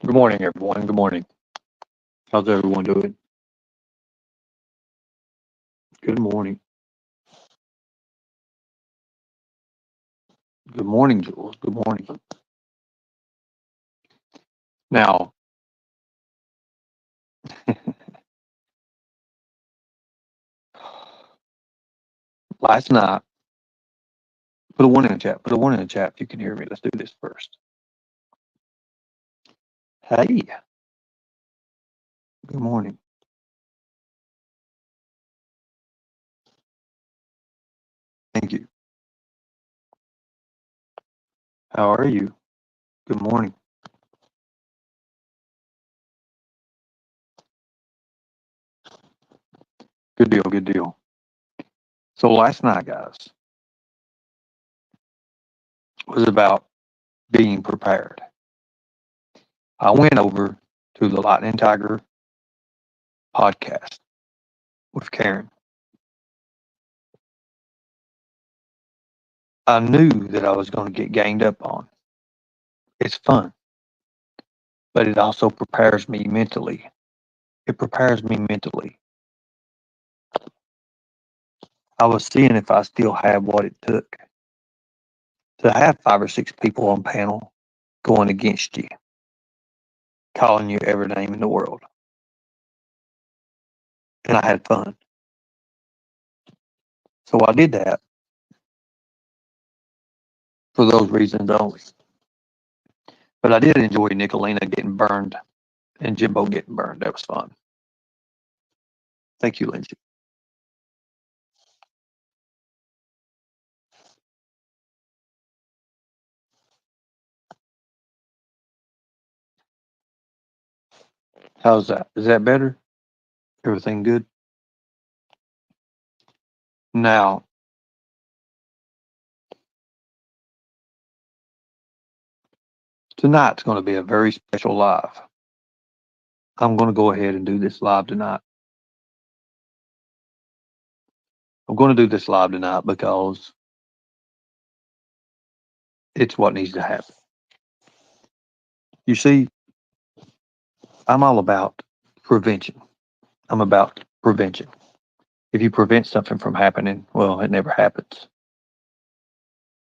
Good morning, everyone. Good morning. How's everyone doing? Good morning. Good morning, Jules. Good morning. Now, last night, put a one in the chat. Put a one in the chat if you can hear me. Let's do this first. Hey, good morning. Thank you. How are you? Good morning. Good deal. Good deal. So last night, guys, was about being prepared. I went over to the Lightning Tiger podcast with Karen. I knew that I was going to get ganged up on. It's fun, but it also prepares me mentally. It prepares me mentally. I was seeing if I still had what it took to have 5 or 6 people on panel going against you, calling you every name in the world. And I had fun. So I did that for those reasons only. But I did enjoy Nicolina getting burned and Jimbo getting burned. That was fun. Thank you, Lindsay. How's that? Is that better? Everything good? Now, tonight's going to be a very special live. I'm going to go ahead and do this live tonight. I'm going to do this live tonight because it's what needs to happen. You see, I'm all about prevention. I'm about prevention. If you prevent something from happening, well, it never happens.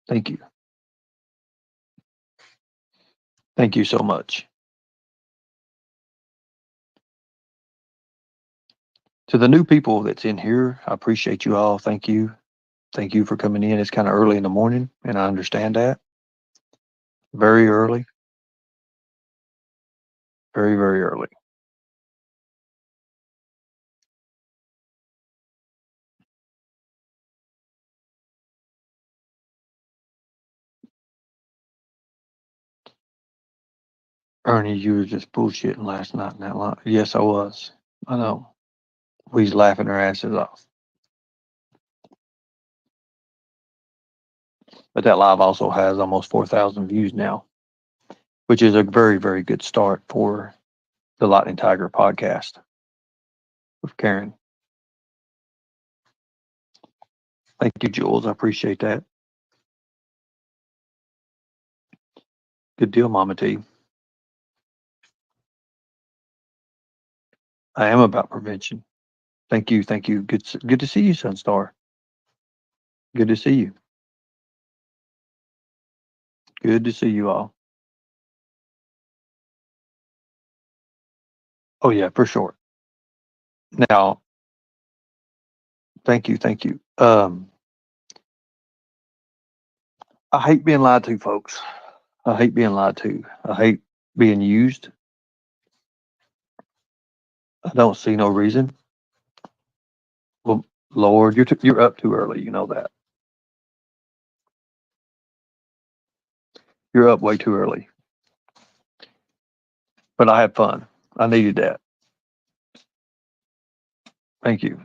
Thank you. Thank you so much. To the new people that's in here, I appreciate you all. Thank you. Thank you for coming in. It's kind of early in the morning, and I understand that. Very early. Very, very early. Ernie, you were just bullshitting last night in that line. Yes, I was. I know. We was laughing our asses off. But that live also has almost 4,000 views now, which is a very, very good start for the Lightning Tiger podcast with Karen. Thank you, Jules. I appreciate that. Good deal, Mama T. I am about prevention. Thank you. Thank you. Good to see you, Sunstar. Good to see you. Good to see you all. Oh, yeah, for sure. Now, thank you. Thank you. I hate being lied to, folks. I hate being lied to. I hate being used. I don't see no reason. Well, Lord, you're up too early. You know that. You're up way too early. But I had fun. I needed that. Thank you.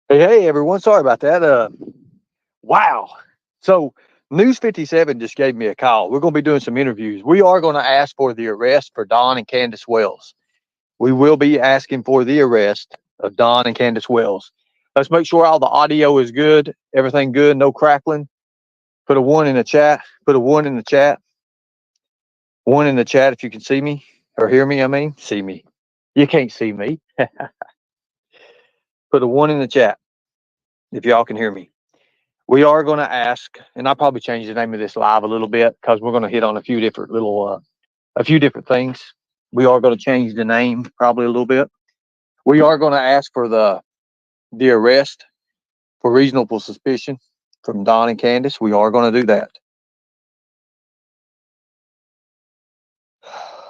Hey, everyone. Sorry about that. Wow. So, News 57 just gave me a call. We're going to be doing some interviews. We are going to ask for the arrest for Don and Candace Wells. We will be asking for the arrest of Don and Candace Wells. Let's make sure all the audio is good, everything good, no crackling. Put a one in the chat. Put a one in the chat. One in the chat if you can see me or hear me. I mean, see me. You can't see me. Put a one in the chat if y'all can hear me. We are going to ask, and I'll probably change the name of this live a little bit because we're going to hit on a few different a few different things. We are going to change the name probably a little bit. We are going to ask for the arrest for reasonable suspicion from Don and Candace. We are going to do that.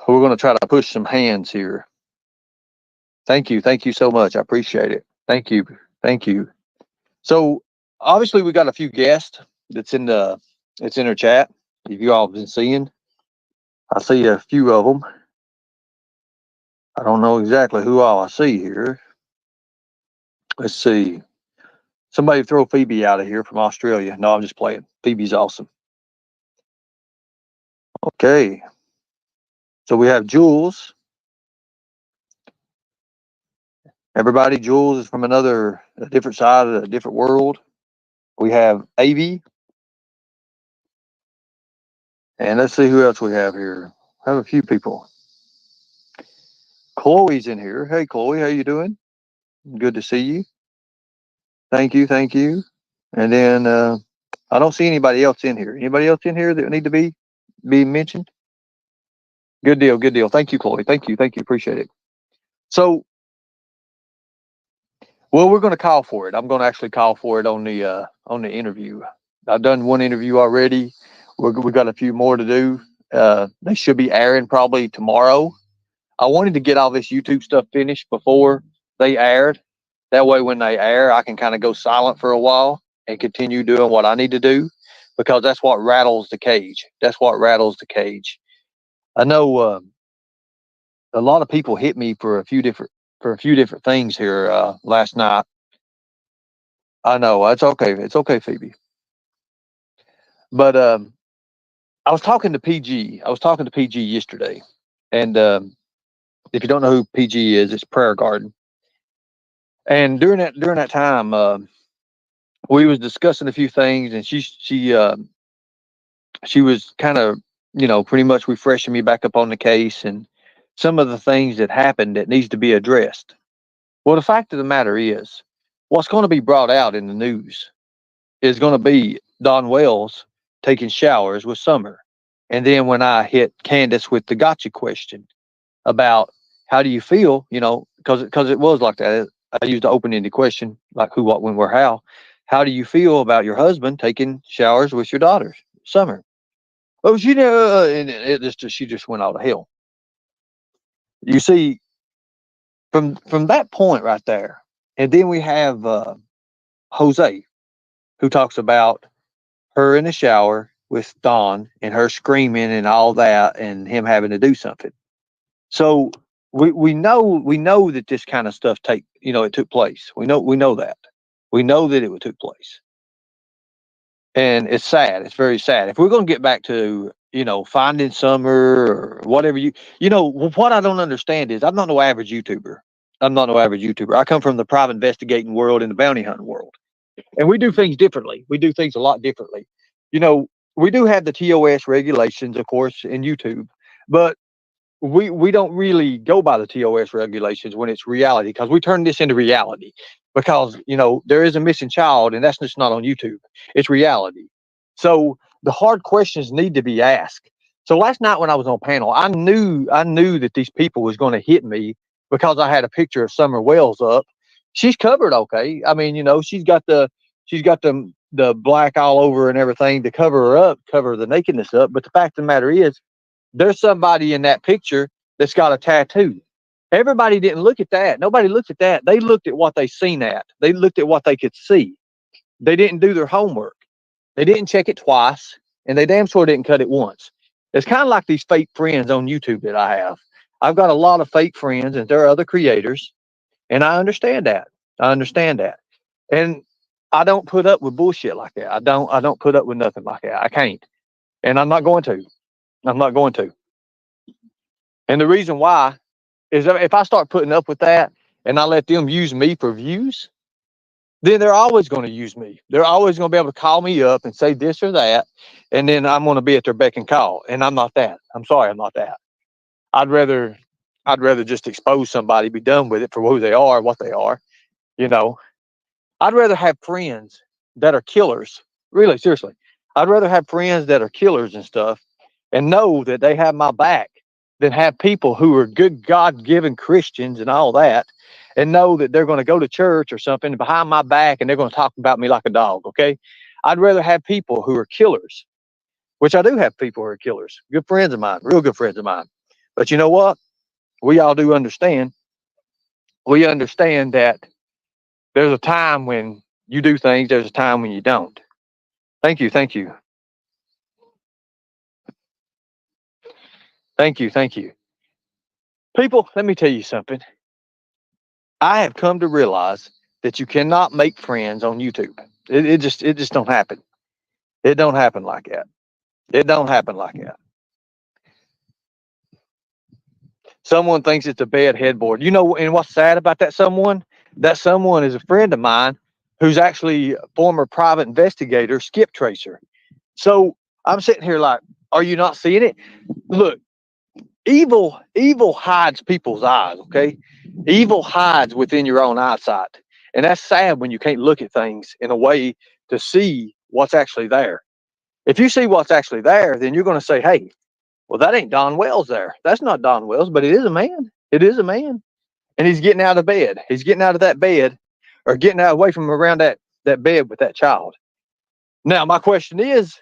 We're going to try to push some hands here. Thank you. Thank you so much. I appreciate it. Thank you. Thank you. So obviously we got a few guests it's in our chat. If you all have been seeing, I see a few of them. I don't know exactly who all I see here. Let's see. Somebody throw Phoebe out of here from Australia. No, I'm just playing. Phoebe's awesome. Okay. So we have Jules. Everybody, Jules is from a different side of a different world. We have Avi. And let's see who else we have here. I have a few people. Chloe's in here. Hey, Chloe, how you doing? Good to see you. Thank you. Thank you. And then I don't see anybody else in here. Anybody else in here that need to be mentioned? Good deal. Good deal. Thank you, Chloe. Thank you. Thank you. Appreciate it. So, well, we're going to call for it. I'm going to actually call for it on the interview. I've done one interview already. We got a few more to do. They should be airing probably tomorrow. I wanted to get all this YouTube stuff finished before they aired. That way, when they air, I can kind of go silent for a while and continue doing what I need to do because that's what rattles the cage. That's what rattles the cage. I know a lot of people hit me for a few different things here last night. I know it's okay. It's okay, Phoebe. But I was talking to PG. I was talking to PG yesterday, and if you don't know who PG is, it's Prayer Garden. And during that time, we was discussing a few things, and she was kind of pretty much refreshing me back up on the case and some of the things that happened that needs to be addressed. Well, the fact of the matter is, what's going to be brought out in the news is going to be Don Wells taking showers with Summer. And then when I hit Candace with the gotcha question about how do you feel, because it was like that. I used the open-ended question, like who, what, when, where, how. How do you feel about your husband taking showers with your daughter, Summer? Oh, and she just went out of hell. You see, from that point right there, and then we have Jose, who talks about her in the shower with Dawn and her screaming and all that, and him having to do something. So we know that this kind of stuff it took place. We know that. We know that it took place. And it's sad. It's very sad. If we're going to get back to, finding Summer or whatever what I don't understand is I'm not no average YouTuber. I'm not no average YouTuber. I come from the private investigating world and the bounty hunting world. And we do things differently. We do things a lot differently. We do have the TOS regulations, of course, in YouTube, but we don't really go by the TOS regulations when it's reality because we turn this into reality because there is a missing child and that's just not on YouTube. It's reality. So the hard questions need to be asked. So last night when I was on panel, I knew that these people was going to hit me because I had a picture of Summer Wells up. She's covered okay. I mean, she's got the black all over and everything to cover her up, cover the nakedness up. But the fact of the matter is, there's somebody in that picture that's got a tattoo. Everybody didn't look at that. Nobody looked at that. They looked at what they seen at. They looked at what they could see. They didn't do their homework. They didn't check it twice, and they damn sure didn't cut it once. It's kind of like these fake friends on YouTube that I have. I've got a lot of fake friends, and there are other creators, and I understand that. I understand that. And I don't put up with bullshit like that. I don't put up with nothing like that. I can't. And I'm not going to. I'm not going to. And the reason why is that if I start putting up with that and I let them use me for views, then they're always going to use me. They're always going to be able to call me up and say this or that. And then I'm going to be at their beck and call. And I'm not that. I'm sorry, I'm not that. I'd rather I'd rather just expose somebody, be done with it for who they are, what they are, you know. I'd rather have friends that are killers. Really, seriously. I'd rather have friends that are killers and stuff and know that they have my back than have people who are good God given Christians and all that and know that they're going to go to church or something behind my back and they're going to talk about me like a dog. Okay. I'd rather have people who are killers, which I do have people who are killers, good friends of mine, real good friends of mine. But you know what? We all do understand. We understand that there's a time when you do things, there's a time when you don't. Thank you. Thank you. Thank you. Thank you. People, let me tell you something. I have come to realize that you cannot make friends on YouTube. It just don't happen. It don't happen like that. It don't happen like that. Someone thinks it's a bad headboard. You know, and what's sad about that someone? That someone is a friend of mine who's actually a former private investigator, skip tracer. So I'm sitting here like, are you not seeing it? Look, evil hides people's eyes, okay? Evil hides within your own eyesight. And that's sad when you can't look at things in a way to see what's actually there. If you see what's actually there, then you're going to say, hey, well, that ain't Don Wells there. That's not Don Wells, but it is a man. It is a man. And he's getting out of bed. He's getting out of that bed or getting out away from around that bed with that child. Now, my question is,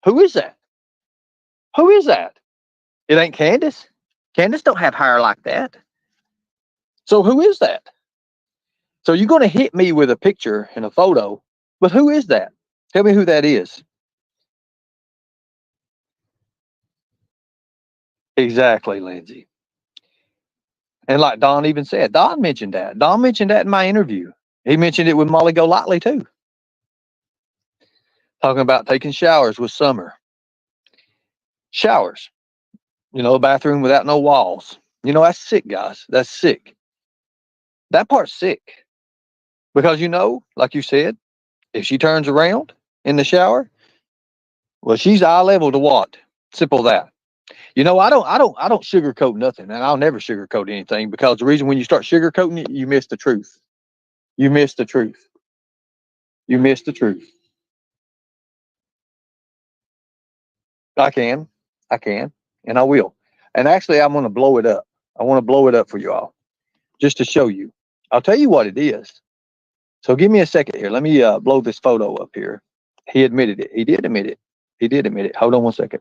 who is that? Who is that? It ain't Candace. Candace don't have hair like that. So who is that? So you're going to hit me with a picture and a photo, but who is that? Tell me who that is. Exactly, Lindsay. And like Don even said, Don mentioned that. Don mentioned that in my interview. He mentioned it with Molly Golightly too, talking about taking showers with Summer. Showers, a bathroom without no walls. That's sick, guys. That's sick. That part's sick because like you said, if she turns around in the shower, well, she's eye level to what? Simple that. I don't sugarcoat nothing, and I'll never sugarcoat anything because the reason when you start sugarcoating it, you miss the truth. You miss the truth. You miss the truth. I can, I can, and I will. And actually, I'm going to blow it up. I want to blow it up for you all, just to show you. I'll tell you what it is. So give me a second here. Let me blow this photo up here. He admitted it. He did admit it. He did admit it. Hold on one second.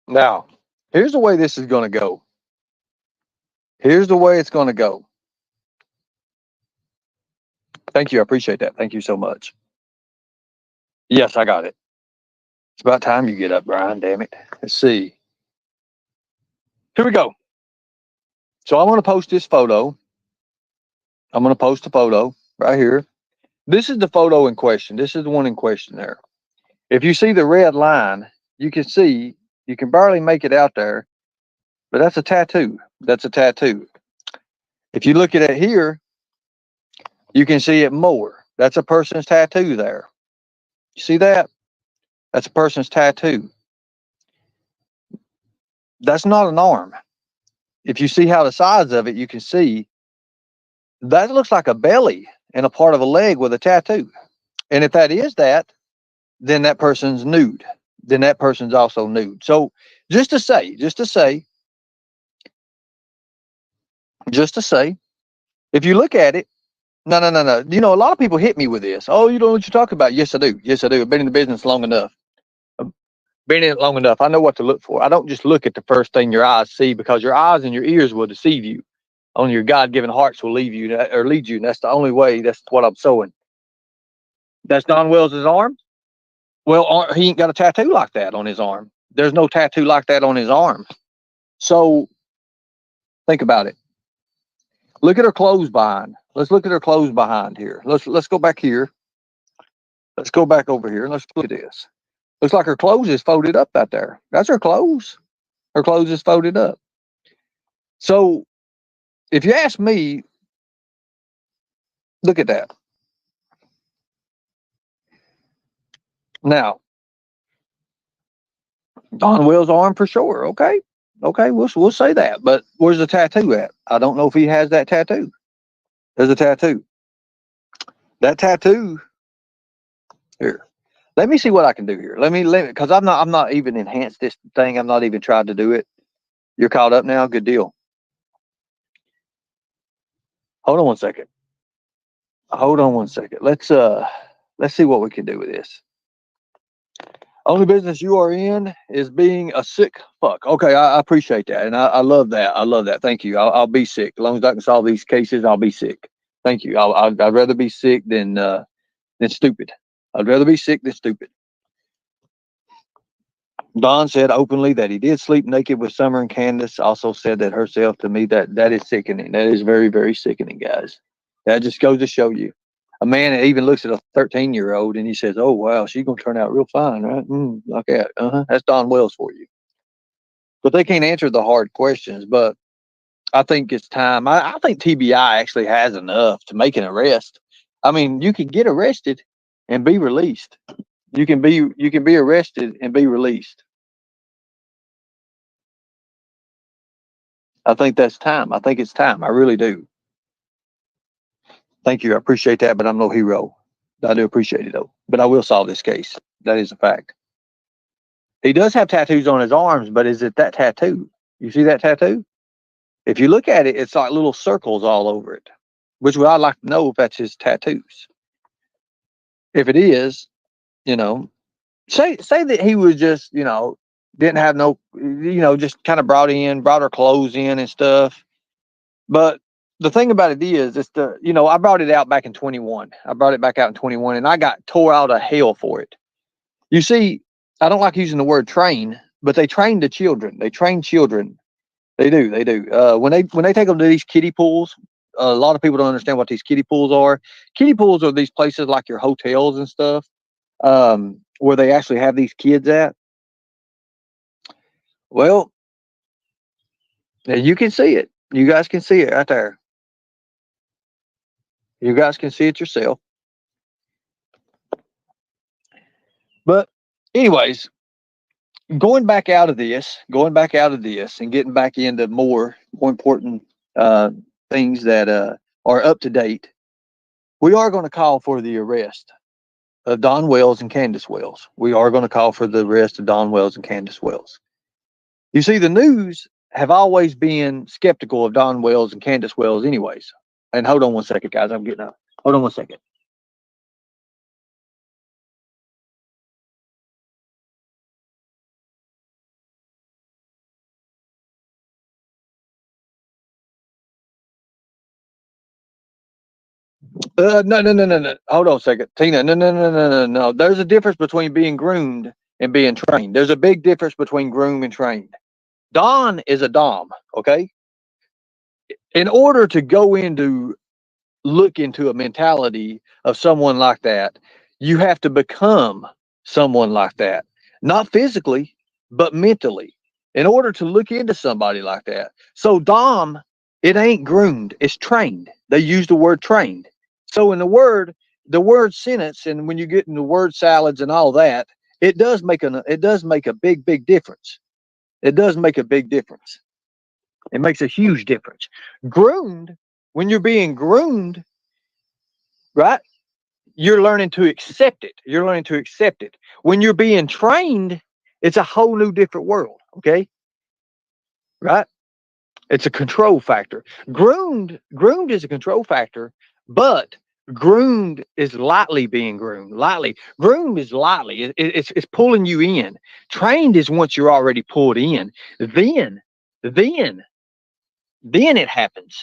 Now, here's the way this is going to go. Here's the way it's going to go. Thank you. I appreciate that. Thank you so much. Yes, I got it. It's about time you get up, Brian. Damn it. Let's see. Here we go. So I want to post this photo. I'm going to post a photo right here. This is the photo in question. This is the one in question there. If you see the red line, you can see, you can barely make it out there, but that's a tattoo. That's a tattoo. If you look at it here, you can see it more. That's a person's tattoo there. You see that? That's a person's tattoo. That's not an arm. If you see how the sides of it, you can see that looks like a belly and a part of a leg with a tattoo. And if that is that, then that person's nude. Then that person's also nude. So just to say, if you look at it, no. You know, a lot of people hit me with this. Oh, you don't know what you're talking about. Yes, I do. Yes, I do. I've been in the business long enough. I've been in it long enough. I know what to look for. I don't just look at the first thing your eyes see, because your eyes and your ears will deceive you. Only your God-given hearts will leave you or lead you. And that's the only way. That's what I'm sowing. That's Don Wells' arm. Well, he ain't got a tattoo like that on his arm. There's no tattoo like that on his arm. So think about it. Look at her clothes behind. Let's look at her clothes behind here. Let's go back here. Let's go back over here and let's look at this. Looks like her clothes is folded up out there. That's her clothes. Her clothes is folded up. So if you ask me, look at that. Now, Don Will's arm for sure. Okay. Okay, we'll say that. But where's the tattoo at? I don't know if he has that tattoo. There's a tattoo. That tattoo here. Let me see what I can do here. Let me because I'm not even enhanced this thing. I'm not even tried to do it. You're caught up now. Good deal. Hold on one second. Hold on one second. Let's see what we can do with this. Only business you are in is being a sick fuck. Okay, I appreciate that, and I love that. I love that. Thank you. I'll be sick as long as I can solve these cases. I'll be sick. Thank you. I'd rather be sick than stupid. I'd rather be sick than stupid. Don said openly that he did sleep naked with Summer, and Candace also said that herself. To me, that is sickening. That is very, very sickening, guys. That just goes to show you. A man that even looks at a 13-year-old and he says, "Oh wow, she's gonna turn out real fine, right?" Like that. That's Don Wells for you. But they can't answer the hard questions. But I think it's time. I think TBI actually has enough to make an arrest. I mean, you can get arrested and be released. You can be arrested and be released. I think that's time. I think it's time. I really do. Thank you. I appreciate that, but I'm no hero. I do appreciate it though. But I will solve this case. That is a fact. He does have tattoos on his arms, but is it that tattoo? You see that tattoo? If you look at it, it's like little circles all over it, which would I'd like to know if that's his tattoos. If it is, you know, say that he was just, didn't have no, just kind of brought her clothes in and stuff. But the thing about it is, I brought it out back in 21. I brought it back out in 21 and I got tore out of hell for it. You see, I don't like using the word train, but they train the children. They train children. They do. They do. When they take them to these kiddie pools, a lot of people don't understand what these kiddie pools are. Kiddie pools are these places like your hotels and stuff, where they actually have these kids at. Well, you can see it. You guys can see it right there. You guys can see it yourself. But, anyways, going back out of this, and getting back into more important things that are up to date. We are going to call for the arrest of Don Wells and Candace Wells. We are going to call for the arrest of Don Wells and Candace Wells. You see, the news have always been skeptical of Don Wells and Candace Wells, anyways. And hold on one second, guys. I'm getting up. Hold on one second. No. Hold on a second, Tina. No. There's a difference between being groomed and being trained. There's a big difference between groom and trained. Don is a dom. Okay. In order to go into look into a mentality of someone like that, you have to become someone like that, not physically, but mentally, in order to look into somebody like that. So, Dom, it ain't groomed, it's trained. They use the word trained. So, in the word sentence, and when you get into word salads and all that, it does make a big difference. It does make a big difference. It makes a huge difference. Groomed, when you're being groomed, right? You're learning to accept it. You're learning to accept it. When you're being trained, it's a whole new different world. Okay. Right. It's a control factor. Groomed is a control factor, but groomed is lightly being groomed. Lightly. Groomed is lightly. It's pulling you in. Trained is once you're already pulled in. Then, then, then it happens.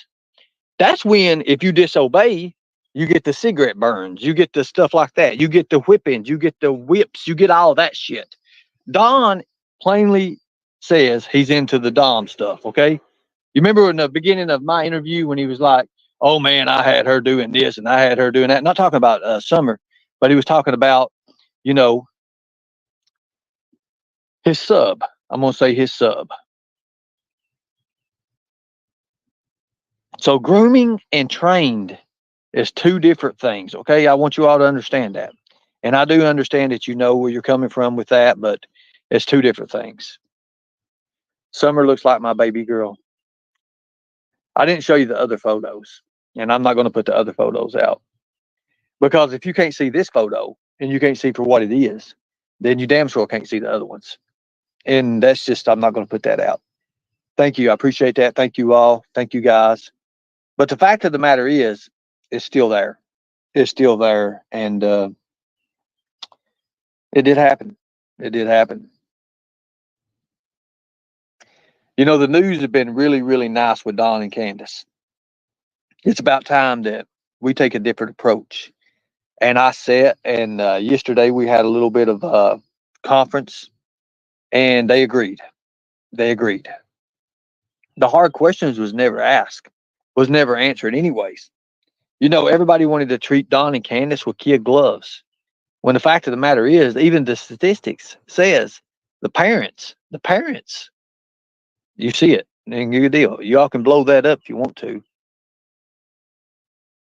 That's when, if you disobey, you get the cigarette burns, you get the stuff like that, you get the whippings, you get the whips, you get all that shit. Don plainly says he's into the Dom stuff. Okay, you remember in the beginning of my interview when he was like, "Oh man, I had her doing this and I had her doing that." Not talking about Summer, but he was talking about, you know, his sub. I'm gonna say his sub. So grooming and trained is two different things. Okay, I want you all to understand that. And I do understand that you know where you're coming from with that, but it's two different things. Summer looks like my baby girl. I didn't show you the other photos, and I'm not going to put the other photos out because if you can't see this photo and you can't see for what it is, then you damn sure can't see the other ones. And that's just, I'm not going to put that out. Thank you. I appreciate that. Thank you all. Thank you guys. But the fact of the matter is, it's still there. It's still there. And it did happen. It did happen. You know, the news has been really nice with Don and Candace. It's about time that we take a different approach. And I said, and yesterday we had a little bit of a conference, and they agreed. They agreed. The hard questions was never asked, was never answered, anyways. You know, everybody wanted to treat Don and Candace with kid gloves. When the fact of the matter is, even the statistics says the parents, you see it, and good deal. Y'all can blow that up if you want to.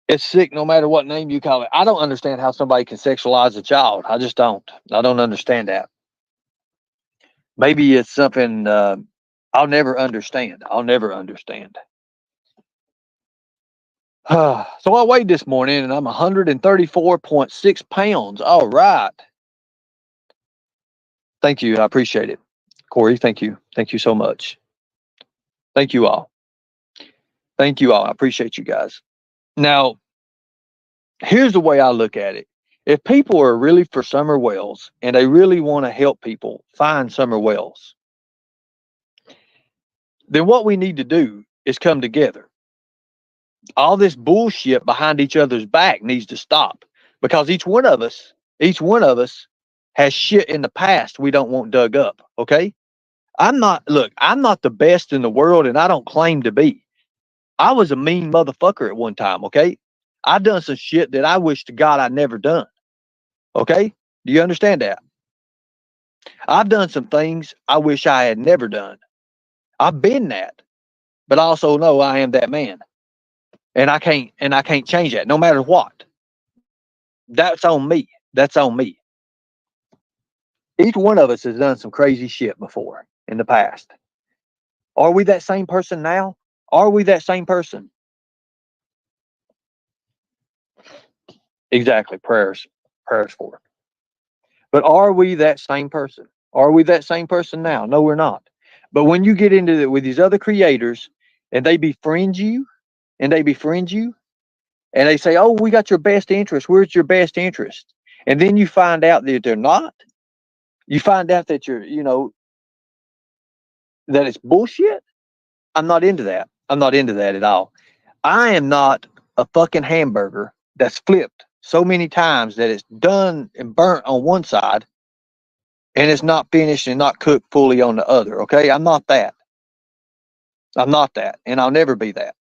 It's sick no matter what name you call it. I don't understand how somebody can sexualize a child. I just don't. I don't understand that. Maybe it's something I'll never understand. I'll never understand. So I weighed this morning and I'm 134.6 pounds. All right. Thank you. I appreciate it. Corey, thank you. Thank you so much. Thank you all. Thank you all. I appreciate you guys. Now, here's the way I look at it. If people are really for summer wells and they really want to help people find summer wells, then what we need to do is come together. All this bullshit behind each other's back needs to stop because each one of us has shit in the past we don't want dug up. Okay. I'm not the best in the world and I don't claim to be. I was a mean motherfucker at one time. Okay. I done some shit that I wish to God I never done. Okay. Do you understand that? I've done some things I wish I had never done. I've been that, but I also know I am that man. And I can't change that no matter what. That's on me. That's on me. Each one of us has done some crazy shit before in the past. Are we that same person now? Are we that same person? Exactly. Prayers for it. But are we that same person? Are we that same person now? No, we're not. But when you get into it with these other creators and they befriend you and they befriend you and they say, oh, we got your best interest. Where's your best interest? And then you find out that they're not. You find out that that it's bullshit. I'm not into that. I'm not into that at all. I am not a fucking hamburger that's flipped so many times that it's done and burnt on one side and it's not finished and not cooked fully on the other. Okay. I'm not that. I'm not that. And I'll never be that.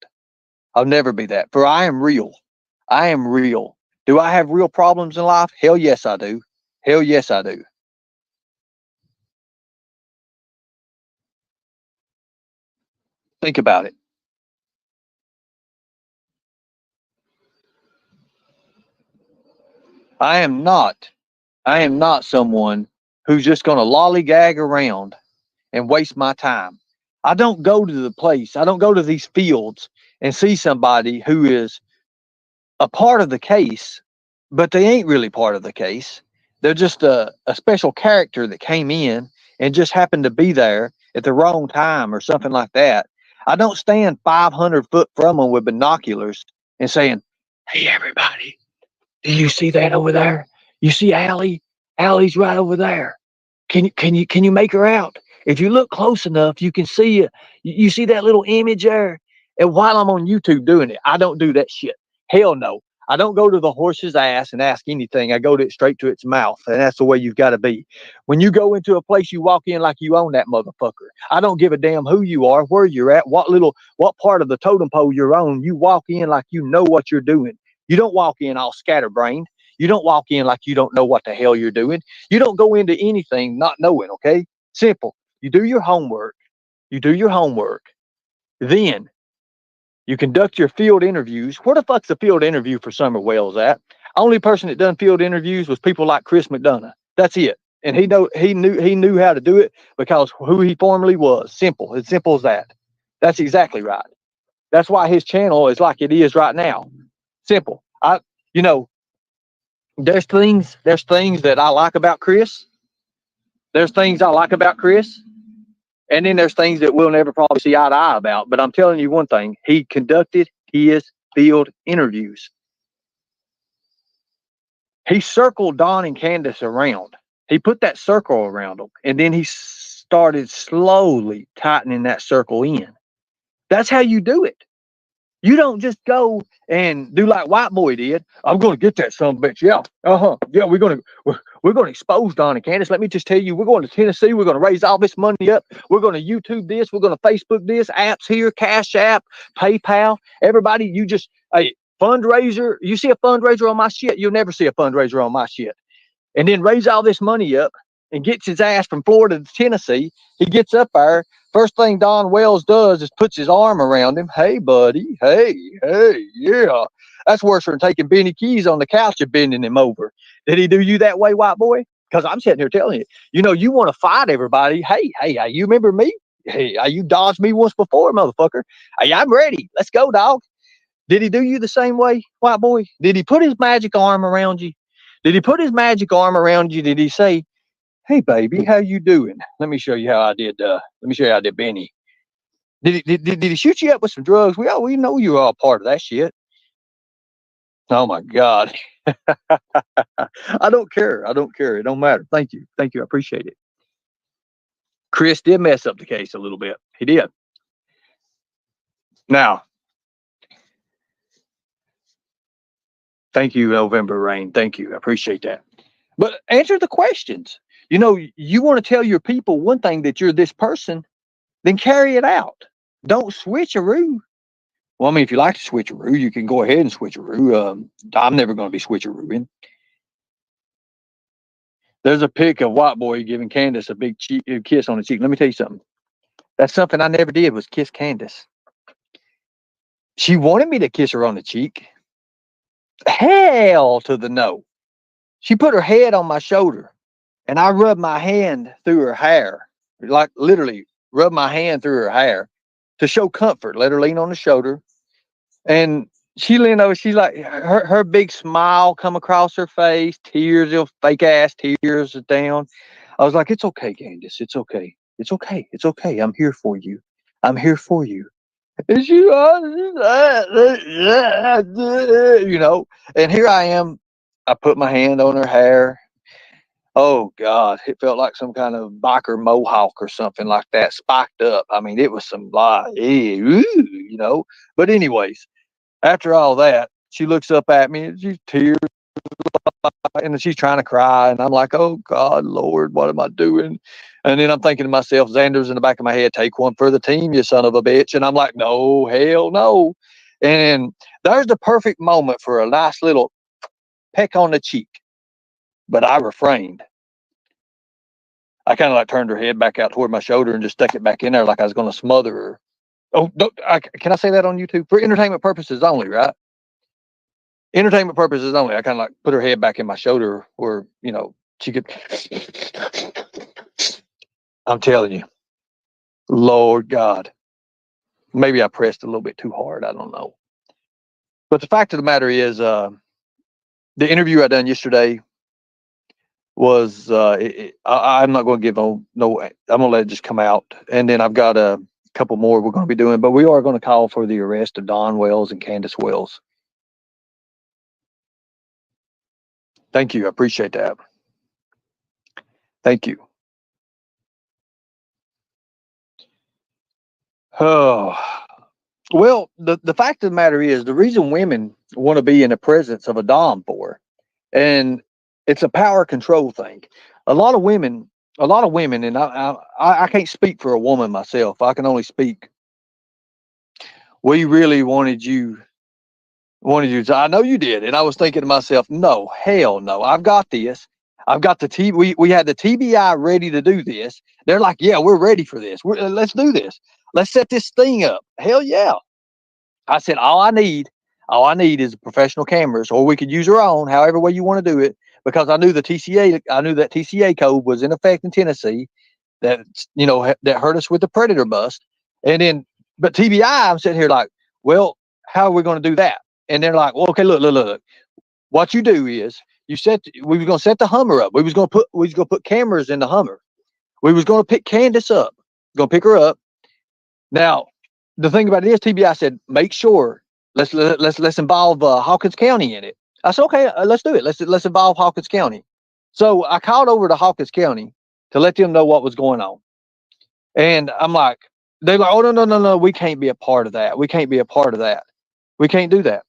I'll never be that. For I am real. I am real. Do I have real problems in life? Hell yes, I do. Hell yes, I do. Think about it. I am not. I am not someone who's just going to lollygag around and waste my time. I don't go to the place. I don't go to these fields and see somebody who is a part of the case, but they ain't really part of the case. They're just a special character that came in and just happened to be there at the wrong time or something like that. I don't stand 500 foot from them with binoculars and saying, "Hey, everybody, do you see that over there? You see Allie? Allie's right over there. Can you make her out? If you look close enough, you can see you see that little image there." And while I'm on YouTube doing it, I don't do that shit. Hell no. I don't go to the horse's ass and ask anything. I go to it straight to its mouth, and that's the way you've got to be. When you go into a place, you walk in like you own that motherfucker. I don't give a damn who you are, where you're at, what part of the totem pole you're on. You walk in like you know what you're doing. You don't walk in all scatterbrained. You don't walk in like you don't know what the hell you're doing. You don't go into anything not knowing, okay? Simple. You do your homework. You do your homework. Then you conduct your field interviews. Where the fuck's the field interview for Summer Wells at? Only person that done field interviews was people like Chris McDonough. That's it. And he knew how to do it because who he formerly was. Simple. As simple as that. That's exactly right. That's why his channel is like it is right now. Simple. You know, there's things that I like about Chris. There's things I like about Chris. And then there's things that we'll never probably see eye to eye about. But I'm telling you one thing, he conducted his field interviews. He circled Don and Candace around. He put that circle around them. And then he started slowly tightening that circle in. That's how you do it. You don't just go and do like White Boy did. I'm going to get that son of a bitch. Yeah. Yeah, we're going to expose Don and Candace. Let me just tell you, we're going to Tennessee. We're going to raise all this money up. We're going to YouTube this. We're going to Facebook this. Apps here, Cash App, PayPal. Everybody, hey, fundraiser. You see a fundraiser on my shit, you'll never see a fundraiser on my shit. And then raise all this money up and gets his ass from Florida to Tennessee. He gets up there. First thing Don Wells does is puts his arm around him. Hey, buddy. Hey, yeah. That's worse than taking Benny Keys on the couch and bending him over. Did he do you that way, White Boy? Because I'm sitting here telling you, you want to fight everybody. Hey, you remember me? Hey, you dodged me once before, motherfucker. Hey, I'm ready. Let's go, dog. Did he do you the same way, White Boy? Did he put his magic arm around you? Did he put his magic arm around you? Did he say, "Hey, baby, how you doing? Let me show you how I did. Let me show you how I did Benny." Did he shoot you up with some drugs? We know you're all part of that shit. Oh my God. I don't care. I don't care. It don't matter. Thank you. Thank you. I appreciate it. Chris did mess up the case a little bit. He did. Now, thank you, November Rain. Thank you. I appreciate that. But answer the questions. You want to tell your people one thing, that you're this person, then carry it out. Don't switcheroo. Well, I mean, if you like to switcheroo, you can go ahead and switcheroo. I'm never going to be switcherooing. There's a pic of White Boy giving Candace a big kiss on the cheek. Let me tell you something. That's something I never did, was kiss Candace. She wanted me to kiss her on the cheek. Hell to the no. She put her head on my shoulder, and I rubbed my hand through her hair, like literally rubbed my hand through her hair to show comfort. Let her lean on the shoulder. And she leaned over. She's like, her big smile come across her face, tears, fake ass tears down. I was like, "It's okay, Candace. It's okay. It's okay. It's okay. I'm here for you. I'm here for you." And she, and here I am. I put my hand on her hair. Oh God, it felt like some kind of biker mohawk or something like that, spiked up. I mean, it was some But anyways, after all that, She looks up at me and she's tears and she's trying to cry. And I'm like, oh God, Lord, what am I doing? And then I'm thinking to myself, Xander's in the back of my head, take one for the team, you son of a bitch. And I'm like, no, hell no. And there's the perfect moment for a nice little peck on the cheek. But I refrained. I kind of like turned her head back out toward my shoulder and just stuck it back in there like I was going to smother her. Oh, can I say that on YouTube? For entertainment purposes only, right? Entertainment purposes only. I kind of like put her head back in my shoulder where, she could. I'm telling you, Lord God. Maybe I pressed a little bit too hard. I don't know. But the fact of the matter is, the interview I done yesterday was, I'm not going to give no, I'm going to let it just come out. And then I've got a couple more we're going to be doing, but we are going to call for the arrest of Don Wells and Candace Wells. Thank you. I appreciate that. Thank you. Oh, well, the fact of the matter is, the reason women want to be in the presence of a Dom for, and it's a power control thing. A lot of women, and I can't speak for a woman myself. I can only speak. We really wanted you to. I know you did, and I was thinking to myself, no, hell no, I've got this. I've got the T. We had the TBI ready to do this. They're like, yeah, we're ready for this. Let's do this. Let's set this thing up. Hell yeah. I said, all I need is professional cameras, or we could use our own, however way you want to do it, because I knew that TCA code was in effect in Tennessee, that that hurt us with the predator bust, and then but TBI, I'm sitting here like, well, how are we going to do that? And they're like, well, okay, look. What you do is we was going to set the Hummer up. We was going to put cameras in the Hummer. We was going to pick Candace up, going to pick her up. Now, the thing about it is, TBI said, make sure let's involve Hawkins County in it. I said, okay, let's do it. Let's involve Hawkins County. So I called over to Hawkins County to let them know what was going on. And I'm like, they're like, oh no, we can't be a part of that. We can't be a part of that. We can't do that.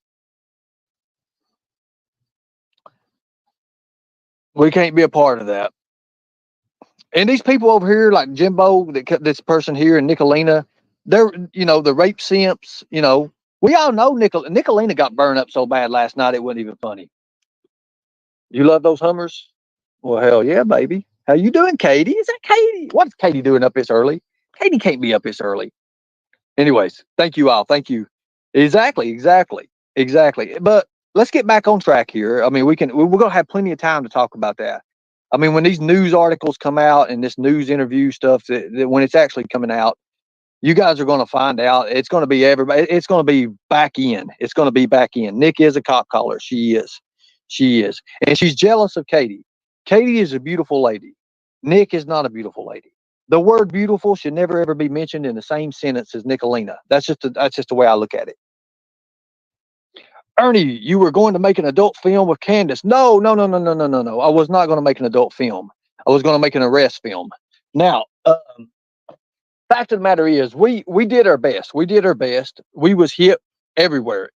We can't be a part of that. And these people over here, like Jimbo, this person here, and Nicolina, they're, the rape simps. We all know Nicolina got burned up so bad last night it wasn't even funny. You love those Hummers? Well, hell yeah, baby. How you doing, Katie? Is that Katie? What's Katie doing up this early? Katie can't be up this early. Anyways, thank you all. Thank you. Exactly. But let's get back on track here. I mean, we're going to have plenty of time to talk about that. I mean, when these news articles come out and this news interview stuff, that when it's actually coming out, you guys are going to find out. It's going to be everybody. It's going to be back in. It's going to be back in. Nick is a cop caller. She is. And she's jealous of Katie. Katie is a beautiful lady. Nick is not a beautiful lady. The word beautiful should never ever be mentioned in the same sentence as Nicolina. That's just the way I look at it. Ernie, you were going to make an adult film with Candace. No. I was not going to make an adult film. I was going to make an arrest film. Now, fact of the matter is, we did our best. We was hit everywhere.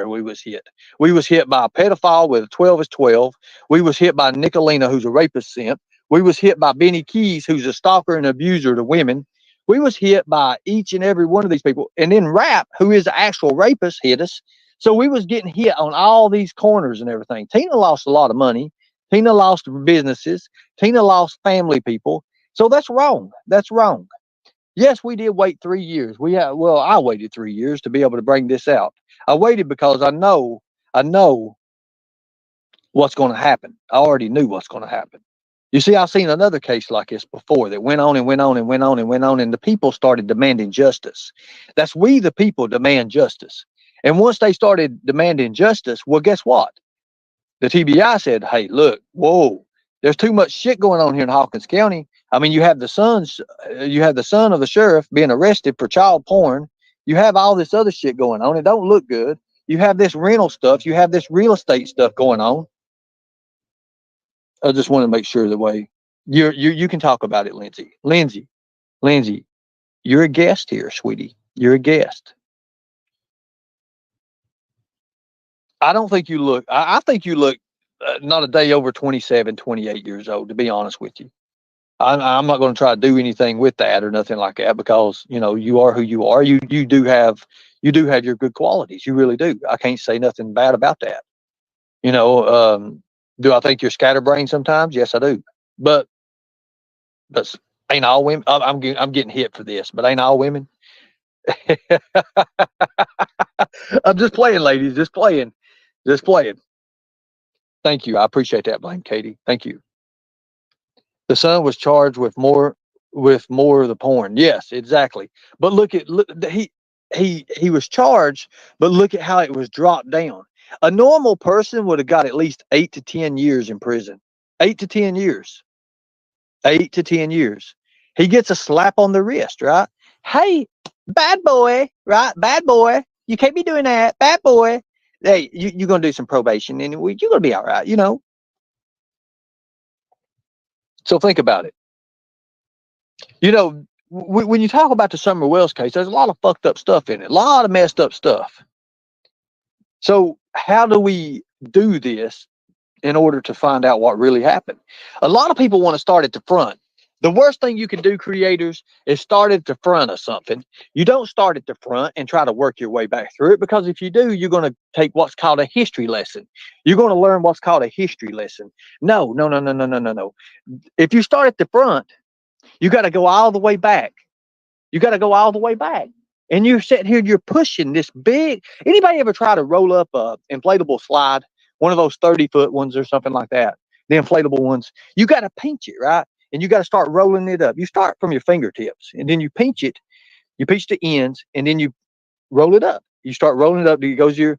We was hit. We was hit by a pedophile with a 12 is 12. We was hit by Nicolina, who's a rapist simp. We was hit by Benny Keys, who's a stalker and abuser to women. We was hit by each and every one of these people. And then Rap, who is the actual rapist, hit us. So we was getting hit on all these corners and everything. Tina lost a lot of money. Tina lost businesses. Tina lost family people. So that's wrong. Yes, we did wait 3 years. I waited 3 years to be able to bring this out. I waited because I know what's going to happen. I already knew what's going to happen. You see, I've seen another case like this before that went on, and the people started demanding justice. That's we, the people, demand justice. And once they started demanding justice, well, guess what? The TBI said, hey, look, whoa, there's too much shit going on here in Hawkins County. I mean, you have the son of the sheriff being arrested for child porn. You have all this other shit going on. It don't look good. You have this rental stuff. You have this real estate stuff going on. I just want to make sure the way you can talk about it, Lindsay. Lindsay, you're a guest here, sweetie. You're a guest. I don't think you look. I think you look not a day over 27, 28 years old. To be honest with you, I'm not going to try to do anything with that or nothing like that because you are who you are. You do have your good qualities. You really do. I can't say nothing bad about that. You know, do I think you're scatterbrained sometimes? Yes, I do. But but ain't all women? I'm getting hit for this, but ain't all women? I'm just playing, ladies. Just playing. Just playing. Thank you. I appreciate that, Blame Katie. Thank you. The son was charged with more of the porn. Yes, exactly. But look, he was charged, but look at how it was dropped down. A normal person would have got at least 8 to 10 years in prison. 8 to 10 years. 8 to 10 years. He gets a slap on the wrist, right? Hey, bad boy, right? Bad boy. You can't be doing that. Bad boy. Hey, you're gonna do some probation and you're gonna be all right. So think about it. When you talk about the Summer Wells case, there's a lot of fucked up stuff in it, a lot of messed up stuff. So how do we do this in order to find out what really happened? A lot of people want to start at the front. The worst thing you can do, creators, is start at the front of something. You don't start at the front and try to work your way back through it, because if you do, you're going to take what's called a history lesson. You're going to learn what's called a history lesson. No, no, no, no, no, no, no, no. If you start at the front, you got to go all the way back. You got to go all the way back. And you're sitting here, you're pushing this big. Anybody ever try to roll up a inflatable slide, one of those 30-foot ones or something like that? The inflatable ones. You got to pinch it, right? And you got to start rolling it up. You start from your fingertips, and then you pinch it. You pinch the ends, and then you roll it up. You start rolling it up. It goes your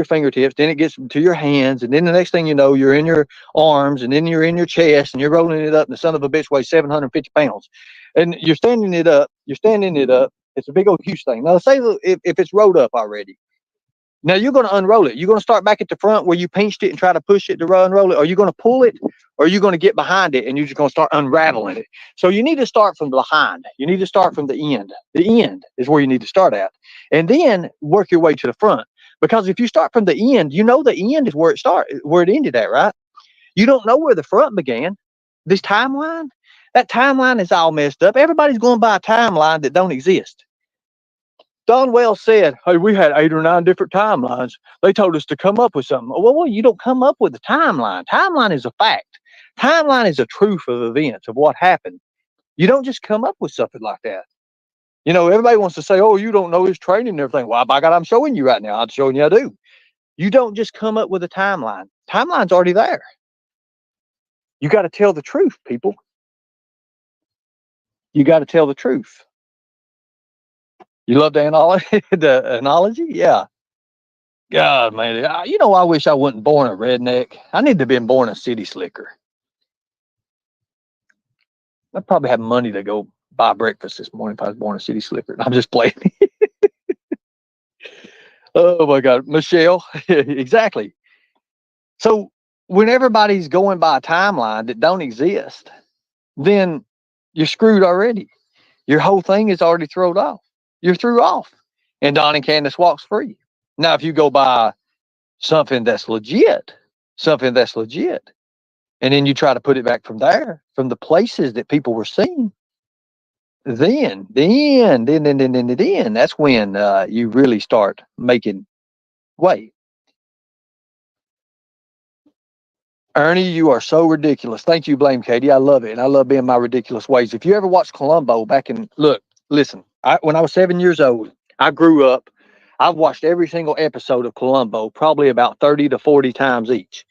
fingertips. Then it gets to your hands, and then the next thing you know, you're in your arms, and then you're in your chest, and you're rolling it up. And the son of a bitch weighs 750 pounds, and you're standing it up. You're standing it up. It's a big old huge thing. Now, say if it's rolled up already. Now you're going to unroll it. You're going to start back at the front where you pinched it and try to push it to unroll it. Or you're going to pull it, or you're going to get behind it and you're just going to start unraveling it. So you need to start from behind. You need to start from the end. The end is where you need to start at, and then work your way to the front. Because if you start from the end, the end is where it ended at, right? You don't know where the front began. This timeline, that timeline is all messed up. Everybody's going by a timeline that don't exist. Don Wells said, "Hey, we had 8 or 9 different timelines. They told us to come up with something." Well, you don't come up with a timeline. Timeline is a fact. Timeline is a truth of events, of what happened. You don't just come up with something like that. Everybody wants to say, "Oh, you don't know his training and everything." Well, by God, I'm showing you right now. I'm showing you I do. You don't just come up with a timeline. Timeline's already there. You got to tell the truth, people. You got to tell the truth. You love the analogy? The analogy? Yeah. God, man, I wish I wasn't born a redneck. I need to have been born a city slicker. I'd probably have money to go buy breakfast this morning if I was born a city slicker. I'm just playing. Oh my God, Michelle, exactly. So when everybody's going by a timeline that don't exist, then you're screwed already. Your whole thing is already thrown off. You're through off, and Don and Candace walks free. Now, if you go by something that's legit, something that's legit. And then you try to put it back from there, from the places that people were seeing. Then, that's when you really start making way. Ernie, you are so ridiculous. Thank you, Blame Katie. I love it. And I love being my ridiculous ways. If you ever watched Columbo listen, when I was 7 years old, I grew up. I've watched every single episode of Columbo, probably about 30 to 40 times each.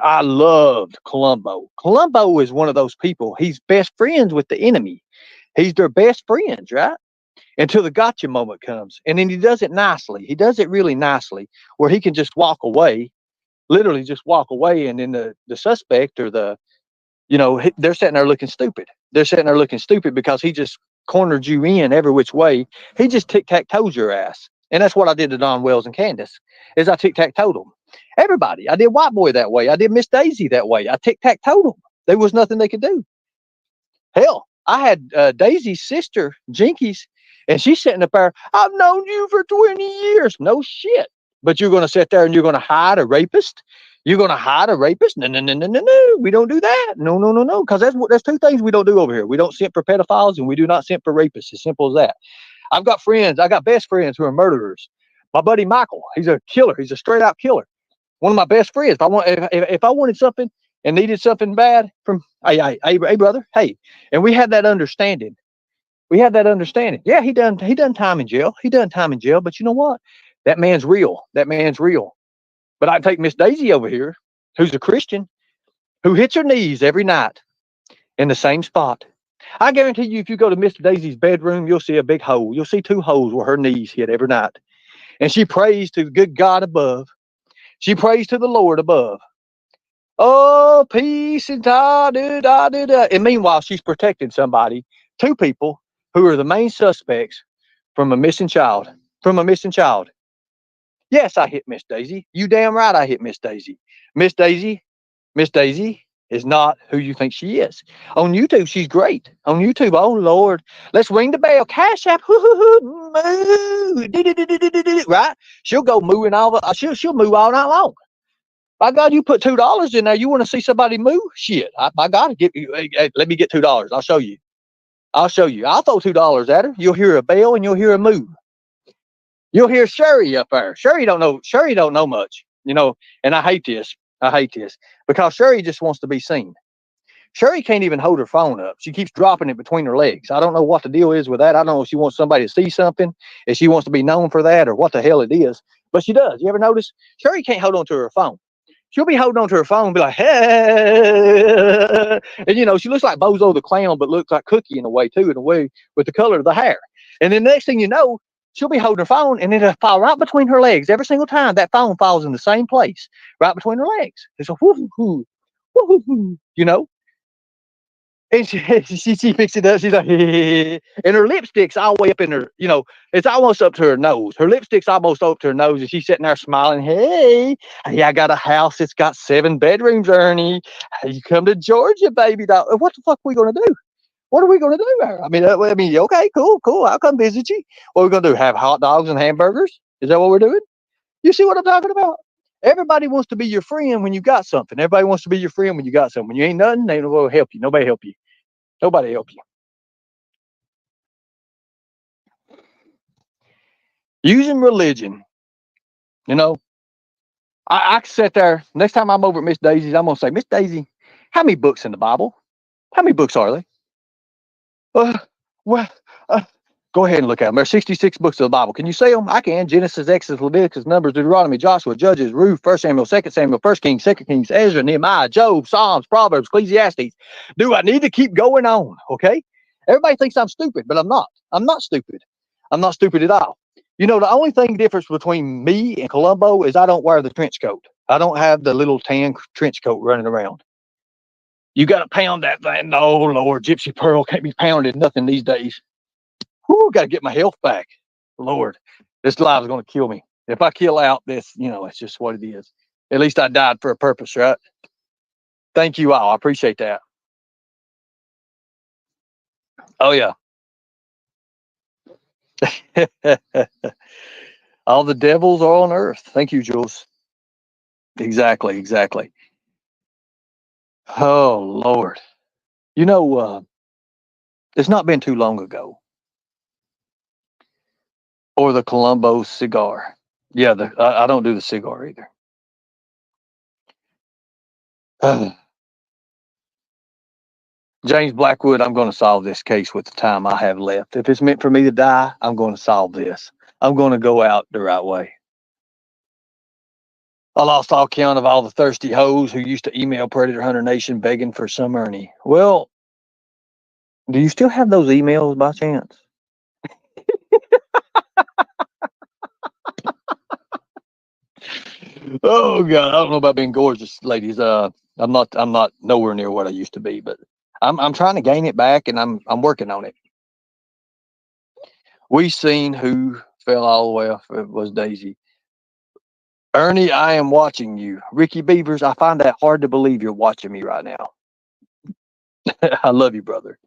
I loved Columbo. Columbo is one of those people. He's best friends with the enemy. He's their best friends, right? Until the gotcha moment comes. And then he does it nicely. He does it really nicely, where he can just walk away, literally just walk away. And then the suspect or they're sitting there looking stupid. They're sitting there looking stupid because he just cornered you in every which way. He just tic-tac-toed your ass. And that's what I did to Don Wells and Candace, is I tic-tac-toed them. Everybody. I did White Boy that way. I did Miss Daisy that way. I tic-tac-toed them. There was nothing they could do. Hell, I had Daisy's sister, Jinkies, and she's sitting up there. "I've known you for 20 years. No shit. But you're going to sit there and you're going to hide a rapist? You're going to hide a rapist? No, no, no, no, no, no. We don't do that. No, no, no, no. Because there's two things we don't do over here. We don't simp for pedophiles and we do not simp for rapists. As simple as that. I've got friends. I got best friends who are murderers. My buddy Michael, he's a killer. He's a straight out killer. One of my best friends. If I wanted something and needed something bad from, hey, brother, hey, and we had that understanding. We had that understanding. Yeah, he done time in jail. He done time in jail. But you know what? That man's real. That man's real. But I take Miss Daisy over here, who's a Christian, who hits her knees every night in the same spot. I guarantee you, if you go to Miss Daisy's bedroom, you'll see a big hole. You'll see two holes where her knees hit every night. And she prays to the good God above. She prays to the Lord above. Oh, peace and da da da da da. And meanwhile, she's protecting somebody, two people who are the main suspects from a missing child. From a missing child. Yes, I hit Miss Daisy. You damn right I hit Miss Daisy. Miss Daisy, Miss Daisy is not who you think she is. On YouTube, she's great. On YouTube, oh Lord, let's ring the bell. Cash app, moo, right? She'll go mooing all the. She'll moo all night long. By God, you put $2 in there. You want to see somebody moo? Shit, by God, give you. Hey, let me get $2. I'll show you. I'll show you. I'll throw $2 at her. You'll hear a bell and you'll hear a moo. You'll hear Sherry up there. Sherry don't know much, and I hate this. Because Sherry just wants to be seen. Sherry can't even hold her phone up. She keeps dropping it between her legs. I don't know what the deal is with that. I don't know if she wants somebody to see something, if she wants to be known for that, or what the hell it is. But she does. You ever notice? Sherry can't hold on to her phone. She'll be holding on to her phone and be like, hey. And, she looks like Bozo the Clown, but looks like Cookie in a way, too, in a way with the color of the hair. And then the next thing you know, she'll be holding her phone and it'll fall right between her legs. Every single time that phone falls in the same place, right between her legs. It's a whoo, whoo, whoo, whoo. And she picks it up. She's like, and her lipstick's all the way up in her, it's almost up to her nose. Her lipstick's almost up to her nose, and she's sitting there smiling. Hey, I got a house that's got 7 bedrooms, Ernie. You come to Georgia, baby. What the fuck are we gonna do? What are we gonna do there? I mean, okay, cool. I'll come visit you. What are we gonna do? Have hot dogs and hamburgers? Is that what we're doing? You see what I'm talking about? Everybody wants to be your friend when you got something. Everybody wants to be your friend when you got something. When you ain't nothing, they will help you. Nobody help you. Nobody help you. Using religion, I can sit there. Next time I'm over at Miss Daisy's, I'm going to say, Miss Daisy, how many books in the Bible? How many books are they? Well, go ahead and look at them. There's 66 books of the Bible. Can you say them? I can. Genesis, Exodus, Leviticus, Numbers, Deuteronomy, Joshua, Judges, Ruth, 1 Samuel, 2 Samuel, 1 Kings, 2 Kings, Ezra, Nehemiah, Job, Psalms, Proverbs, Ecclesiastes. Do I need to keep going on? Okay. Everybody thinks I'm stupid, but I'm not. I'm not stupid. I'm not stupid at all. The only thing difference between me and Columbo is I don't wear the trench coat. I don't have the little tan trench coat running around. You got to pound that thing. No, Lord, Gypsy Pearl can't be pounded nothing these days. Whoo, got to get my health back. Lord, this life is going to kill me. If I kill out this, it's just what it is. At least I died for a purpose, right? Thank you all. I appreciate that. Oh, yeah. All the devils are on earth. Thank you, Jules. Exactly. Oh, Lord. It's not been too long ago. Or the Columbo cigar. Yeah, I don't do the cigar either. James Blackwood, I'm going to solve this case with the time I have left. If it's meant for me to die, I'm going to solve this. I'm going to go out the right way. I lost all count of all the thirsty hoes who used to email Predator Hunter Nation begging for some Ernie. Well, do you still have those emails by chance? Oh God, I don't know about being gorgeous, ladies. I'm not nowhere near what I used to be, but I'm trying to gain it back, and I'm working on it. We seen who fell all the way off. It was Daisy. Ernie, I am watching you. Ricky Beavers, I find that hard to believe you're watching me right now. I love you, brother.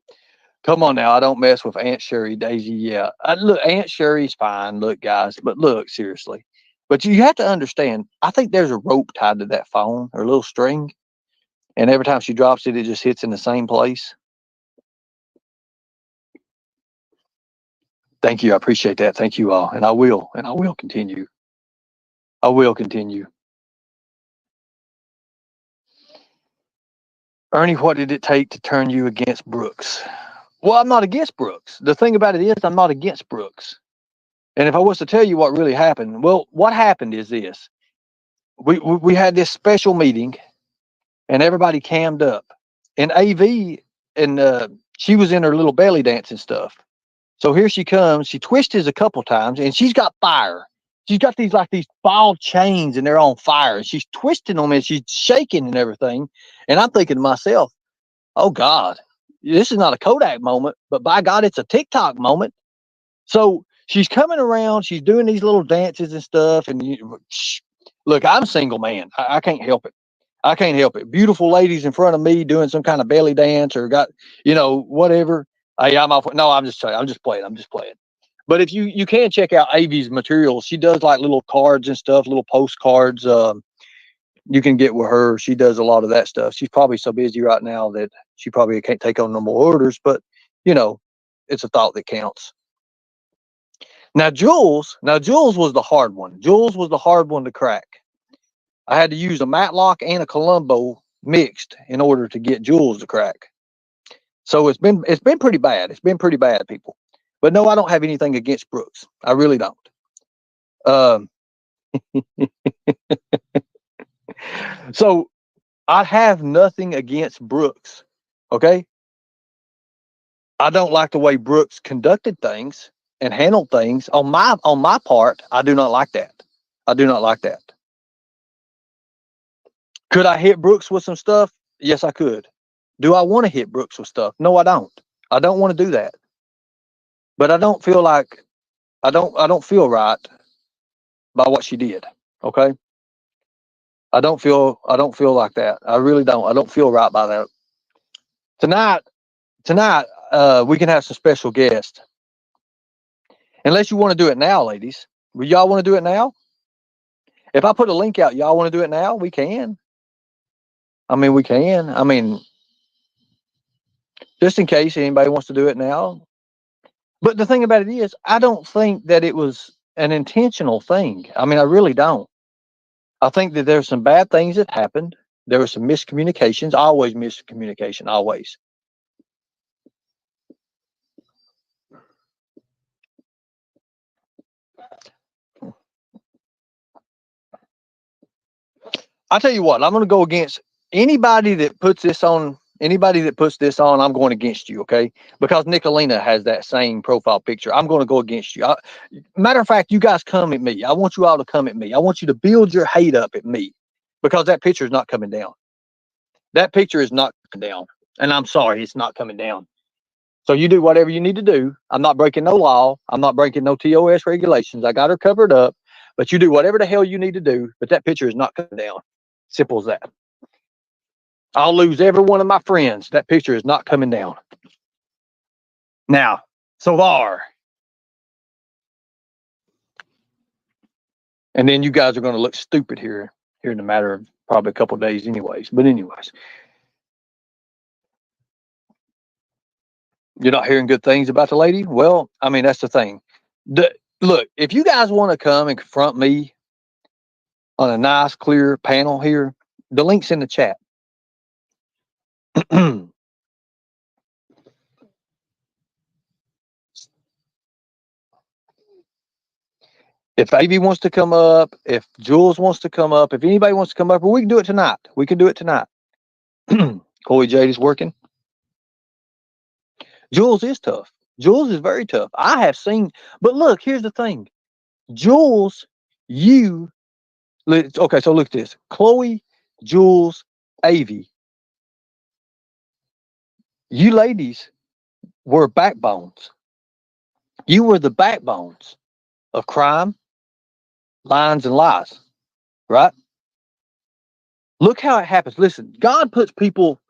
Come on now, I don't mess with Aunt Sherry, Daisy. Yeah, look, Aunt Sherry's fine. Look, guys, but look, seriously, But you have to understand, I think there's a rope tied to that phone or a little string. And every time she drops it, it just hits in the same place. Thank you. I appreciate that. Thank you all. And I will continue. I will continue. Ernie, what did it take to turn you against Brooks? Well, I'm not against Brooks. The thing about it is, I'm not against Brooks. And if I was to tell you what really happened, well, what happened is this. We had this special meeting and everybody cammed up. And AV, and she was in her little belly dance and stuff. So here she comes. She twists a couple times and she's got fire. She's got these ball chains and they're on fire. And she's twisting them and she's shaking and everything. And I'm thinking to myself, oh God, this is not a Kodak moment, but by God, it's a TikTok moment. So she's coming around, she's doing these little dances and stuff. And look, I'm a single man. I can't help it. I can't help it. Beautiful ladies in front of me doing some kind of belly dance or got, whatever. Hey, I'm off. No, I'm just playing. I'm just playing. But if you can check out Avi's materials, she does like little cards and stuff, little postcards. You can get with her. She does a lot of that stuff. She's probably so busy right now that she probably can't take on no more orders, but it's a thought that counts. Now Jules was the hard one. Jules was the hard one to crack. I had to use a Matlock and a Columbo mixed in order to get Jules to crack. So it's been pretty bad. It's been pretty bad, people. But no, I don't have anything against Brooks. I really don't. So I have nothing against Brooks. Okay. I don't like the way Brooks conducted things and handled things on my part. I do not like that. I do not like that. Could I hit Brooks with some stuff? Yes, I could. Do I want to hit Brooks with stuff? No, I don't. I don't want to do that. But I don't feel like I don't feel right by what she did. Okay. I don't feel like that. I really don't. I don't feel right by that. Tonight, we can have some special guests. Unless you want to do it now, ladies. Will y'all want to do it now? If I put a link out, y'all want to do it now? We can. We can. Just in case anybody wants to do it now. But the thing about it is, I don't think that it was an intentional thing. I really don't. I think that there's some bad things that happened. There were some miscommunications. Always miscommunication. Always. I tell you what, I'm going to go against anybody that puts this on. Anybody that puts this on, I'm going against you, okay? Because Nicolina has that same profile picture. I'm going to go against you. Matter of fact, you guys come at me. I want you all to come at me. I want you to build your hate up at me because that picture is not coming down. That picture is not coming down. And I'm sorry, it's not coming down. So you do whatever you need to do. I'm not breaking no law. I'm not breaking no TOS regulations. I got her covered up. But you do whatever the hell you need to do. But that picture is not coming down. Simple as that. I'll lose every one of my friends. That picture is not coming down. Now, so far. And then you guys are going to look stupid here in a matter of probably a couple of days anyways. But anyways. You're not hearing good things about the lady? Well, that's the thing. Look, if you guys want to come and confront me on a nice, clear panel here, the link's in the chat. If Avy wants to come up, if Jules wants to come up, if anybody wants to come up, we can do it tonight. We can do it tonight. Chloe Jade is working. Jules is tough. Jules is very tough. I have seen, but look, here's the thing. Jules, okay, so look at this. Chloe, Jules, Avy. You ladies were backbones. You were the backbones of crime, lines, and lies, right? Look how it happens. Listen, God puts people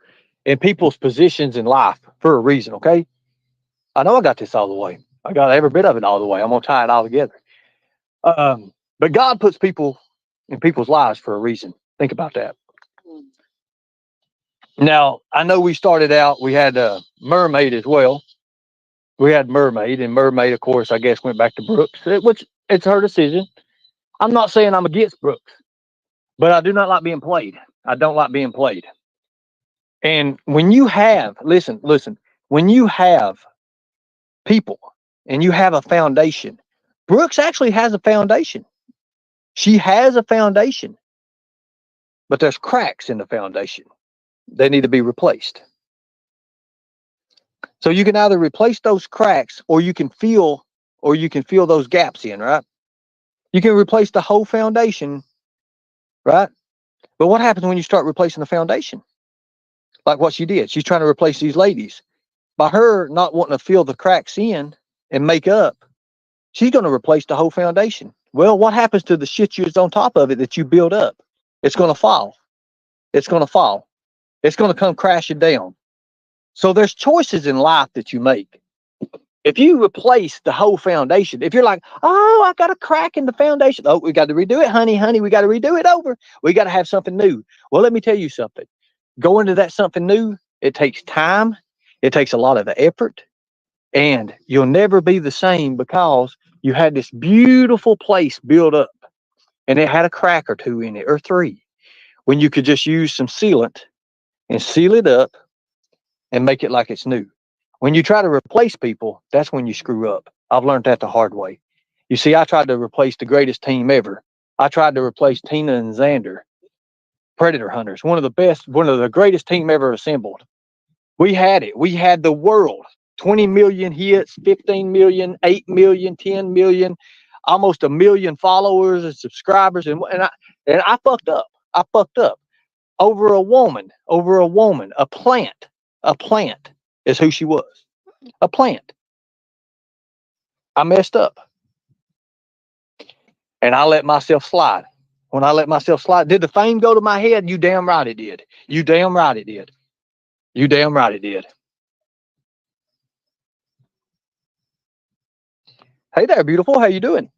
in people's positions in life for a reason, okay? I know I got this all the way. I got every bit of it all the way. I'm going to tie it all together. But God puts people in people's lives for a reason. Think about that. Now, I know we started out, we had a Mermaid as well. We had Mermaid, and Mermaid, of course, I guess went back to Brooks, which it's her decision. I'm not saying I'm against Brooks, but I do not like being played. I don't like being played. And when you have, listen, when you have people and you have a foundation, Brooks actually has a foundation. She has a foundation, but there's cracks in the foundation. They need to be replaced. So you can either replace those cracks or you can fill those gaps in, right? You can replace the whole foundation, right? But what happens when you start replacing the foundation? Like what she did. She's trying to replace these ladies. By her not wanting to fill the cracks in and make up, she's going to replace the whole foundation. Well, what happens to the shit that's on top of it that you build up? It's going to fall. It's going to fall. It's going to come crashing down. So there's choices in life that you make. If you replace the whole foundation, if you're like, oh, I got a crack in the foundation. Oh, we got to redo it, honey, we got to redo it over. We got to have something new. Well, let me tell you something. Go into that something new. It takes time. It takes a lot of effort. And you'll never be the same because you had this beautiful place built up and it had a crack or two in it or three when you could just use some sealant and seal it up and make it like it's new. When you try to replace people, that's when you screw up. I've learned that the hard way. You see, I tried to replace the greatest team ever. I tried to replace Tina and Xander, Predator Hunters, one of the greatest team ever assembled. We had it. We had the world. 20 million hits, 15 million, 8 million, 10 million, almost a million followers and subscribers. And I fucked up. I fucked up over a woman, a plant. A plant is who she was. A plant. I messed up. And I let myself slide. When I let myself slide, did the fame go to my head? You damn right it did. You damn right it did. You damn right it did. Hey there, beautiful. How you doing?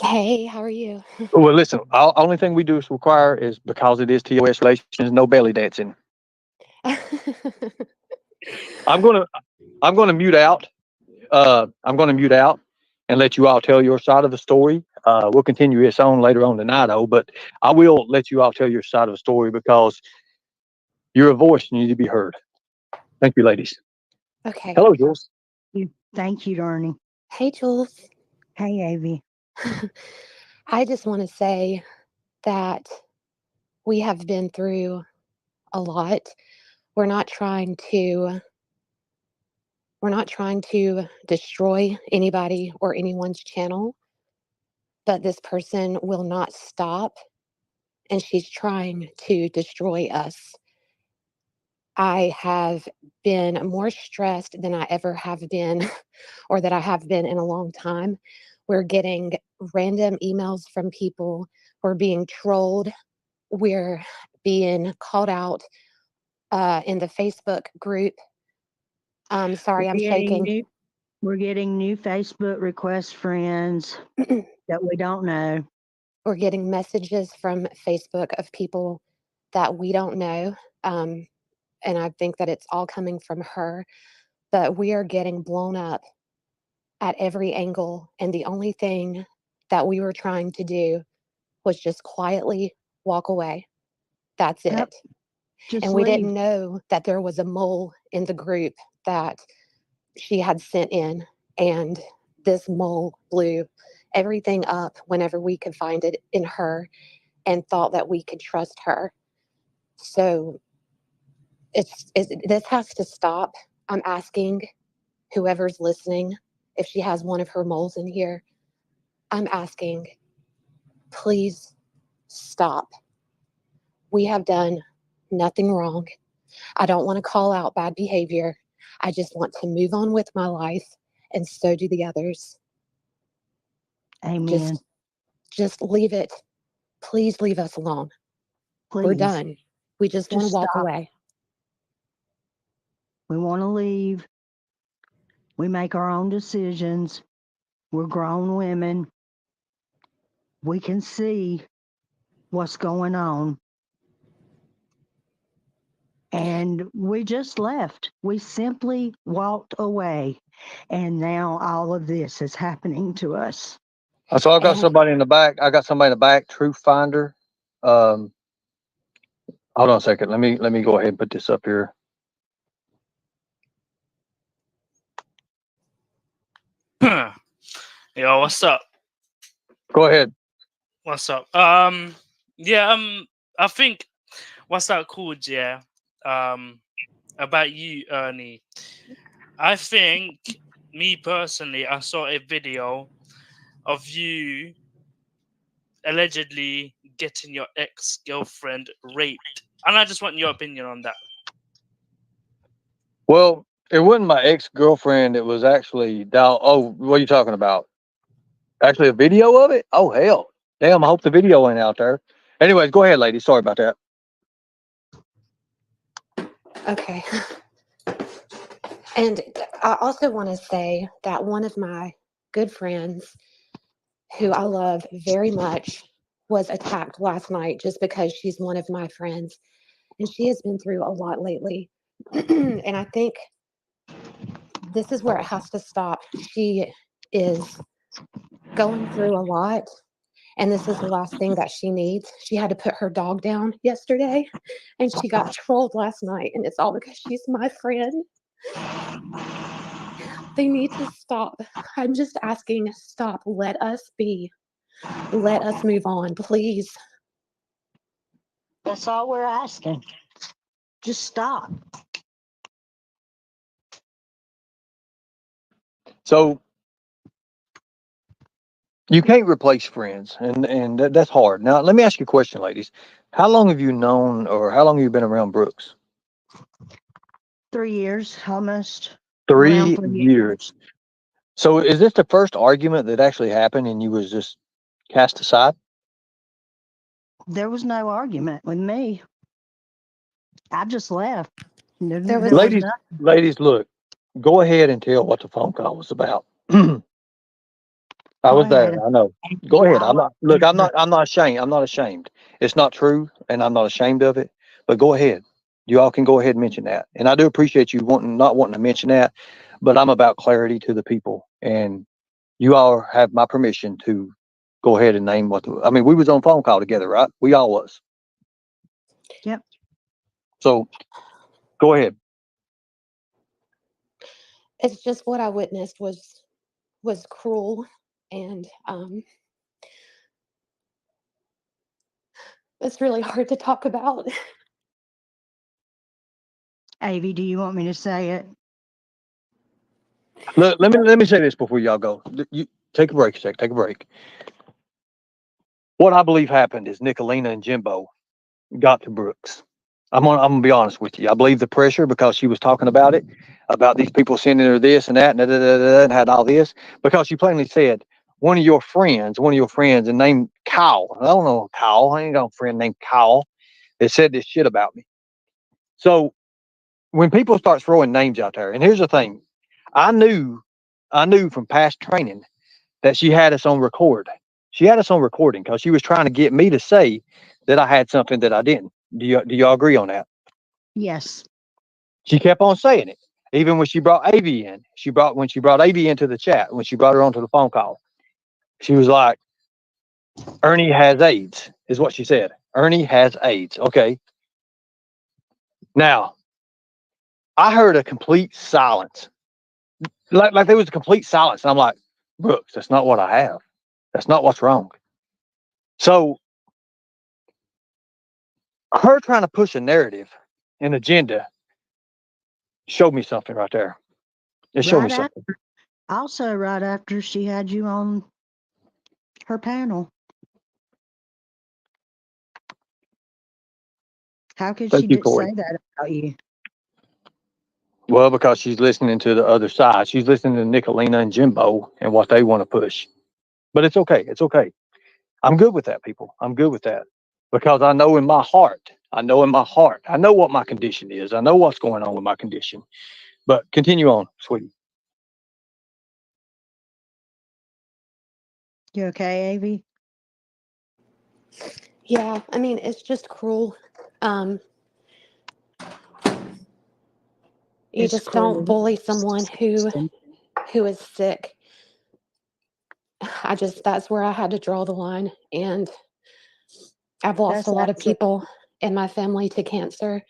Hey, how are you? Well, listen. Only thing we do is require is because it is TOS relations, no belly dancing. I'm gonna mute out. I'm gonna mute out and let you all tell your side of the story. We'll continue this on later on tonight, though. But I will let you all tell your side of the story because you're a voice and you need to be heard. Thank you, ladies. Okay. Hello, Jules. Thank you, Ernie. Hey, Jules. Hey, Avi. I just want to say that we have been through a lot. We're not trying to we're not trying to destroy anybody or anyone's channel, but this person will not stop and she's trying to destroy us. I have been more stressed than I ever have been or that I have been in a long time. We're getting random emails from people. We're being trolled. We're being called out in the Facebook group. Sorry, I'm shaking. We're getting new Facebook request friends that we don't know. We're getting messages from Facebook of people that we don't know. And I think that it's all coming from her. But we are getting blown up at every angle. And the only thing that we were trying to do was just quietly walk away. That's Yep, it. just And we leave. didn't know that there was a mole in the group that she had sent in. And this mole blew everything up whenever we could find it in her and thought that we could trust her. So this has to stop. I'm asking whoever's listening, if she has one of her moles in here, I'm asking, please stop. We have done nothing wrong. I don't want to call out bad behavior. I just want to move on with my life, and so do the others. Amen. Just leave it. Please leave us alone. Please. We're done. We just want to walk stop. away. We want to leave. We make our own decisions. We're grown women. we can see what's going on. And we just left. We simply walked away. And now all of this is happening to us. So I've got And somebody in the back. I got somebody in the back, Truth Finder. Hold on a second. Let me go ahead and put this up here. Yo, what's up? Go ahead. What's up? Yeah, I think what's that called? Yeah, about you, Ernie. I think me personally, I saw a video of you allegedly getting your ex-girlfriend raped, and I just want your opinion on that. Well, it wasn't my ex-girlfriend. It was actually Oh, what are you talking about? Actually, a video of it? Oh, hell. Damn, I hope the video ain't out there. Anyways, go ahead, lady. Sorry about that. okay. And I also want to say that one of my good friends, who I love very much, was attacked last night just because she's one of my friends. And she has been through a lot lately. And I think this is where it has to stop. She is going through a lot, and this is the last thing that she needs. She had to put her dog down yesterday, and she got trolled last night, and it's all because she's my friend. They need to stop. I'm just asking, stop. Let us be. Let us move on, please. That's all we're asking. Just stop. So you can't replace friends, and that's hard. Now, let me ask you a question, ladies. How long have you known, or how long have you been around Brooks? 3 years, almost. Around 3 3 years. So is this the first argument that actually happened and you was just cast aside? There was no argument with me. I just left. There was There was Ladies, nothing. ladies, look, go ahead and tell what the phone call was about. I Go was there. ahead. I know. Go ahead. I want to hear. I'm not ashamed. I'm not ashamed. It's not true, and I'm not ashamed of it. But go ahead. You all can go ahead and mention that. And I do appreciate you not wanting to mention that, but I'm about clarity to the people. And you all have my permission to go ahead and name I mean, we was on phone call together, right? We all was. Yep. So go ahead. it's just what I witnessed was cruel, and it's really hard to talk about. Avi, do you want me to say it? Let me say this before y'all go. You take a break, take a break. What I believe happened is Nicolina and Jimbo got to Brooks. I'm gonna be honest with you. I believe the pressure because she was talking about it, about these people sending her this and that, and, da, da, da, da, and had all this. Because she plainly said one of your friends, and named Kyle. I don't know Kyle. I ain't got a friend named Kyle that said this shit about me. So when people start throwing names out there, and here's the thing, I knew, I knew from past training that she had us on record. She had us on recording because she was trying to get me to say that I had something that I didn't. Do y'all agree on that? Yes. She kept on saying it. Even when she brought AV in, when she brought AV into the chat, when she brought her onto the phone call, she was like, Ernie has AIDS, is what she said. Ernie has AIDS. Okay. Now, I heard a complete silence. Like there was a complete silence. And I'm like, Brooks, that's not what I have. That's not what's wrong. So her trying to push a narrative, an agenda, showed me something right there. It showed me Right something. after, also right after she had you on her panel. How could Thank she you, Corey. say that about you? Well, because she's listening to the other side. She's listening to Nicolina and Jimbo and what they want to push. But it's okay. It's okay. I'm good with that, people. I'm good with that. Because I know in my heart, I know what my condition is. I know what's going on with my condition. But continue on, sweetie. You okay, Avi? Yeah, I mean, it's just cruel. Um, you It's just don't cruel. bully someone who is sick. That's where I had to draw the line. And I've lost a That's lot of absolutely. people in my family to cancer,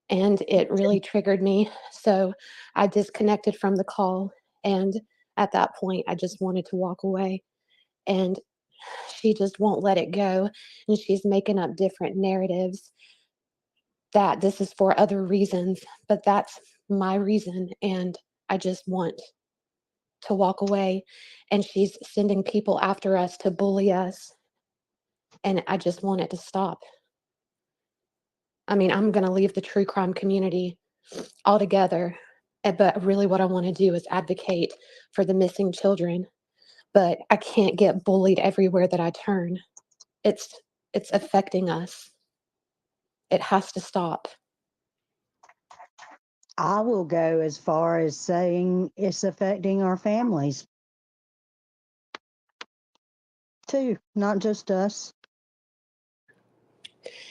and it really triggered me. So I disconnected from the call. And at that point, I just wanted to walk away. And she just won't let it go. And she's making up different narratives that this is for other reasons, but that's my reason. And I just want to walk away. And she's sending people after us to bully us. And I just want it to stop. I mean, I'm going to leave the true crime community altogether. But really, what I want to do is advocate for the missing children. But I can't get bullied everywhere that I turn. It's it's affecting us. It has to stop. I will go as far as saying it's affecting our families too, not just us.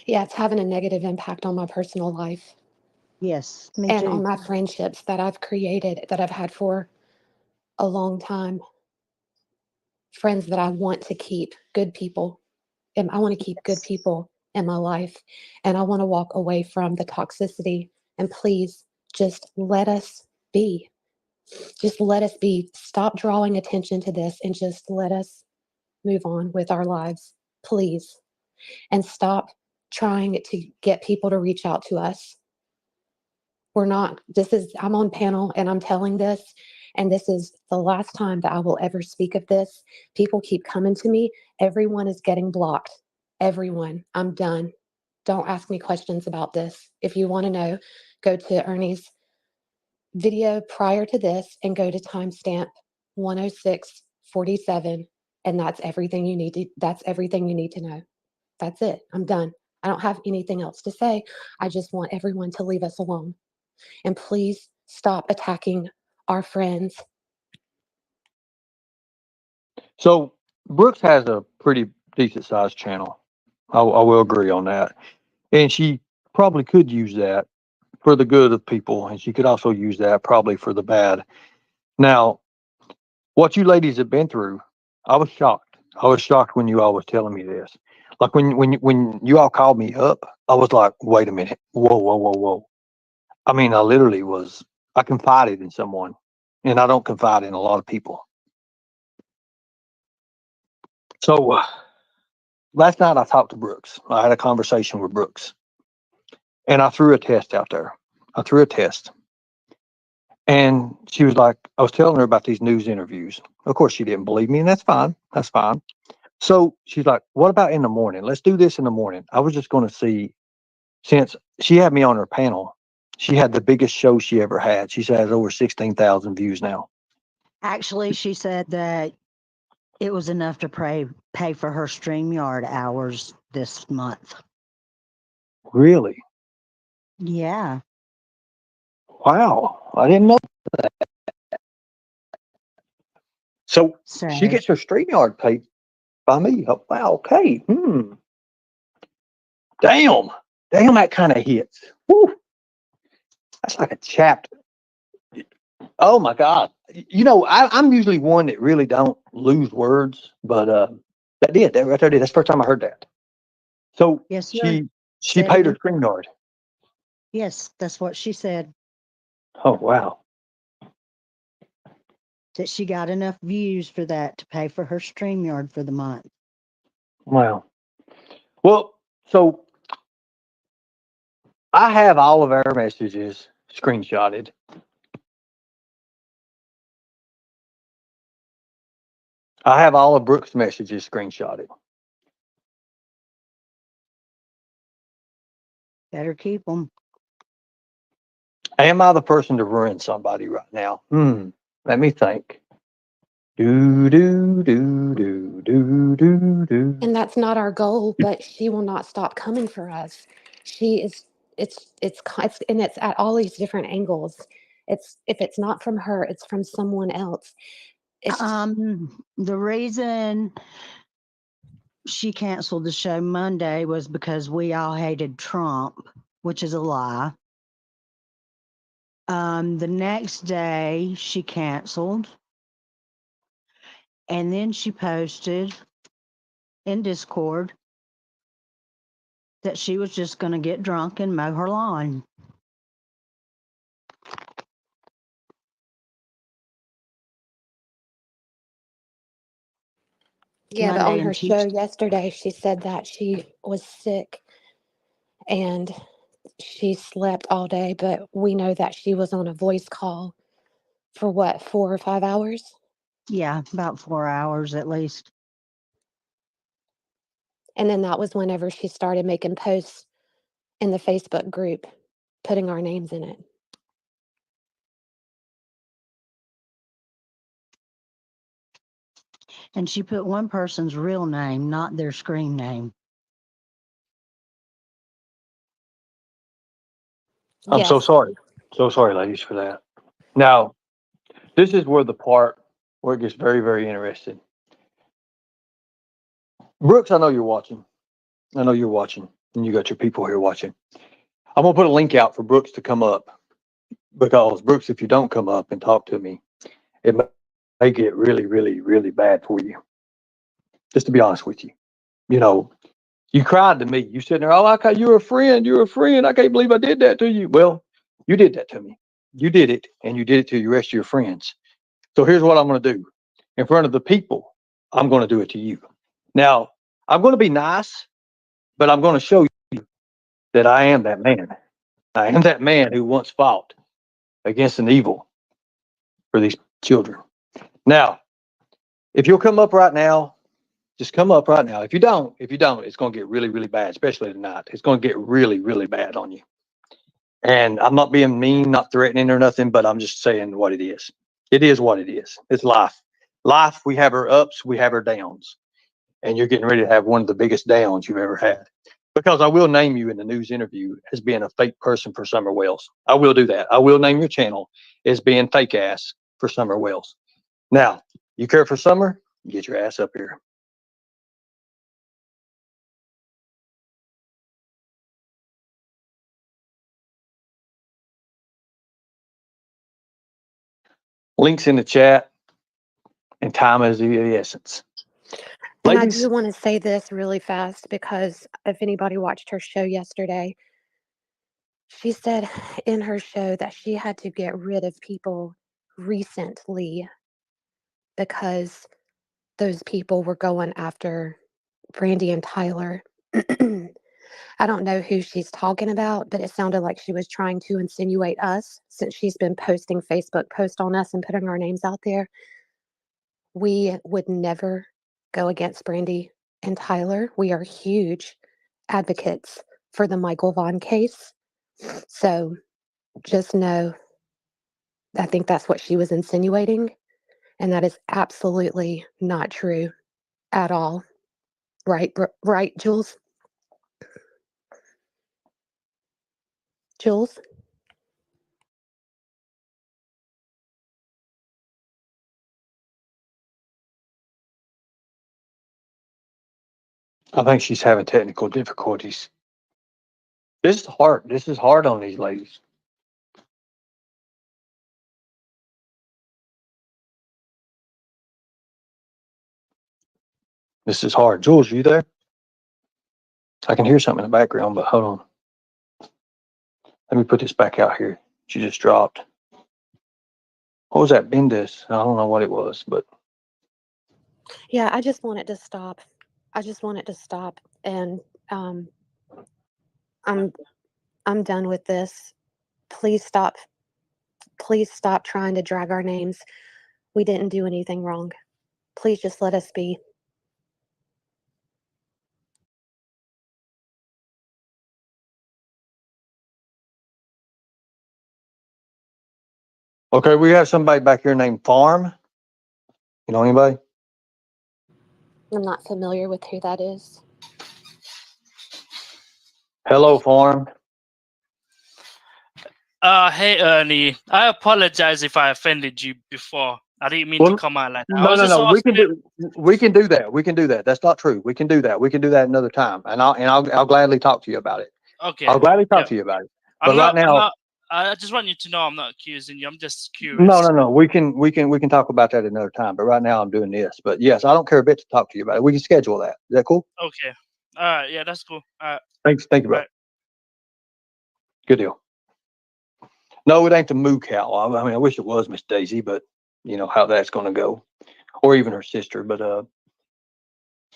Yeah, it's having a negative impact on my personal life Yes, me and on too. my friendships that I've created, that I've had for a long time. Friends that I want to keep, good people. And I want to keep good Yes. people in my life. And I want to walk away from the toxicity. And please just let us be. Just let us be. Stop drawing attention to this and just let us move on with our lives, please. And stop trying to get people to reach out to us. We're not, I'm on panel and I'm telling this, and this is the last time that I will ever speak of this. People keep coming to me. Everyone is getting blocked. Everyone. I'm done. Don't ask me questions about this. If you want to know, go to Ernie's video prior to this and go to timestamp 106:47. And that's everything you need to know. That's it. I'm done. I don't have anything else to say. I just want everyone to leave us alone. And please stop attacking our friends. So Brooks has a pretty decent sized channel. I will agree on that. And she probably could use that for the good of people, and she could also use that probably for the bad. Now, what you ladies have been through, I was shocked. I was shocked when you all was telling me this. Like when you all called me up, I was like, wait a minute, whoa, whoa, whoa, whoa. I mean, I literally was. I confided in someone, and I don't confide in a lot of people. So last night I talked to Brooks. I had a conversation with Brooks, and I threw a test out there. I threw a test. And she was like, I was telling her about these news interviews. Of course, she didn't believe me, and that's fine. That's fine. So she's like, what about in the morning? Let's do this in the morning. I was just going to see, since she had me on her panel, she had the biggest show she ever had. She said it has over 16,000 views now. Actually, she said that it was enough to pay for her StreamYard hours this month. Really? Yeah. Wow. I didn't know. So she So gets her StreamYard paid by me. Oh, wow. Okay. Damn. Damn, that kind of hits. Woo. That's like a chapter. Oh my God. I'm usually one that really don't lose words, but that right there did. That's the first time I heard that. So yes, sir. she Said it paid her in. screen guard. Yes, that's what she said. Oh wow. That she got enough views for that to pay for her StreamYard for the month. Wow. Well, so I have all of our messages screenshotted. I have all of Brooks' messages screenshotted. Better keep them. Am I the person to ruin somebody right now? Let me think. Do do do do do do do. And that's not our goal, but she will not stop coming for us. She is and it's at all these different angles. It's if it's not from her, it's from someone else. It's The reason she canceled the show Monday was because we all hated Trump, which is a lie. The next day she canceled. And then she posted in Discord that she was just going to get drunk and mow her lawn. Yeah, but Monday on and her show Tuesday. yesterday, she said that she was sick and she slept all day, but we know that she was on a voice call for what, 4 or 5 hours? Yeah, about 4 hours at least. And then that was whenever she started making posts in the Facebook group, putting our names in it. And she put one person's real name, not their screen name. I'm so Yes. sorry. So sorry, ladies, for that. Now, this is where the part where it gets very, very interesting. Brooks, I know you're watching. I know you're watching, and you got your people here watching. I'm gonna put a link out for Brooks to come up because Brooks, if you don't come up and talk to me, it may get really, really, really bad for you. Just to be honest with you, you know, you cried to me. You sitting there, oh, okay, you're a friend. You're a friend. I can't believe I did that to you. Well, you did that to me. You did it, and you did it to the rest of your friends. So here's what I'm going to do. In front of the people, I'm going to do it to you. Now, I'm going to be nice, but I'm going to show you that I am that man. I am that man who once fought against an evil for these children. Now, if you'll come up right now, just come up right now. If you don't, it's going to get really, really bad, especially tonight. It's going to get really, really bad on you. And I'm not being mean, not threatening or nothing, but I'm just saying what it is. It is what it is. It's life. Life, we have our ups, we have our downs. And you're getting ready to have one of the biggest downs you've ever had. Because I will name you in the news interview as being a fake person for Summer Wells. I will do that. I will name your channel as being fake ass for Summer Wells. Now, you care for Summer? Get your ass up here. Links in the chat, and time is the essence. And I Ladies, do want to say this really fast because if anybody watched her show yesterday, she said in her show that she had to get rid of people recently because those people were going after Brandy and Tyler. I don't know who she's talking about, but it sounded like she was trying to insinuate us since she's been posting Facebook posts on us and putting our names out there. We would never go against Brandy and Tyler. We are huge advocates for the Michael Vaughn case. So just know, I think that's what she was insinuating. And that is absolutely not true at all. Right, right, Jules? Jules? I think she's having technical difficulties. This is hard. This is hard on these ladies. This is hard. Jules, you there? I can hear something in the background, but hold on. Let me put this back out here. She just dropped. What was that? Bendis? I don't know what it was, but Yeah, I just want it to stop. I just want it to stop. And um, I'm I'm done with this. Please stop. Please stop trying to drag our names. We didn't do anything wrong. Please just let us be. okay. We have somebody back here named Farm. You know anybody? I'm not familiar with who that is. Hello, Farm. Hey Ernie, I apologize if I offended you before. I didn't mean to Well, come out like that. I no, was no, just no. asking. We can do that. We can do that. That's not true. We can do that. We can do that another time, and I'll gladly talk to you about it. Okay. I'll gladly talk Yeah. to you about it. I'm But right not. I'm now, not. I just want you to know I'm not accusing you. I'm just no, curious. no, no. We can talk about that another time. But right now, I'm doing this. But yes, I don't care a bit to talk to you about it. We can schedule that. Is that cool? Okay. All right. Yeah, that's cool. All right. Thanks. Thank you, bro. Right. Good deal. No, it ain't the moo cow. I mean, I wish it was Miss Daisy, but you know how that's going to go, or even her sister. But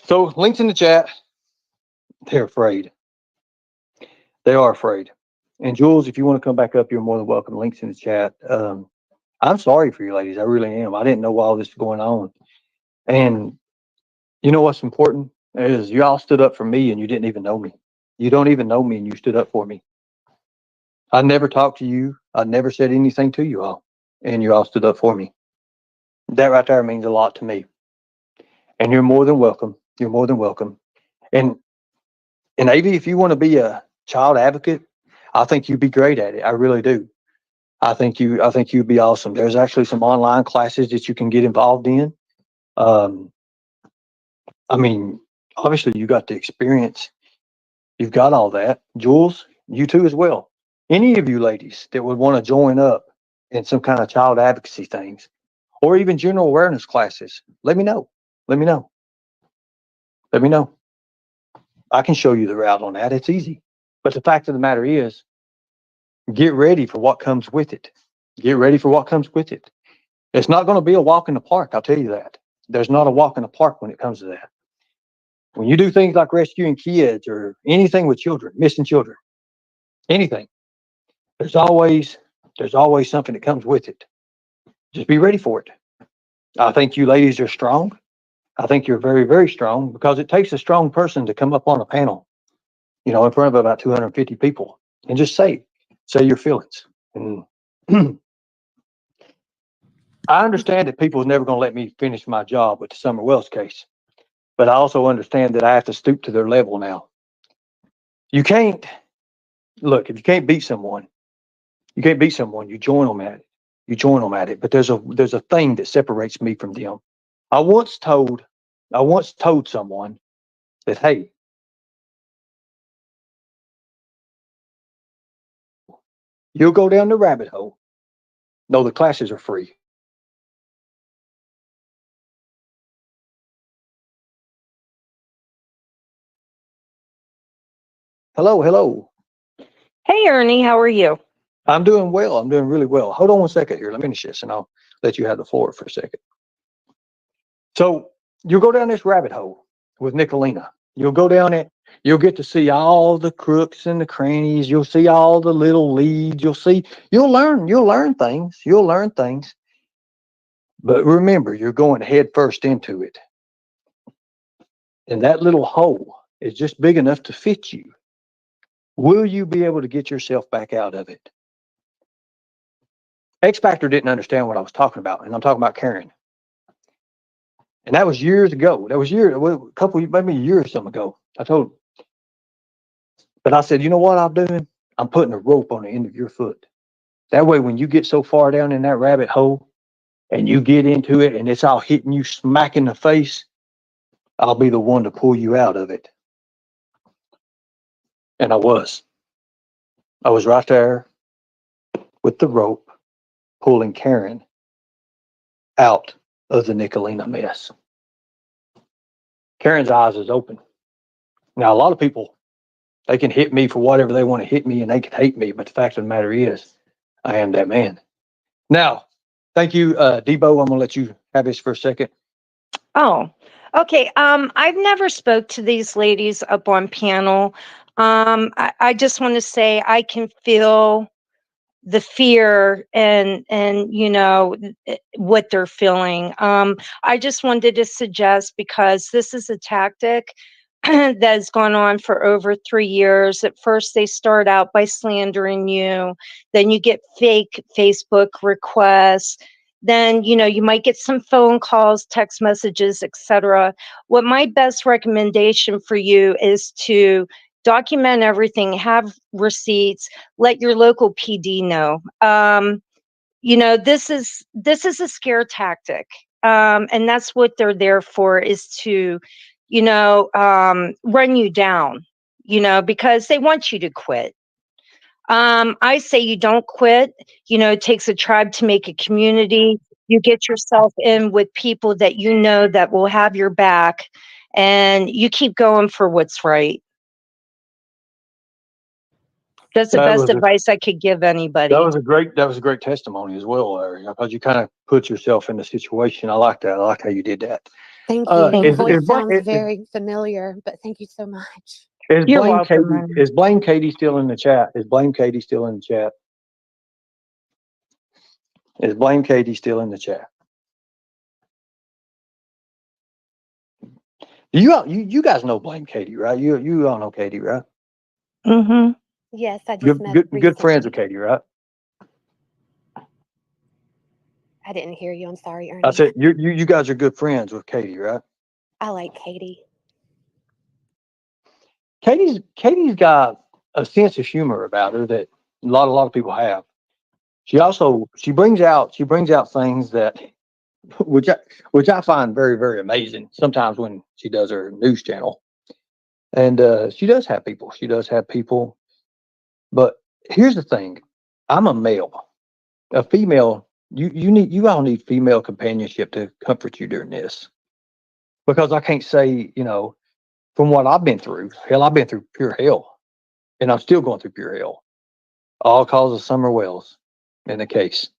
so links in the chat. They're afraid. They are afraid. And Jules, if you want to come back up, you're more than welcome. Links in the chat. I'm sorry for you ladies. I really am. I didn't know all this was going on. And you know what's important is you all stood up for me and you didn't even know me. You don't even know me and you stood up for me. I never talked to you. I never said anything to you all. And you all stood up for me. That right there means a lot to me. And you're more than welcome. You're more than welcome. And and Avi, if you want to be a child advocate, I think you'd be great at it. I really do. I think you'd be awesome. There's actually some online classes that you can get involved in. Um, I mean, obviously you got the experience. You've got all that. Jules, you too as well. Any of you ladies that would want to join up in some kind of child advocacy things or even general awareness classes, let me know. Let me know. Let me know. I can show you the route on that. It's easy. But the fact of the matter is, get ready for what comes with it. Get ready for what comes with it. It's not going to be a walk in the park, I'll tell you that. There's not a walk in the park when it comes to that. When you do things like rescuing kids or anything with children, missing children, anything, there's always something that comes with it. Just be ready for it. I think you ladies are strong. I think you're very, very strong because it takes a strong person to come up on a panel, you know, in front of about 250 people and just say your feelings. And I understand that people is never going to let me finish my job with the Summer Wells case, but I also understand that I have to stoop to their level now. You can't look if you can't beat someone, you can't beat someone. You join them at it. You join them at it. But there's a thing that separates me from them. I once told I once told someone that hey, you'll go down the rabbit hole. No, the classes are free. Hello, hello. Hey, Ernie, how are you? I'm doing well. I'm doing really well. Hold on one second here. Let me finish this and I'll let you have the floor for a second. So you'll go down this rabbit hole with Nicolina. You'll go down it. You'll get to see all the crooks and the crannies. You'll see all the little leads. You'll learn things. You'll learn things. But remember, you're going head first into it. And that little hole is just big enough to fit you. Will you be able to get yourself back out of it? X Factor didn't understand what I was talking about. And I'm talking about Karen. And that was years ago. That was a couple, maybe a year or something ago. But I said, you know what I'm doing? I'm putting a rope on the end of your foot. That way, when you get so far down in that rabbit hole and you get into it and it's all hitting you smack in the face, I'll be the one to pull you out of it. And I was. I was right there with the rope pulling Karen out of the Nicolina mess. Karen's eyes is open. Now, a lot of people, they can hit me for whatever they want to hit me and they can hate me. But the fact of the matter is, I am that man. Now, thank you, Debo. I'm going to let you have this for a second. Oh, okay. I've never spoke to these ladies up on panel. I just want to say I can feel the fear and what they're feeling. I just wanted to suggest because this is a tactic that has gone on for over 3 years. At first, they start out by slandering you. Then you get fake Facebook requests. Then, you might get some phone calls, text messages, etc. What my best recommendation for you is to document everything, have receipts, let your local PD know. this is a scare tactic, and that's what they're there for, is to, run you down, because they want you to quit. I say you don't quit. It takes a tribe to make a community. You get yourself in with people that that will have your back, and you keep going for what's right. That's the That best was a, advice I could give anybody. that was a great testimony as well, Larry, because you kind of put yourself in the situation. I like that. I like how you did that. Thank you. Your Thank voice you. sounds very familiar, but thank you so much. You're welcome, man. Is Blame Katie still in the chat? Is Blame Katie still in the chat? Is Blame Katie still in the chat? You guys know Blame Katie, right? You all know Katie, right? Mm-hmm. Yes, I just met Good friends with recently. Katie, right? I didn't hear you. I'm sorry, I Ernie. said you guys are good friends with Katie, right? I like Katie. Katie's got a sense of humor about her that a lot of people have. She brings out things that which I find very, very amazing sometimes when she does her news channel. And she does have people. She does have people. But here's the thing. I'm a male. A female, you all need female companionship to comfort you during this. Because I can't say, from what I've been through, hell, I've been through pure hell. And I'm still going through pure hell. All cause of Summer Wells in the case.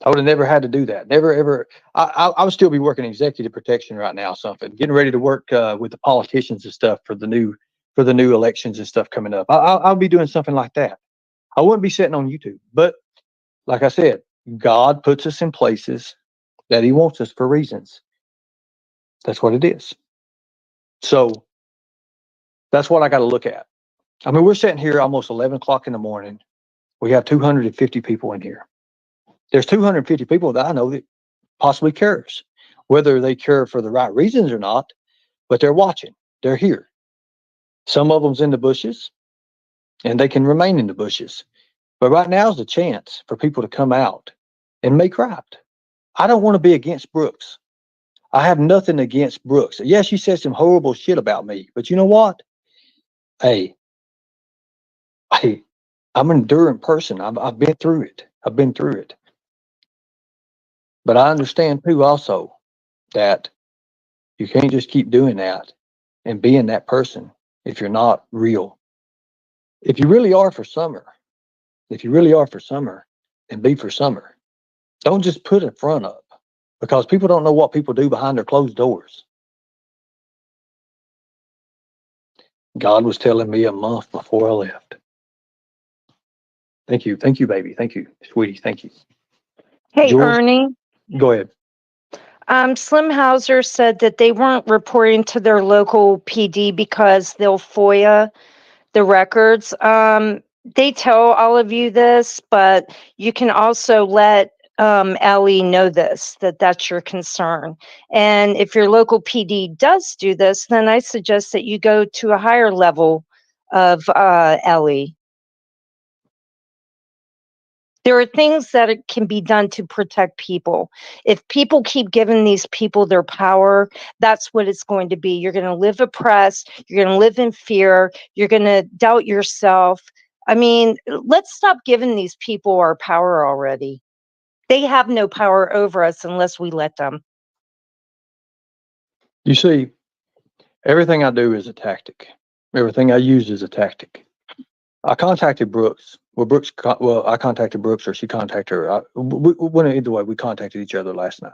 I would have never had to do that. Never, ever. I would still be working executive protection right now, something, getting ready to work with the politicians and stuff for the new elections and stuff coming up. I'll be doing something like that. I wouldn't be sitting on YouTube. But like I said, God puts us in places that He wants us for reasons. That's what it is. So that's what I got to look at. I mean, we're sitting here almost 11 o'clock in the morning. We have 250 people in here. There's 250 people that I know that possibly cares, whether they care for the right reasons or not, but they're watching. They're here. Some of them's in the bushes, and they can remain in the bushes. But right now is the chance for people to come out and make right. I don't want to be against Brooks. I have nothing against Brooks. Yeah, she said some horrible shit about me, but you know what? Hey, I'm an enduring person. I've been through it. I've been through it. But I understand too also that you can't just keep doing that and being that person if you're not real. If you really are for Summer, then be for Summer. Don't just put a front up, because people don't know what people do behind their closed doors. God was telling me a month before I left. Thank you, baby. Thank you, sweetie. Thank you. Hey, Jules, Ernie. go ahead. Slim Hauser said that they weren't reporting to their local PD because they'll FOIA the records. They tell all of you this, but you can also let Ellie know that that's your concern. And if your local PD does do this, then I suggest that you go to a higher level of Ellie. There are things that can be done to protect people. If people keep giving these people their power, that's what it's going to be. You're going to live oppressed. You're going to live in fear. You're going to doubt yourself. I mean, let's stop giving these people our power already. They have no power over us unless we let them. You see, everything I do is a tactic. Everything I use is a tactic. I contacted Brooks. I contacted Brooks, or she contacted her. Either way, we contacted each other last night.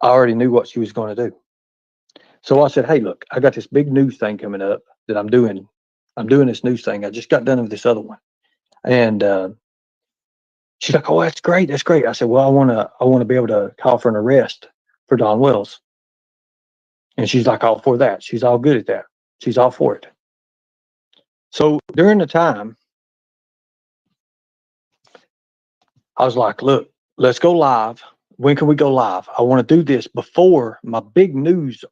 I already knew what she was going to do. So I said, hey, look, I got this big news thing coming up that I'm doing. I'm doing this news thing. I just got done with this other one. And she's like, oh, that's great. That's great. I said, well, I want to be able to call for an arrest for Don Wells. And she's like, all for that. She's all good at that. She's all for it. So during the time, I was like, look, let's go live. When can we go live? I want to do this before the big news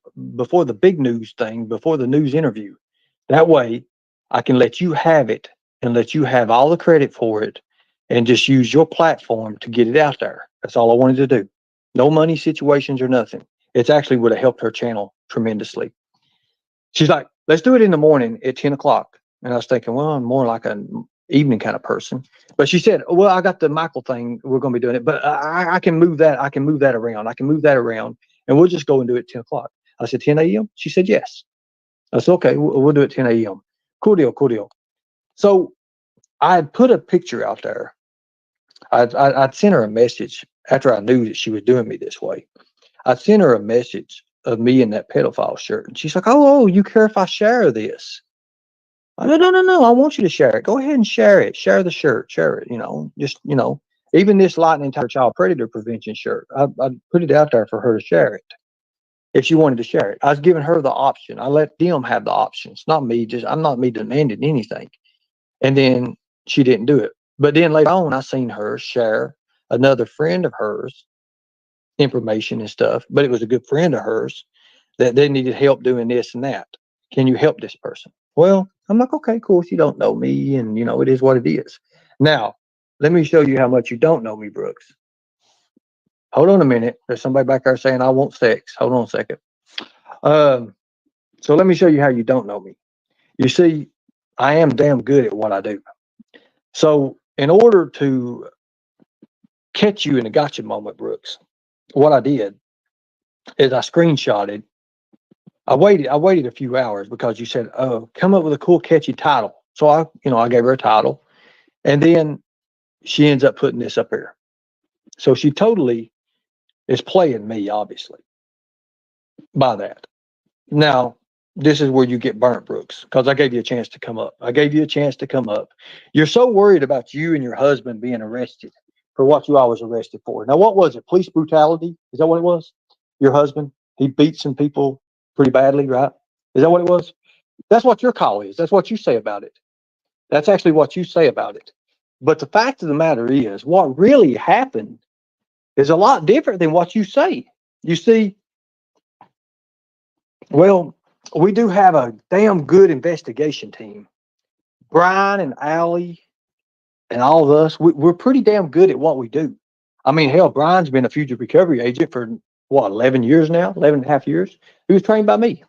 thing, before the news interview. That way I can let you have it and let you have all the credit for it. and just use your platform to get it out there. That's all I wanted to do. No money situations or nothing. It's actually would have helped her channel tremendously. She's like, let's do it in the morning at 10 o'clock. And I was thinking, well, I'm more like an evening kind of person. But she said, well, I got the Michael thing. We're going to be doing it. But I can move that. I can move that around. I can move that around. And we'll just go and do it at 10 o'clock. I said, 10 a.m.? She said, yes. I said, okay, we'll do it 10 a.m. Cool deal, cool deal. So I had put a picture out there. I'd sent her a message after I knew that she was doing me this way. I sent her a message of me in that pedophile shirt. And she's like, oh, you care if I share this? I said, no. I want you to share it. Go ahead and share it. Share the shirt. Share it. Even this Lightning Tiger Child Predator Prevention shirt, I put it out there for her to share it if she wanted to share it. I was giving her the option. I let them have the options, not me. I'm not me demanding anything. And then she didn't do it. But then later on, I seen her share another friend of hers information and stuff, but it was a good friend of hers that they needed help doing this and that. Can you help this person? Well, I'm like, okay, cool. She don't know me, and it is what it is. Now, let me show you how much you don't know me, Brooks. Hold on a minute. There's somebody back there saying I want sex. Hold on a second. So let me show you how you don't know me. You see, I am damn good at what I do. So in order to catch you in a gotcha moment, Brooks, what I did is I screenshotted. I waited a few hours because you said, "Oh, come up with a cool, catchy title." So I gave her a title, and then she ends up putting this up here. So she totally is playing me, obviously, by that. Now, this is where you get burnt, Brooks, because I gave you a chance to come up. I gave you a chance to come up. You're so worried about you and your husband being arrested for what you all was arrested for. Now, what was it? Police brutality? Is that what it was? Your husband, he beat some people pretty badly, right? Is that what it was? That's what your call is. That's what you say about it. That's actually what you say about it. But the fact of the matter is, what really happened is a lot different than what you say. You see, well, we do have a damn good investigation team. Brian and Allie and all of us, we're pretty damn good at what we do. I mean, hell, Brian's been a fugitive recovery agent for what, 11 years now, 11 and a half years. He was trained by me.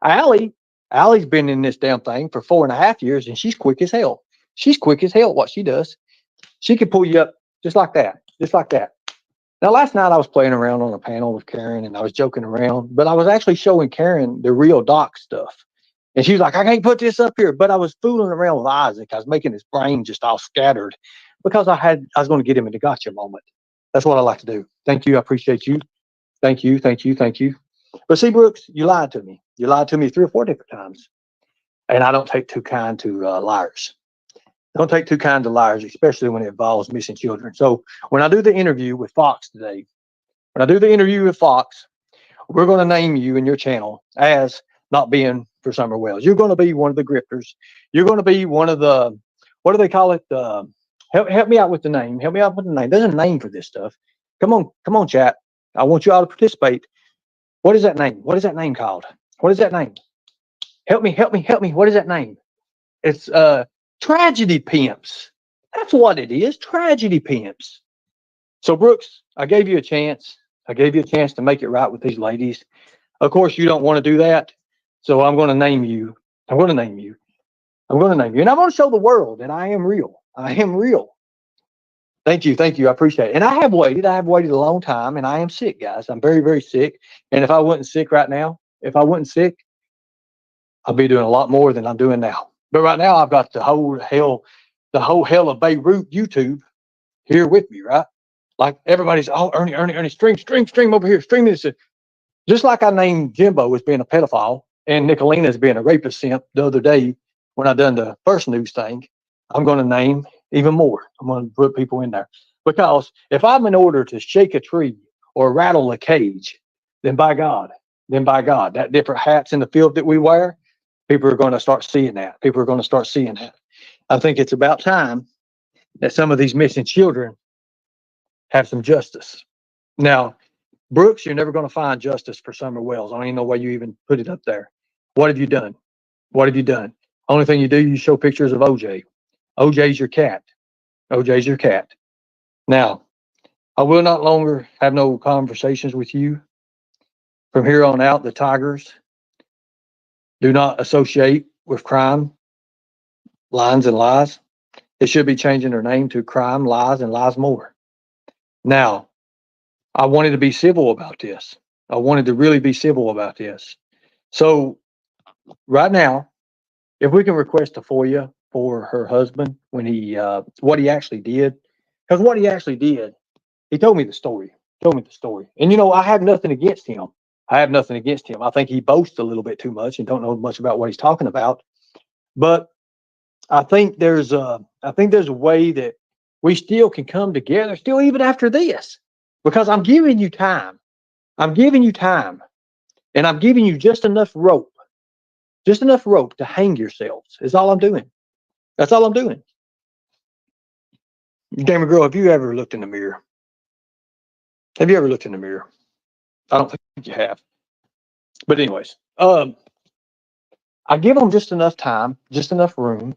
Allie's been in this damn thing for 4.5 years, and she's quick as hell. She's quick as hell at what she does. She can pull you up just like that, just like that. Now, last night I was playing around on a panel with Karen, and I was joking around, but I was actually showing Karen the real doc stuff. And she was like, I can't put this up here. But I was fooling around with Isaac. I was making his brain just all scattered because I was going to get him in the gotcha moment. That's what I like to do. Thank you. I appreciate you. Thank you. Thank you. Thank you. But see, Brooks, you lied to me. You lied to me 3 or 4 different times. And I don't take too kind to liars. Don't take too kind to liars, especially when it involves missing children. So when I do the interview with Fox today, we're going to name you and your channel as not being for Summer Wells. You're going to be one of the grifters. You're going to be one of the, what do they call it? Help me out with the name. Help me out with the name. There's a name for this stuff. Come on, chat. I want you all to participate. What is that name? What is that name called? What is that name? Help me. What is that name? It's tragedy pimps. That's what it is. Tragedy pimps. So Brooks, I gave you a chance. I gave you a chance to make it right with these ladies. Of course, you don't want to do that. So I'm going to name you. And I'm going to show the world that I am real. I am real. Thank you. I appreciate it. And I have waited a long time, and I am sick, guys. I'm very, very sick. And if I wasn't sick right now, I'll be doing a lot more than I'm doing now. But right now, I've got the whole hell of Beirut YouTube here with me, right? Like everybody's, Ernie, stream over here, stream this. Just like I named Jimbo as being a pedophile and Nicolina as being a rapist simp the other day when I done the first news thing, I'm going to name even more. I'm going to put people in there. Because if I'm in order to shake a tree or rattle a cage, then by God, that different hats in the field that we wear, people are going to start seeing that. I think it's about time that some of these missing children have some justice. Now, Brooks, you're never going to find justice for Summer Wells. I don't even know why you even put it up there. What have you done? Only thing you do, you show pictures of OJ. OJ's your cat. OJ's your cat. Now, I will not longer have no conversations with you. From here on out, the Tigers do not associate with crime, lines, and lies. They should be changing their name to Crime, Lies, and Lies More. Now, I wanted to be civil about this. I wanted to really be civil about this. So, right now, if we can request a FOIA for her husband when he, what he actually did, because what he actually did, he told me the story. Told me the story, and I have nothing against him. I have nothing against him. I think he boasts a little bit too much and don't know much about what he's talking about. But I think there's a way that we still can come together, still even after this, because I'm giving you time. I'm giving you time, and I'm giving you just enough rope to hang yourselves. Is all I'm doing. That's all I'm doing. Gamer girl, have you ever looked in the mirror? Have you ever looked in the mirror? I don't think you have. But anyways, I give them just enough time, just enough room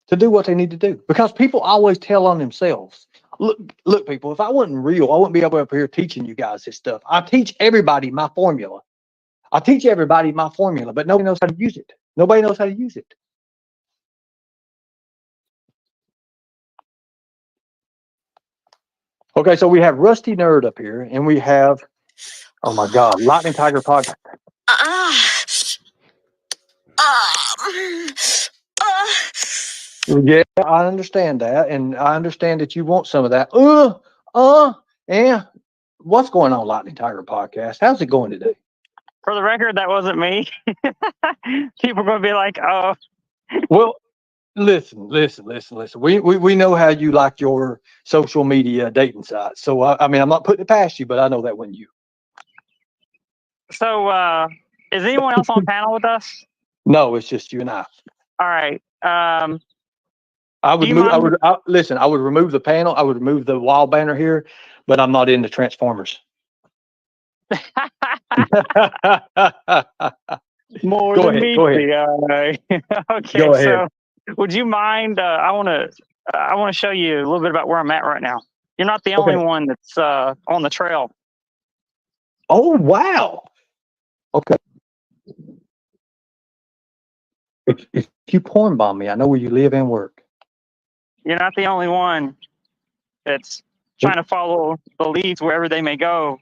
to do what they need to do. Because people always tell on themselves. Look, people, if I wasn't real, I wouldn't be up here teaching you guys this stuff. I teach everybody my formula. But nobody knows how to use it. Nobody knows how to use it. Okay, so we have Rusty Nerd up here, and we have, oh my God, Lightning Tiger Podcast. Yeah, I understand that, and I understand that you want some of that. Yeah. What's going on, Lightning Tiger Podcast? How's it going today? For the record, that wasn't me. People are going to be like, oh. Well, listen. We know how you like your social media dating sites. So, I mean, I'm not putting it past you, but I know that wasn't you. So, is anyone else on panel with us? No, it's just you and I. All right. I would remove the panel. I would remove the wall banner here, but I'm not into Transformers. More Go than ahead, me. go ahead. Okay. Go ahead. So, would you mind? I want to show you a little bit about where I'm at right now. You're not the only one that's on the trail. Oh, wow. Okay. If you porn bomb me, I know where you live and work. You're not the only one that's trying to follow the leads wherever they may go.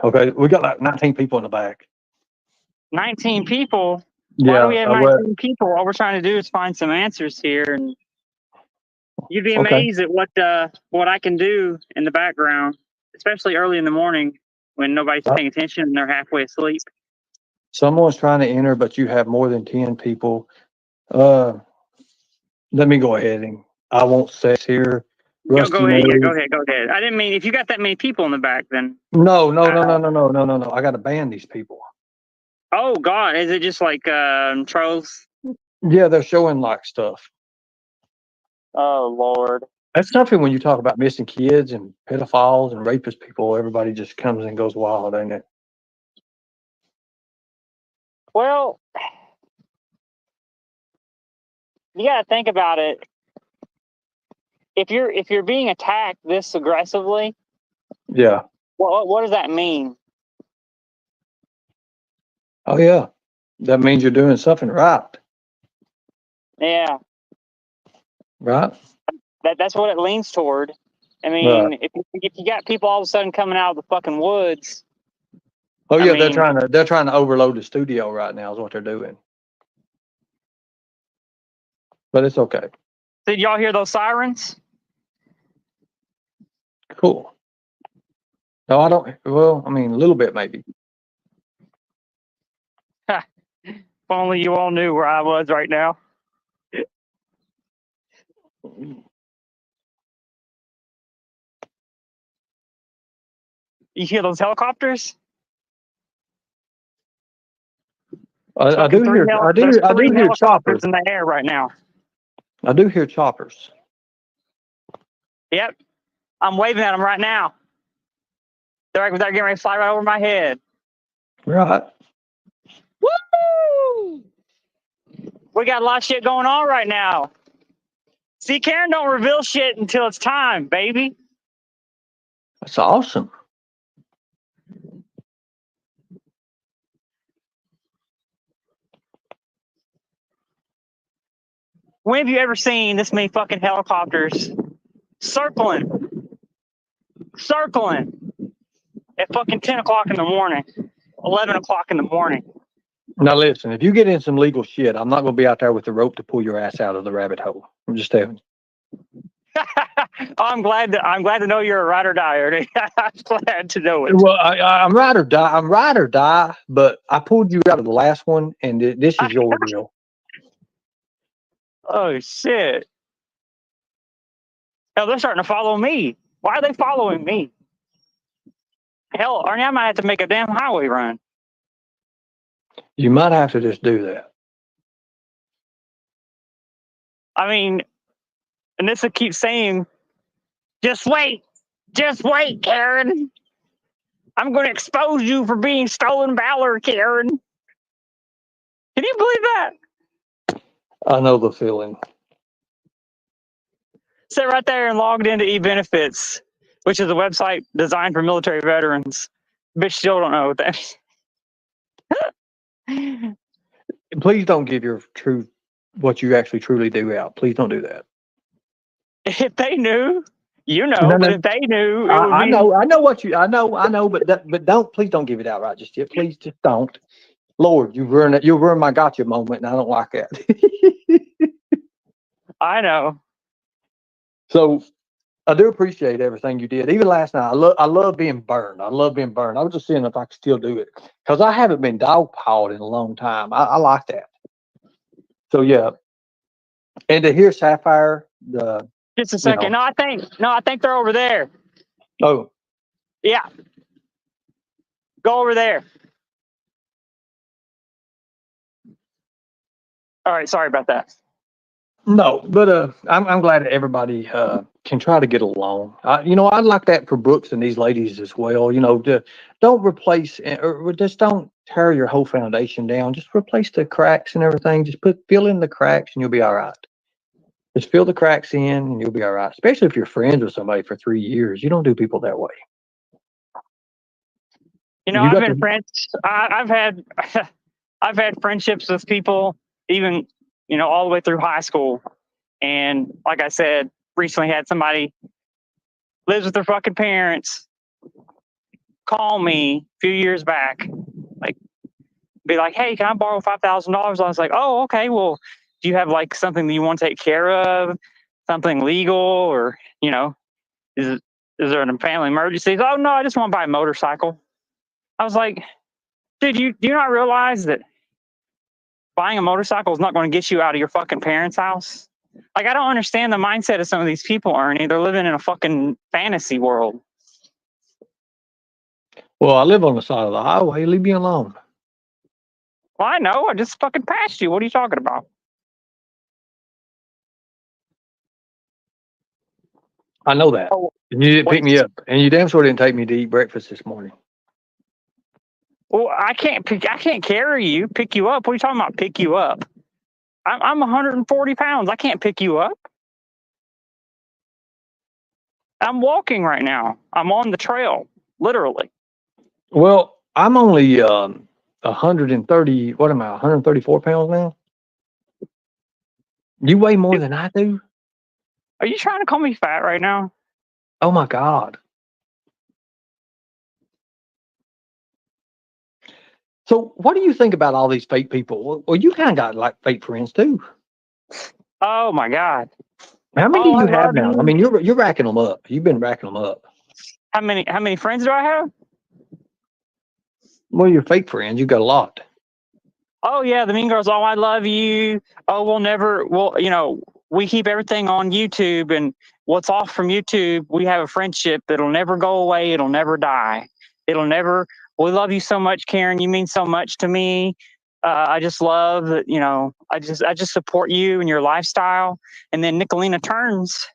Okay, we got like 19 people in the back. 19 people? Yeah. Why do we have 19 people? All we're trying to do is find some answers here, and you'd be amazed at what I can do in the background, especially early in the morning when nobody's paying attention and they're halfway asleep. Someone's trying to enter, but you have more than 10 people. Let me go ahead and I won't say here. Go ahead. Yeah, go ahead. I didn't mean if you got that many people in the back, then. No. I got to ban these people. Oh God, is it just like trolls? Yeah, they're showing like stuff. Oh Lord. That's something when you talk about missing kids and pedophiles and rapist people, everybody just comes and goes wild, ain't it? Well, you got to think about it. If you're being attacked this aggressively, yeah. What does that mean? Oh yeah, that means you're doing something right. Yeah. Right. That's what it leans toward. I mean, if you got people all of a sudden coming out of the fucking woods. Oh yeah, they're trying to overload the studio right now is what they're doing. But it's okay. Did y'all hear those sirens? Cool. No, I don't. Well, I mean, a little bit maybe. If only you all knew where I was right now. You hear those helicopters? I do hear choppers in the air right now. I do hear choppers. Yep, I'm waving at them right now. They're getting ready to fly right over my head. Right. Woo! We got a lot of shit going on right now. See, Karen don't reveal shit until it's time, baby. That's awesome. When have you ever seen this many fucking helicopters circling at fucking 10 o'clock in the morning, 11 o'clock in the morning? Now listen, if you get in some legal shit, I'm not going to be out there with the rope to pull your ass out of the rabbit hole. I'm just telling you. I'm glad to know you're a ride or die, Ernie. I'm glad to know it. Well, I'm ride or die. I'm ride or die, but I pulled you out of the last one, and this is your deal. Oh shit! Hell, they're starting to follow me. Why are they following me? Hell, Ernie, I might have to make a damn highway run. You might have to just do that. I mean, Anissa keeps saying, just wait, Karen. I'm going to expose you for being stolen valor, Karen. Can you believe that? I know the feeling. Sit right there and logged into eBenefits, which is a website designed for military veterans. Bitch still don't know what that is. Please don't give your truth, what you actually truly do out. Please don't do that. If they knew, you know, No, but no. if they knew, it would I be. know, but don't, please don't give it out right just yet. Please just don't. Lord, you'll ruin my gotcha moment, and I don't like that. I know. So I do appreciate everything you did. Even last night, I love being burned. I love being burned. I was just seeing if I could still do it because I haven't been dogpiled in a long time. I like that. So yeah, and to hear Sapphire, Just a second. No, I think they're over there. Oh, Yeah. Go over there. All right. Sorry about that. no, but I'm glad that everybody can try to get along. I'd like that for Brooks and these ladies as well. Don't replace or just don't tear your whole foundation down. Just replace the cracks and everything. Just fill in the cracks and you'll be all right. Just fill the cracks in and you'll be all right. Especially if you're friends with somebody for 3 years. You don't do people that way. I've been friends. I've had I've had friendships with people even all the way through high school. And like I said, recently had somebody lives with their fucking parents call me a few years back, like be like, "Hey, can I borrow $5,000?" I was like, "Oh, okay. Well, do you have like something that you want to take care of, something legal, or is there a family emergency?" "Oh no, I just want to buy a motorcycle." I was like, "Dude, do you not realize that buying a motorcycle is not going to get you out of your fucking parents' house?" Like, I don't understand the mindset of some of these people, Ernie. They're living in a fucking fantasy world. Well, I live on the side of the highway. Leave me alone. Well, I know. I just fucking passed you. What are you talking about? I know that. Oh, And you didn't pick me up. And you damn sure didn't take me to eat breakfast this morning. well, I can't carry you, pick you up. What are you talking about? Pick you up? I'm 140 pounds. I can't pick you up. I'm walking right now. I'm on the trail, literally. Well, I'm only 130. What am I? 134 pounds now. You weigh more than I do. Are you trying to call me fat right now? Oh my God. So, what do you think about all these fake people? Well, you kind of got like fake friends too. Oh my God. How many Oh, do I you have love now? you. I mean, you're racking them up. You've been racking them up. How many friends do I have? Well, you're fake friends. You got a lot. Oh yeah, the Mean Girls. Oh, I love you. Oh, we keep everything on YouTube, and what's off from YouTube, we have a friendship that'll never go away. It'll never die. It'll never. We love you so much, Karen. You mean so much to me. I just love that. I just support you and your lifestyle. And then Nicolina turns,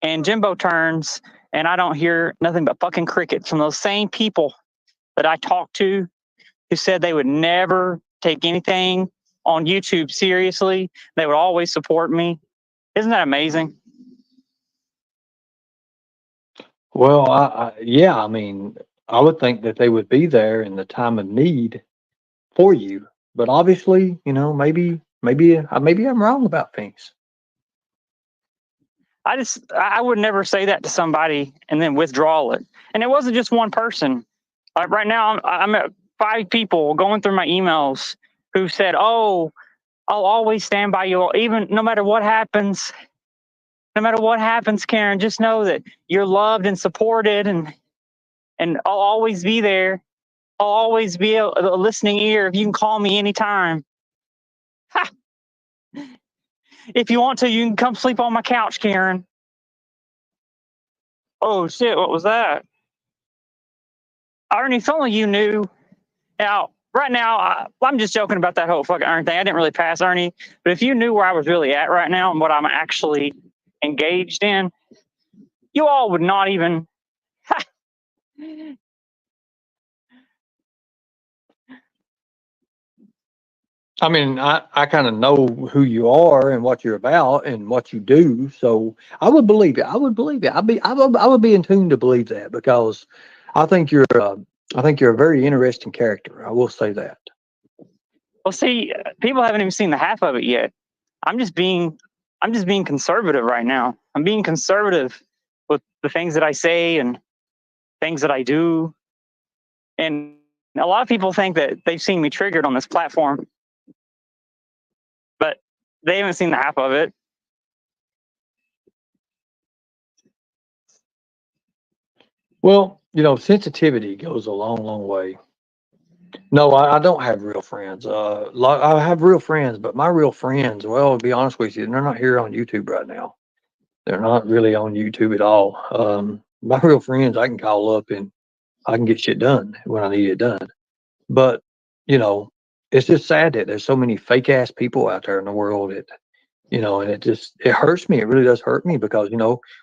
and Jimbo turns, and I don't hear nothing but fucking crickets from those same people that I talked to, who said they would never take anything on YouTube seriously. They would always support me. Isn't that amazing? Well, yeah, I mean, I would think that they would be there in the time of need for you, but obviously, maybe I'm wrong about things. I would never say that to somebody and then withdraw it. And it wasn't just one person. Like right now, I'm at 5 people going through my emails who said, "Oh, I'll always stand by you, even no matter what happens. No matter what happens, Karen, just know that you're loved and supported, and I'll always be there. I'll always be a listening ear. If you can call me anytime. Ha! If you want to, you can come sleep on my couch, Karen." Oh shit! What was that? Ernie, if only you knew. Now, right now, I'm just joking about that whole fucking Ernie thing. I didn't really pass Ernie, but if you knew where I was really at right now and what I'm actually engaged in, you all would not even. I mean, I kind of know who you are and what you're about and what you do, so I would believe it. I would believe it. I would be in tune to believe that because I think I think you're a very interesting character. I will say that. Well, see, people haven't even seen the half of it yet. I'm just being conservative right now. I'm being conservative with the things that I say and things that I do. And a lot of people think that they've seen me triggered on this platform, but they haven't seen the half of it. Well, sensitivity goes a long, long way. No, I don't have real friends. I have real friends, but my real friends, well, to be honest with you, they're not here on YouTube right now. They're not really on YouTube at all. My real friends, I can call up and I can get shit done when I need it done. But, you know, it's just sad that there's so many fake ass people out there in the world that, and it hurts me. It really does hurt me because,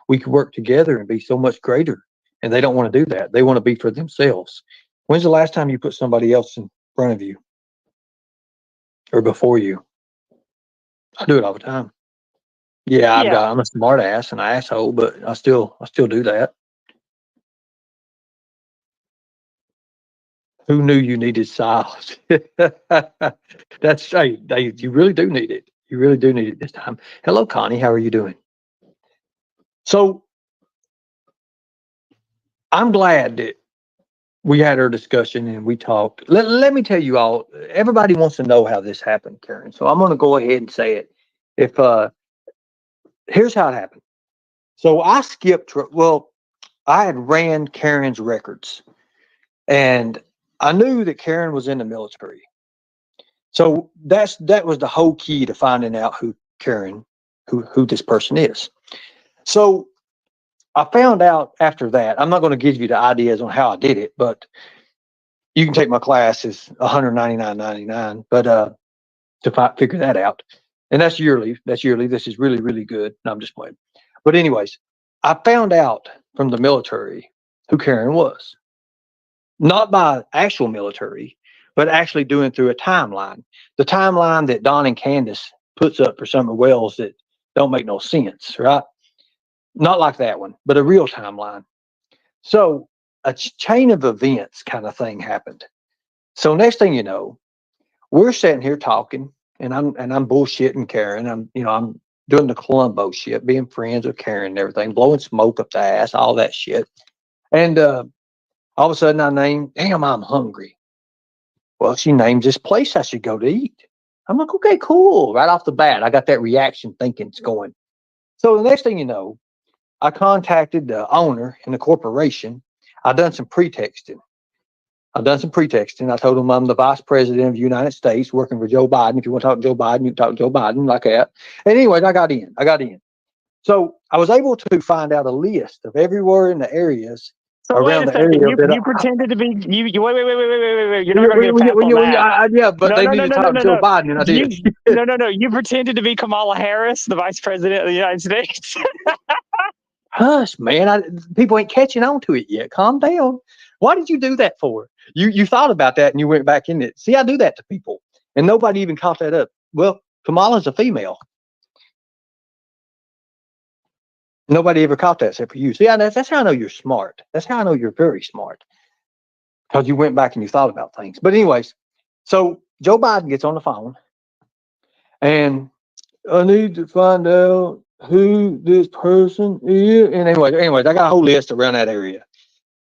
we could work together and be so much greater. And they don't want to do that. They want to be for themselves. When's the last time you put somebody else in front of you or before you? I do it all the time. Yeah, Yeah. I'm a smart ass and an asshole, but I still do that. Who knew you needed silence? That's you really do need it. You really do need it this time. Hello, Connie. How are you doing? So I'm glad that we had our discussion and we talked. Let me tell you all. Everybody wants to know how this happened, Karen. So I'm going to go ahead and say it. If Here's how it happened. So I skipped. Well, I had ran Karen's records, and I knew that Karen was in the military. So that was the whole key to finding out who Karen, who this person is. So I found out after that. I'm not going to give you the ideas on how I did it, but you can take my class. It's $199.99, but to figure that out, and that's yearly. That's yearly. This is really, really good. No, I'm just playing. But anyways, I found out from the military who Karen was. Not by actual military, but actually doing through a timeline. The timeline that Don and Candace puts up for Summer Wells that don't make no sense, right? Not like that one, but a real timeline. So a chain of events kind of thing happened. So next thing you know, we're sitting here talking, and I'm bullshitting Karen. I'm doing the Columbo shit, being friends with Karen and everything, blowing smoke up the ass, all that shit. And all of a sudden I name, damn, I'm hungry. Well, she names this place I should go to eat. I'm like, okay, cool. Right off the bat, I got that reaction thinking it's going. So the next thing you know, I contacted the owner in the corporation. I done some pretexting. I told him I'm the vice president of the United States working for Joe Biden. If you want to talk to Joe Biden, you can talk to Joe Biden like that. And anyways, I got in. So I was able to find out a list of everywhere in the areas So wait around a the second. area that You pretended to be you. Wait. You're never gonna get a pass on that. yeah, but No, they no, need no, to no, no, talk to no, Joe no. Biden, and I did. No. You pretended to be Kamala Harris, the vice president of the United States. Hush, man. People ain't catching on to it yet. Calm down. Why did you do that for? You thought about that and you went back in it. See, I do that to people, and nobody even caught that up. Well, Kamala's a female. Nobody ever caught that except for you. See, that's how I know you're smart. That's how I know you're very smart, because you went back and you thought about things. But anyways, so Joe Biden gets on the phone, and I need to find out who this person is. And anyways, I got a whole list around that area.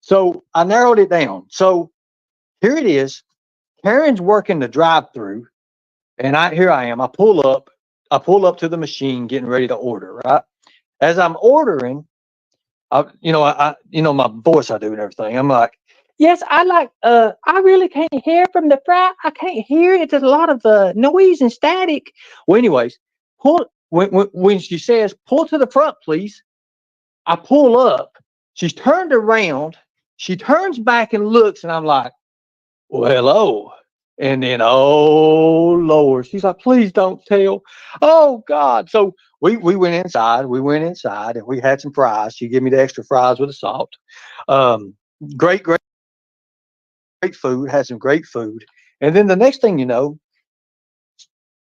So I narrowed it down. So here it is. Karen's working the drive-through, and here I am. I pull up to the machine, getting ready to order. Right as I'm ordering, my voice I do and everything. I'm like, yes, I really can't hear from the front. I can't hear it. There's a lot of noise and static. Well, anyways, when she says pull to the front, please, I pull up. She's turned around. She turns back and looks, and I'm like, well, hello. And then, oh Lord, she's like, please don't tell. Oh God. So we went inside. We went inside and we had some fries. She gave me the extra fries with the salt. Um, great food. Had some great food. And then the next thing you know,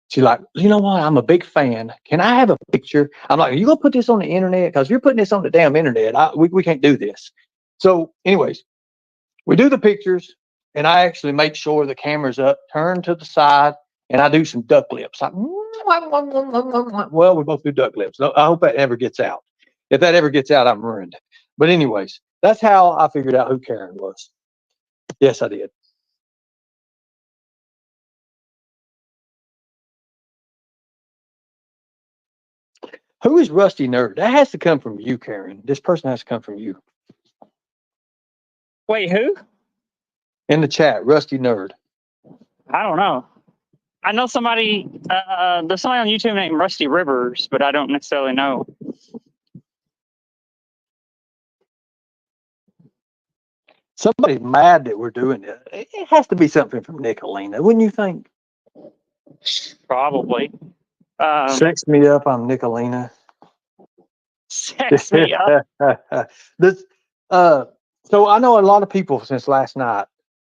she's like, you know what? I'm a big fan. Can I have a picture? I'm like, are you gonna put this on the internet? Because you're putting this on the damn internet. We can't do this. So, anyways, we do the pictures, and I actually make sure the camera's up, turn to the side, and I do some duck lips. Like, well, we both do duck lips. I hope that ever gets out. If that ever gets out, I'm ruined. But anyways, that's how I figured out who Karen was. Yes, I did. Who is Rusty Nerd? That has to come from you, Karen. This person has to come from you. Wait, who? In the chat, Rusty Nerd. I don't know. I know somebody. There's somebody on YouTube named Rusty Rivers, but I don't necessarily know. Somebody's mad that we're doing this. It has to be something from Nicolina, wouldn't you think? Probably. Sex me up, I'm Nicolina. Sex me up. This, so I know a lot of people since last night.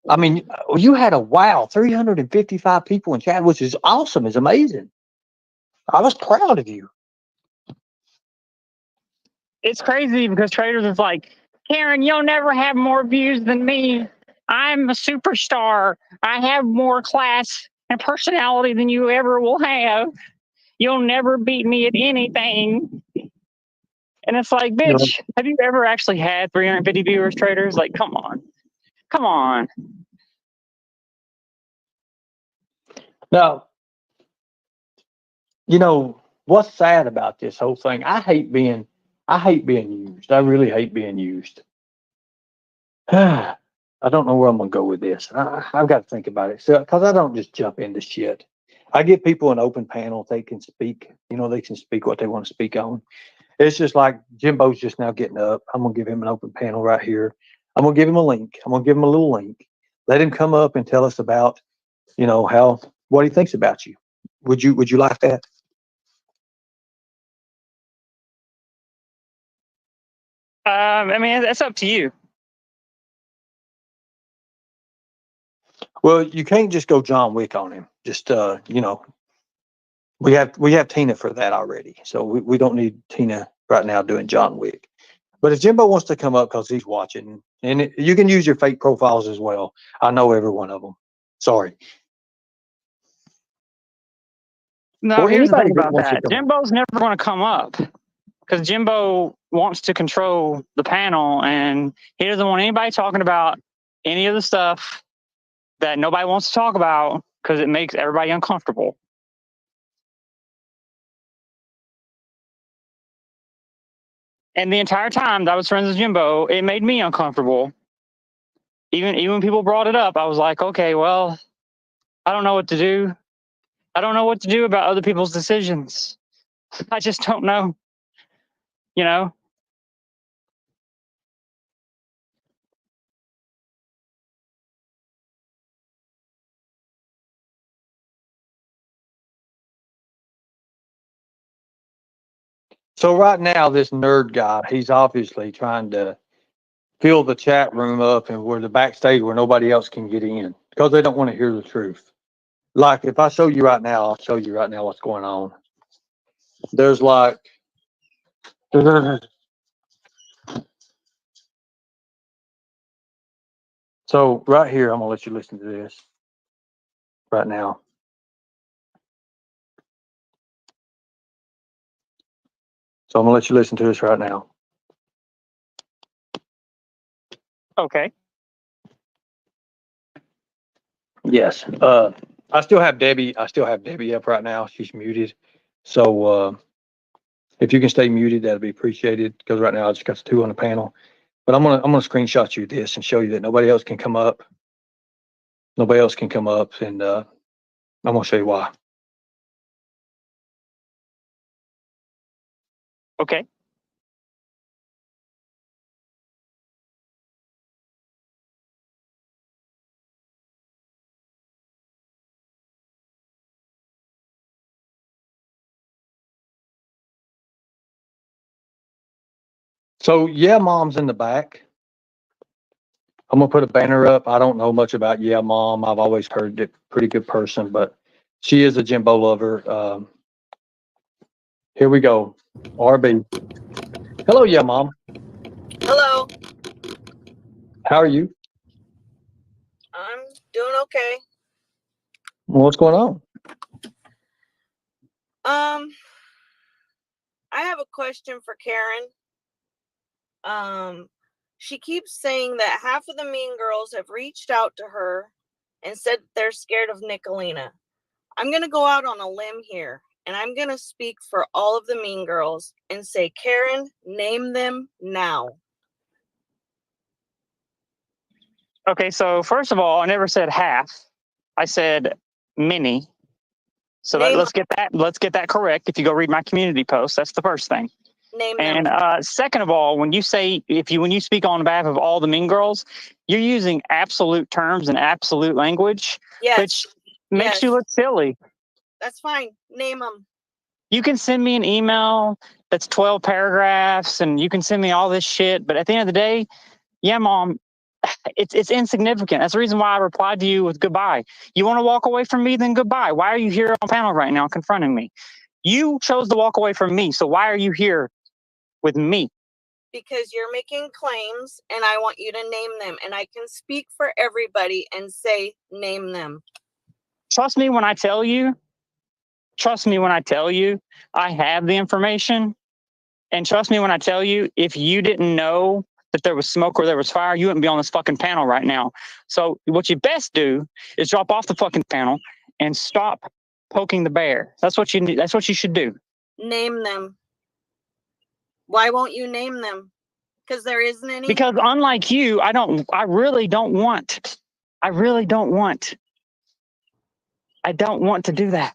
I mean, you had 355 people in chat, which is awesome. It's amazing. I was proud of you. It's crazy because traders is like, Karen, you'll never have more views than me. I'm a superstar. I have more class and personality than you ever will have. You'll never beat me at anything. And it's like, bitch, have you ever actually had 350 viewers, traders? Like, come on. Come on. Now, what's sad about this whole thing? I hate being used. I really hate being used. I don't know where I'm gonna go with this. I've got to think about it. So, because I don't just jump into shit. I give people an open panel. They can speak. They can speak what they want to speak on. It's just like Jimbo's just now getting up. I'm gonna give him an open panel right here. I'm gonna give him a link. I'm gonna give him a little link. Let him come up and tell us about, what he thinks about you. Would you like that? I mean, that's up to you. Well, you can't just go John Wick on him. Just we have Tina for that already, so we don't need Tina right now doing John Wick. But if Jimbo wants to come up because he's watching, and you can use your fake profiles as well. I know every one of them. Sorry. No, here's the thing about wants to that. come up. Jimbo's never going to come up because Jimbo wants to control the panel, and he doesn't want anybody talking about any of the stuff that nobody wants to talk about because it makes everybody uncomfortable. And the entire time that I was friends with Jimbo, it made me uncomfortable. Even when people brought it up, I was like, okay, well, I don't know what to do. I don't know what to do about other people's decisions. I just don't know. So right now, this nerd guy, he's obviously trying to fill the chat room up and where the backstage where nobody else can get in because they don't want to hear the truth. Like if I show you right now, I'll show you right now what's going on. There's like So right here, I'm gonna let you listen to this right now. So I'm gonna let you listen to this right now. Okay. Yes. I still have Debbie. I still have Debbie up right now. She's muted. So if you can stay muted, that'd be appreciated. Because right now I just got the two on the panel. But I'm gonna screenshot you this and show you that nobody else can come up. Nobody else can come up, and I'm gonna show you why. Okay. So yeah, mom's in the back. I'm gonna put a banner up. I don't know much about Yeah Mom. I've always heard that pretty good person, but she is a Jimbo lover. Here we go. RB. Hello, Yeah Mom. Hello, How are you? I'm doing okay. What's going on? I have a question for Karen. She keeps saying that half of the mean girls have reached out to her and said they're scared of Nicolina. I'm gonna go out on a limb here, and I'm gonna speak for all of the mean girls and say, Karen, name them now. Okay. So first of all, I never said half. I said many. So Name let's get that correct. If you go read my community post, that's the first thing. Name And them. second of all, when you speak on behalf of all the mean girls, you're using absolute terms and absolute language, Yes. which makes Yes. you look silly. That's fine. Name them. You can send me an email that's 12 paragraphs, and you can send me all this shit. But at the end of the day, yeah, Mom, it's insignificant. That's the reason why I replied to you with goodbye. You want to walk away from me, then goodbye. Why are you here on panel right now confronting me? You chose to walk away from me, so why are you here with me? Because you're making claims and I want you to name them, and I can speak for everybody and say, name them. Trust me when I tell you, I have the information. And trust me when I tell you, if you didn't know that there was smoke or there was fire, you wouldn't be on this fucking panel right now. So what you best do is drop off the fucking panel and stop poking the bear. That's what you should do. Name them. Why won't you name them? Because there isn't any? Because unlike you, I really don't want to do that.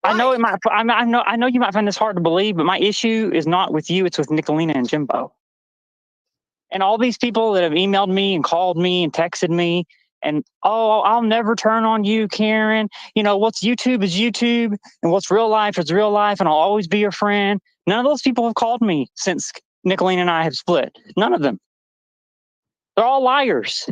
Why? I know you might find this hard to believe, but my issue is not with you, it's with Nicolina and Jimbo. And all these people that have emailed me and called me and texted me and, oh, I'll never turn on you, Karen. You know, what's YouTube is YouTube and what's real life is real life, and I'll always be your friend. None of those people have called me since Nicolina and I have split. None of them. They're all liars.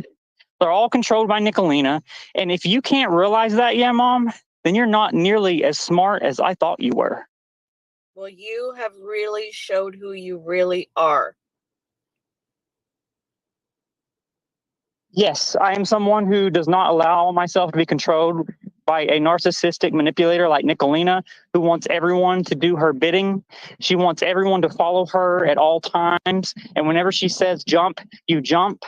They're all controlled by Nicolina. And if you can't realize that, yeah, Mom, then you're not nearly as smart as I thought you were. Well, you have really showed who you really are. Yes, I am someone who does not allow myself to be controlled by a narcissistic manipulator like Nicolina, who wants everyone to do her bidding. She wants everyone to follow her at all times. And whenever she says jump, you jump.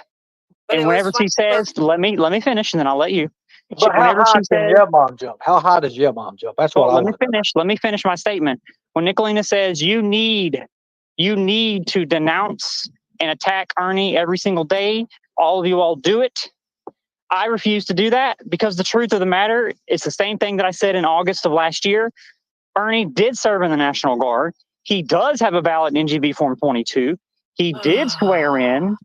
But And whenever she says, let me finish, and then I'll let you. But how Whenever high she can says, Yeah Mom jump? How high does Yeah Mom jump? That's what I let me want to know. finish. Let me finish my statement. When Nicolina says you need to denounce and attack Ernie every single day, all of you all do it. I refuse to do that because the truth of the matter is the same thing that I said in August of last year. Ernie did serve in the National Guard. He does have a valid NGB Form 22. He did swear in.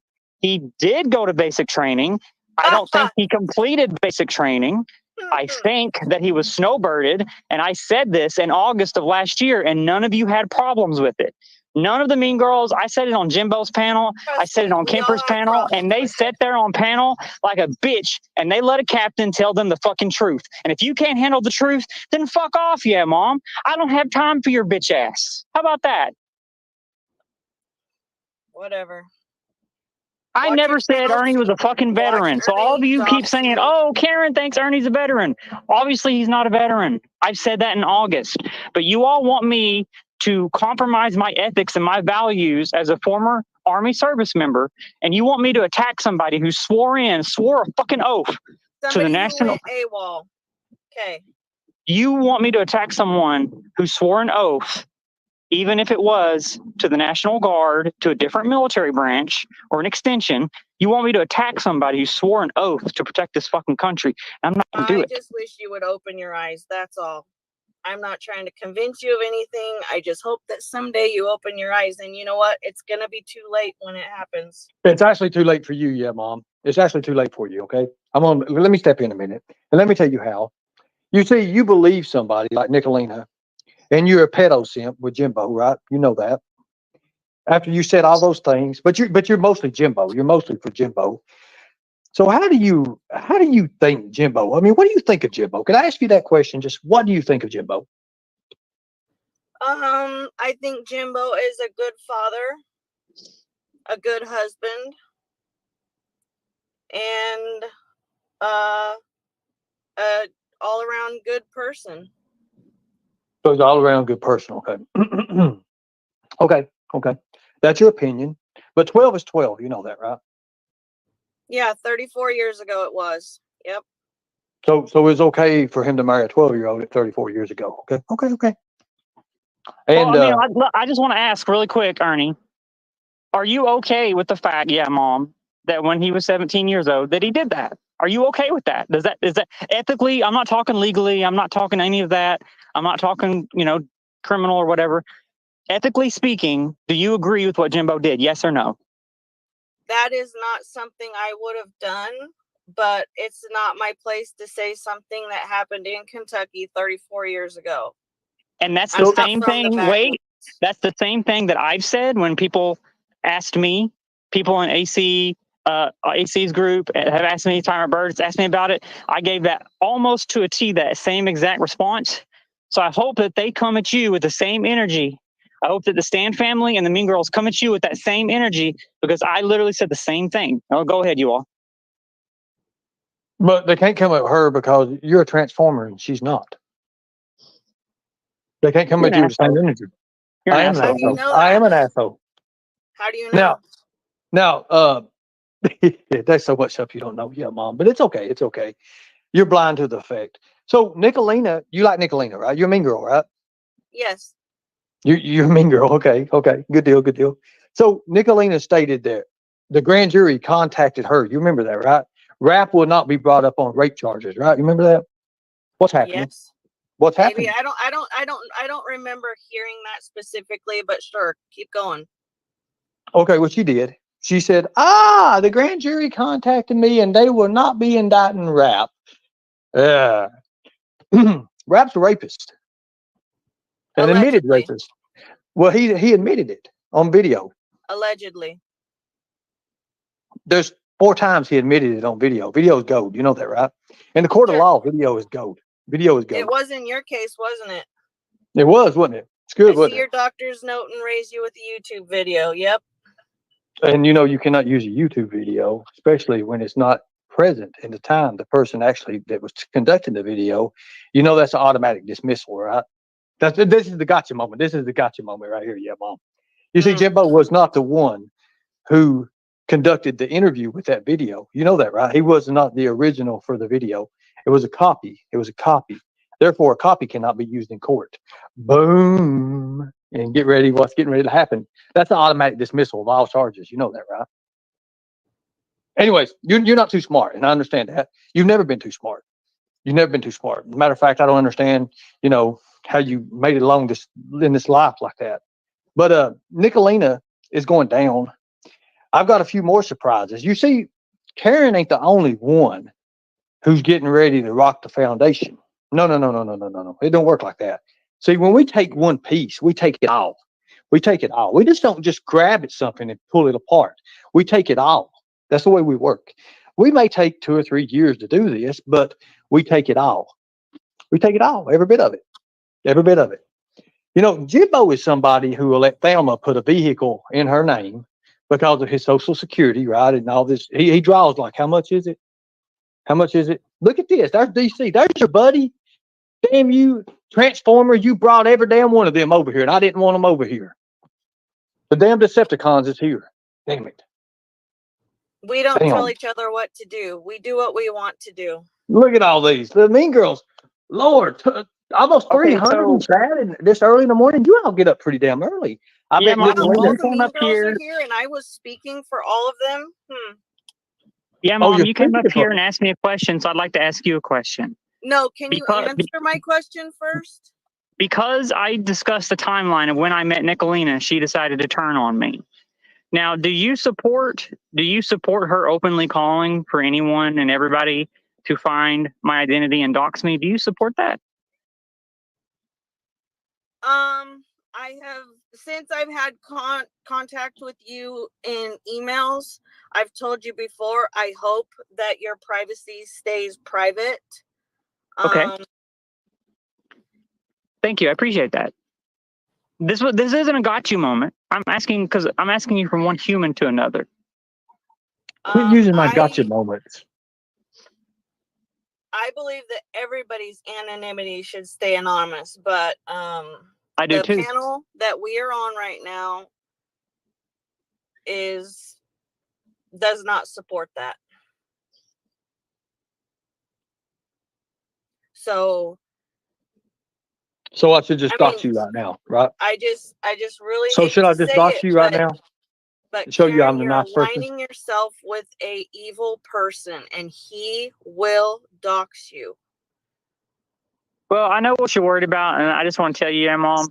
He did go to basic training. I don't think he completed basic training. I think that he was snowbirded. And I said this in August of last year, and none of you had problems with it. None of the mean girls. I said it on Jimbo's panel. I said it on Kemper's panel, and they sat there on panel like a bitch, and they let a captain tell them the fucking truth. And if you can't handle the truth, then fuck off, yeah, Mom. I don't have time for your bitch ass. How about that? Whatever. I Watch never your said mouth. Ernie was a fucking Watch veteran. So all of Ernie you keep talk saying, to- oh, Karen thinks Ernie's a veteran. Obviously, he's not a veteran. I've said that in August. But you all want me to compromise my ethics and my values as a former Army service member, and you want me to attack somebody who swore a fucking oath to Somebody the who national. went AWOL. Okay. You want me to attack someone who swore an oath, even if it was to the National Guard, to a different military branch or an extension. You want me to attack somebody who swore an oath to protect this fucking country. I'm not going to do I it. just wish you would open your eyes. That's all. I'm not trying to convince you of anything. I just hope that someday you open your eyes. And you know what? It's going to be too late when it happens. It's actually too late for you, yeah, Mom. It's actually too late for you, okay? Let me step in a minute, and let me tell you how. You see, you believe somebody like Nicolina, and you're a pedo simp with Jimbo, right? You know that. After you said all those things, but you're mostly Jimbo. You're mostly for Jimbo. So how do you think Jimbo? I mean, what do you think of Jimbo? Can I ask you that question? Just what do you think of Jimbo? I think Jimbo is a good father, a good husband, and a all around good person. So he's all around good person. Okay. Okay. That's your opinion. But 12 is 12. You know that, right? Yeah, 34 years ago it was. Yep. So it's okay for him to marry a 12-year-old at 34 years ago. Okay. And Well, I mean, I just want to ask really quick, Ernie, are you okay with the fact, yeah, Mom, that when he was 17 years old, that he did that? Are you okay with that? Is that ethically? I'm not talking legally. I'm not talking any of that. I'm not talking, criminal or whatever. Ethically speaking, do you agree with what Jimbo did? Yes or no? That is not something I would have done, but it's not my place to say something that happened in Kentucky 34 years ago. And that's I'm the not same from the thing. backwoods. Wait, that's the same thing that I've said when people asked me, people in AC's group have asked me, Timer Birds asked me about it. I gave that almost to a T, that same exact response. So I hope that they come at you with the same energy. I hope that the Stan family and the Mean Girls come at you with that same energy, because I literally said the same thing. Oh, go ahead, you all. but they can't come at her because you're a transformer and she's not. They can't come You're at an you with the same asshole. energy. You're an I am an asshole. How do you asshole. know I that? am an asshole. How do you know? Now, there's so much stuff you don't know yet, Mom, but it's okay. It's okay. You're blind to the effect. So, Nicolina, you like Nicolina, right? You're a mean girl, right? Yes. You're a mean girl. Okay. Good deal. So, Nicolina stated that the grand jury contacted her. You remember that, right? Rap will not be brought up on rape charges, right? You remember that? What's happening? Yes. What's Maybe happening? I don't remember hearing that specifically, but sure, keep going. Okay, well, she did. She said, the grand jury contacted me and they will not be indicting Rap. Rap's a rapist, an admitted Allegedly. rapist. Well, he admitted it on video. Allegedly. There's 4 times he admitted it on video. Video is gold. You know that, right? In the court of Sure. law, video is gold. Video is It gold. was in your case, wasn't it? It was, wasn't it? It's I good, see wasn't your it? doctor's note and raise you with a YouTube video. Yep. And you cannot use a YouTube video, especially when it's not present in the time the person actually that was conducting the video. That's an automatic dismissal, right? This is the gotcha moment. This is the gotcha moment right here. Yeah, Mom. You see, Jimbo was not the one who conducted the interview with that video. You know that, right? He was not the original for the video. It was a copy. Therefore, a copy cannot be used in court. Boom. And get ready. What's getting ready to happen? That's an automatic dismissal of all charges. You know that, right? Anyways, you're not too smart, and I understand that. You've never been too smart. Matter of fact, I don't understand, how you made it along in this life like that. But Nicolina is going down. I've got a few more surprises. You see, Karen ain't the only one who's getting ready to rock the foundation. No. It don't work like that. See, when we take one piece, we take it all. We just don't just grab at something and pull it apart. We take it all. That's the way we work. We may take 2 or 3 years to do this, but we take it all. Every bit of it. Jimbo is somebody who will let Thelma put a vehicle in her name, because of his Social Security, right? And all this. He draws like, how much is it? How much is it? Look at this. There's DC. There's your buddy. Damn you, Transformer. You brought every damn one of them over here, and I didn't want them over here. The damn Decepticons is here. Damn it. We don't Damn. tell each other what to do. We do what we want to do. Look at all these. The Mean Girls. Lord, almost 300 in chat, and this early in the morning. You all get up pretty damn early. I bet Mom, Nicolina. All you the came Mean up Girls here. are here, and I was speaking for all of them. Yeah, Oh, Mom, you're you came up speaking here for- and asked me a question, so I'd like to ask you a question. No, can you Because- answer my question first? Because I discussed the timeline of when I met Nicolina, she decided to turn on me. Now, do you support her openly calling for anyone and everybody to find my identity and dox me? Do you support that? I have, since I've had contact with you in emails, I've told you before, I hope that your privacy stays private. Okay. Thank you. I appreciate that. This isn't a got you moment. I'm asking you from one human to another. Quit using my gotcha moments. I believe that everybody's anonymity should stay anonymous, but I do the too. panel that we are on right now does not support that. So I should just dox you right now, right? I just really So hate should I to just say dox it, you right but- now? But Show you Karen, I'm the you're nice person. aligning yourself with a evil person, and he will dox you. Well, I know what you're worried about, and I just want to tell you, Mom,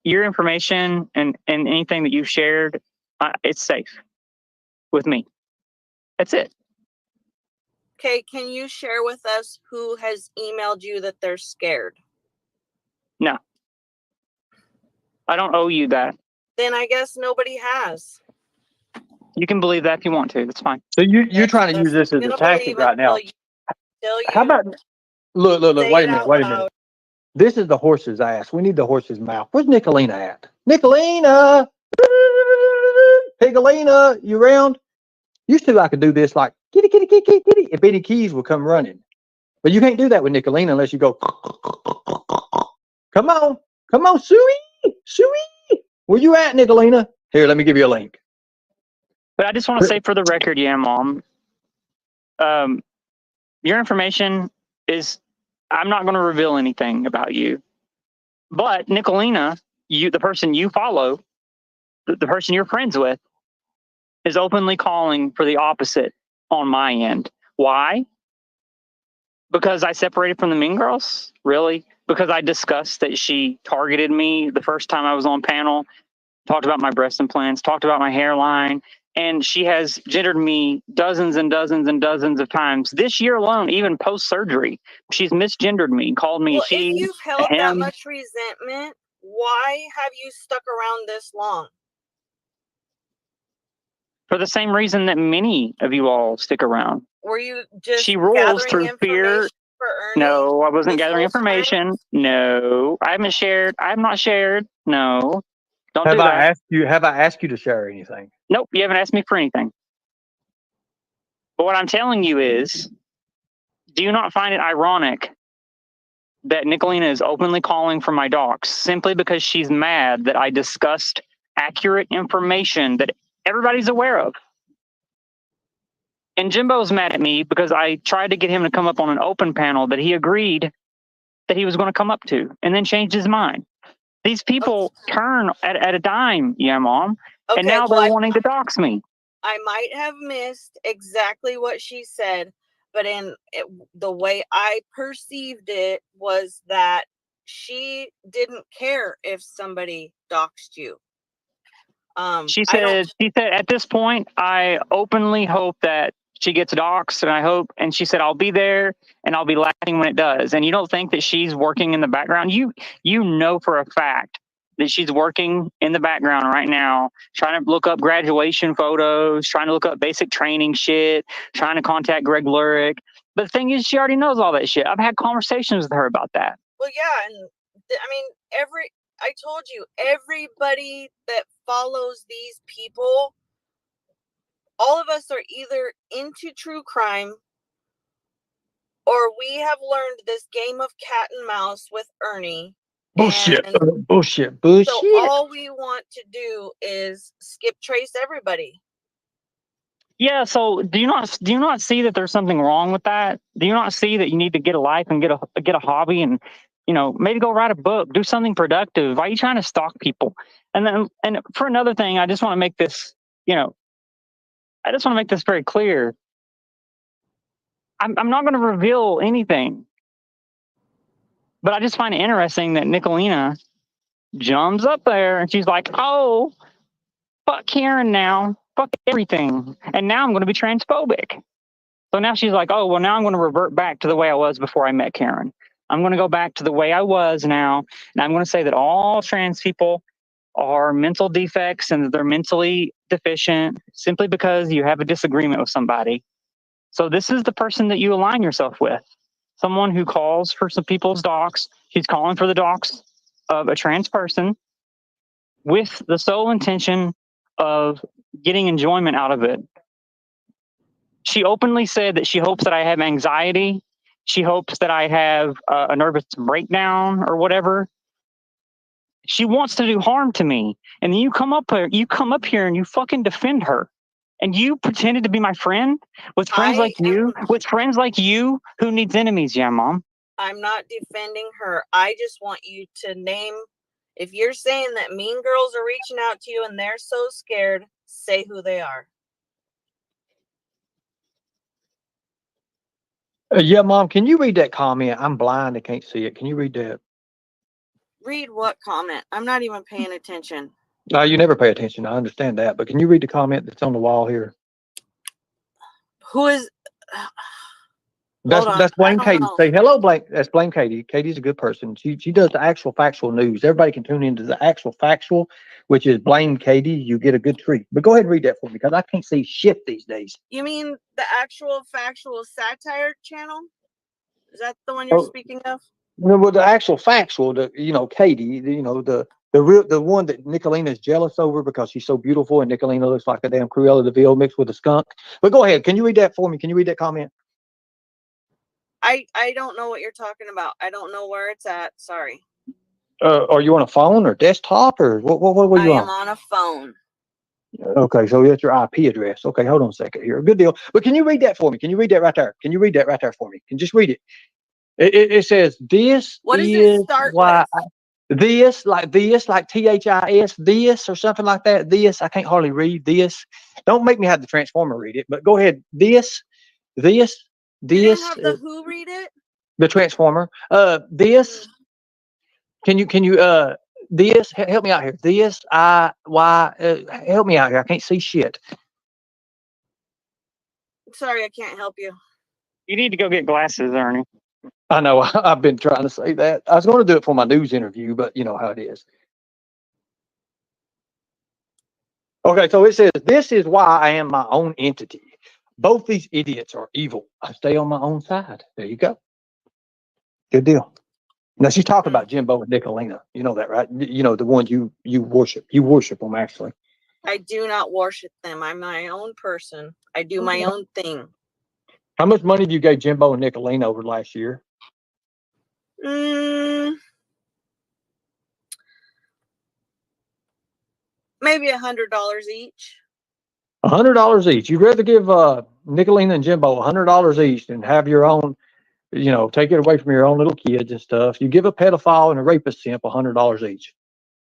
your information and anything that you've shared, it's safe with me. That's it. Okay, can you share with us who has emailed you that they're scared? No. I don't owe you that. Then I guess nobody has. You can believe that if you want to. That's fine. So you're trying to use this as a tactic right now. How about look, wait a minute. This is the horse's ass. We need the horse's mouth. Where's Nicolina at? Nicolina! Pigolina, you around? Used to I could do this like kitty, kitty, kitty, kitty, kitty, if Betty Keys would come running. But you can't do that with Nicolina unless you go, come on, Suey. Where you at, Nicolina? Here, let me give you a link. But I just want to say for the record, yeah, Mom, your information is, I'm not going to reveal anything about you. But Nicolina, the person you follow, the person you're friends with, is openly calling for the opposite on my end. Why? Because I separated from the Mean Girls? Really? Because I discussed that she targeted me the first time I was on panel, talked about my breast implants, talked about my hairline, and she has gendered me dozens and dozens and dozens of times. This year alone, even post-surgery, she's misgendered me, called me she, if you've held that him. much resentment, why have you stuck around this long? For the same reason that many of you all stick around. Were you just She rolls through fear. for Ernie? No, I wasn't this gathering whole time? information. No, I haven't shared. I have not shared. No, don't do that. Have I asked you to share anything? Nope, you haven't asked me for anything. But what I'm telling you is, do you not find it ironic that Nicolina is openly calling for my docs simply because she's mad that I discussed accurate information that everybody's aware of? And Jimbo's mad at me because I tried to get him to come up on an open panel that he agreed that he was going to come up to and then changed his mind. These people turn at a dime, yeah, Mom. Okay, and now well, they're wanting to dox me. I might have missed exactly what she said, but the way I perceived it was that she didn't care if somebody doxed you. She said, at this point, I openly hope that she gets doxxed, and she said, I'll be there and I'll be laughing when it does. And you don't think that she's working in the background? You know for a fact that she's working in the background right now, trying to look up graduation photos, trying to look up basic training shit, trying to contact Greg Lurick. But the thing is, she already knows all that shit. I've had conversations with her about that. Well, yeah, and I mean, I told you, everybody that follows these people, all of us are either into true crime or we have learned this game of cat and mouse with Ernie. Bullshit. And Bullshit. so all we want to do is skip trace everybody. Yeah, so do you not see that there's something wrong with that? Do you not see that you need to get a life and get a hobby and maybe go write a book, do something productive? Why are you trying to stalk people? And for another thing, I just want to make this, very clear. I'm not going to reveal anything, but I just find it interesting that Nicolina jumps up there and she's like, "Oh, fuck Karen now, fuck everything, and now I'm going to be transphobic." So now she's like, "Oh, well, now I'm going to revert back to the way I was before I met Karen. I'm going to go back to the way I was now, and I'm going to say that all trans people are mental defects and that they're mentally deficient simply because you have a disagreement with somebody." So this is the person that you align yourself with. Someone who calls for some people's docs. She's calling for the docs of a trans person with the sole intention of getting enjoyment out of it. She openly said that she hopes that I have anxiety. She hopes that I have a nervous breakdown or whatever. She wants to do harm to me. And then you come up here and you fucking defend her. And you pretended to be my friend with friends like you who needs enemies. Yeah, Mom. I'm not defending her. I just want you to name, if you're saying that mean girls are reaching out to you and they're so scared, say who they are. Yeah, Mom, can you read that comment? I'm blind. I can't see it. Can you read that? Read what comment? I'm not even paying attention. No, you never pay attention. I understand that. But can you read the comment that's on the wall here? Who is... That's Blame Katie. Say hello, Blame. That's Blame Katie. Katie's a good person. She does the actual factual news. Everybody can tune into the actual factual, which is Blame Katie. You get a good treat. But go ahead and read that for me because I can't see shit these days. You mean the actual factual satire channel? Is that the one you're speaking of? No, well, the actual factual, Katie, the one that Nicolina is jealous over because she's so beautiful and Nicolina looks like a damn Cruella de Vil mixed with a skunk. But go ahead. Can you read that for me? Can you read that comment? I don't know what you're talking about. I don't know where it's at. Sorry. Are you on a phone or desktop or what are you on? I am on a phone. Okay, so that's your IP address. Okay, hold on a second here. Good deal. But can you read that for me? Can you read that right there? Can you read that right there for me? Can you just read it? It says this what does is it start why with? This, like THIS, this or something like that. This, I can't hardly read this. Don't make me have the Transformer read it, but go ahead. This. You didn't have the who read it? The Transformer. This. Can you this help me out here? This help me out here. I can't see shit. Sorry, I can't help you. You need to go get glasses, Ernie. I know. I've been trying to say that. I was going to do it for my news interview, but you know how it is. Okay, so it says, this is why I am my own entity. Both these idiots are evil. I stay on my own side. There you go. Good deal. Now, she's talking about Jimbo and Nicolina. You know that, right? You know, the ones you worship. You worship them, actually. I do not worship them. I'm my own person. I do my own thing. How much money do you give Jimbo and Nicolina over last year? Maybe $100 each. $100 each. You'd rather give Nicolina and Jimbo $100 each than have your own, take it away from your own little kids and stuff. You give a pedophile and a rapist simp $100 each.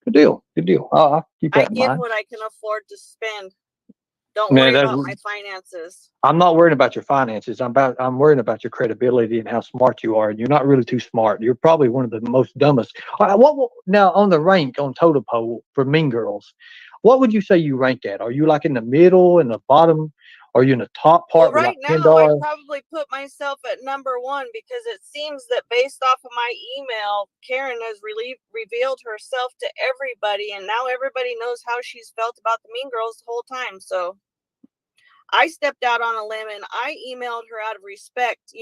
Good deal. Good deal. I'll keep that in mind. I give what I can afford to spend. Don't worry about my finances. I'm not worried about your finances. I'm worrying about your credibility and how smart you are. And you're not really too smart. You're probably one of the most dumbest. Now on the rank on Totem Pole for Mean Girls, what would you say you rank at? Are you like in the middle, in the bottom? Are you in the top part? Well, right now, I probably put myself at number one because it seems that based off of my email, Karen has revealed herself to everybody, and now everybody knows how she's felt about the Mean Girls the whole time. So I stepped out on a limb and I emailed her out of respect,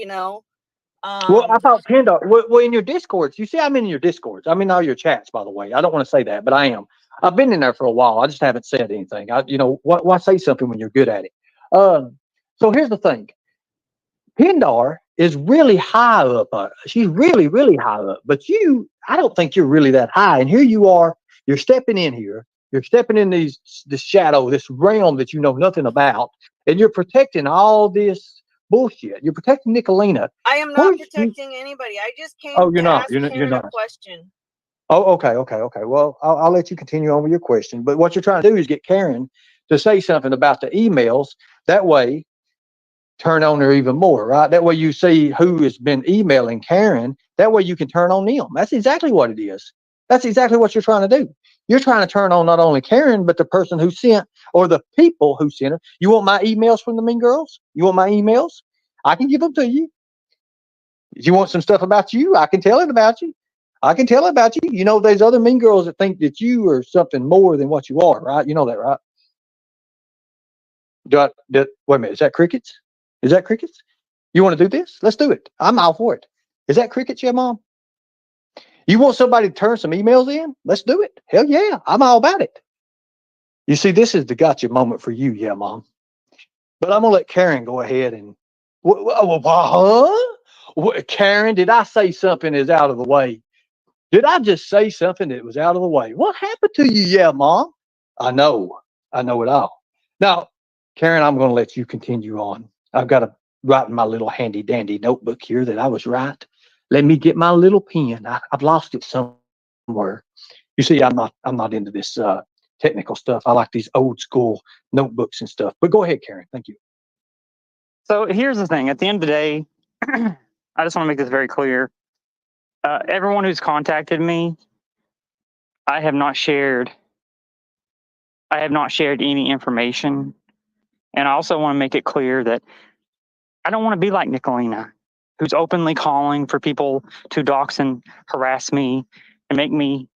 Well, I thought Pindar. Well, in your Discords, you see, I'm in your Discords. I'm in all your chats, by the way. I don't want to say that, but I am. I've been in there for a while. I just haven't said anything. Why say something when you're good at it? So here's the thing. Pindar is really high up. She's really, really high up. But I don't think you're really that high. And here you are. You're stepping in here. You're stepping in this shadow, this realm that you know nothing about, and you're protecting all this bullshit. You're protecting Nicolina. I am not protecting anybody. I just came Oh, you're to not. ask You're Karen not. a question. Oh, okay. Well, I'll let you continue on with your question. But what you're trying to do is get Karen to say something about the emails. That way, turn on her even more, right? That way you see who has been emailing Karen. That way you can turn on them. That's exactly what it is. That's exactly what you're trying to do. You're trying to turn on not only Karen, but the person who sent or the people who sent her. You want my emails from the Mean Girls? You want my emails? I can give them to you. If you want some stuff about you, I can tell it about you. I can tell it about you. You know, there's other Mean Girls that think that you are something more than what you are, right? You know that, right? Wait a minute. Is that crickets? Is that crickets? You want to do this? Let's do it. I'm all for it. Is that crickets, yeah, Mom? You want somebody to turn some emails in? Let's do it. Hell yeah. I'm all about it. You see, this is the gotcha moment for you, yeah, Mom. But I'm going to let Karen go ahead and. Karen, did I say something that's out of the way? Did I just say something that was out of the way? What happened to you, yeah, Mom? I know it all. Now, Karen, I'm going to let you continue on. I've got to write in my little handy dandy notebook here that I was right. Let me get my little pen. I've lost it somewhere. You see, I'm not into this technical stuff. I like these old school notebooks and stuff. But go ahead, Karen. Thank you. So here's the thing. At the end of the day, I just want to make this very clear. Everyone who's contacted me, I have not shared any information. And I also want to make it clear that I don't want to be like Nicolina, who's openly calling for people to dox and harass me and make me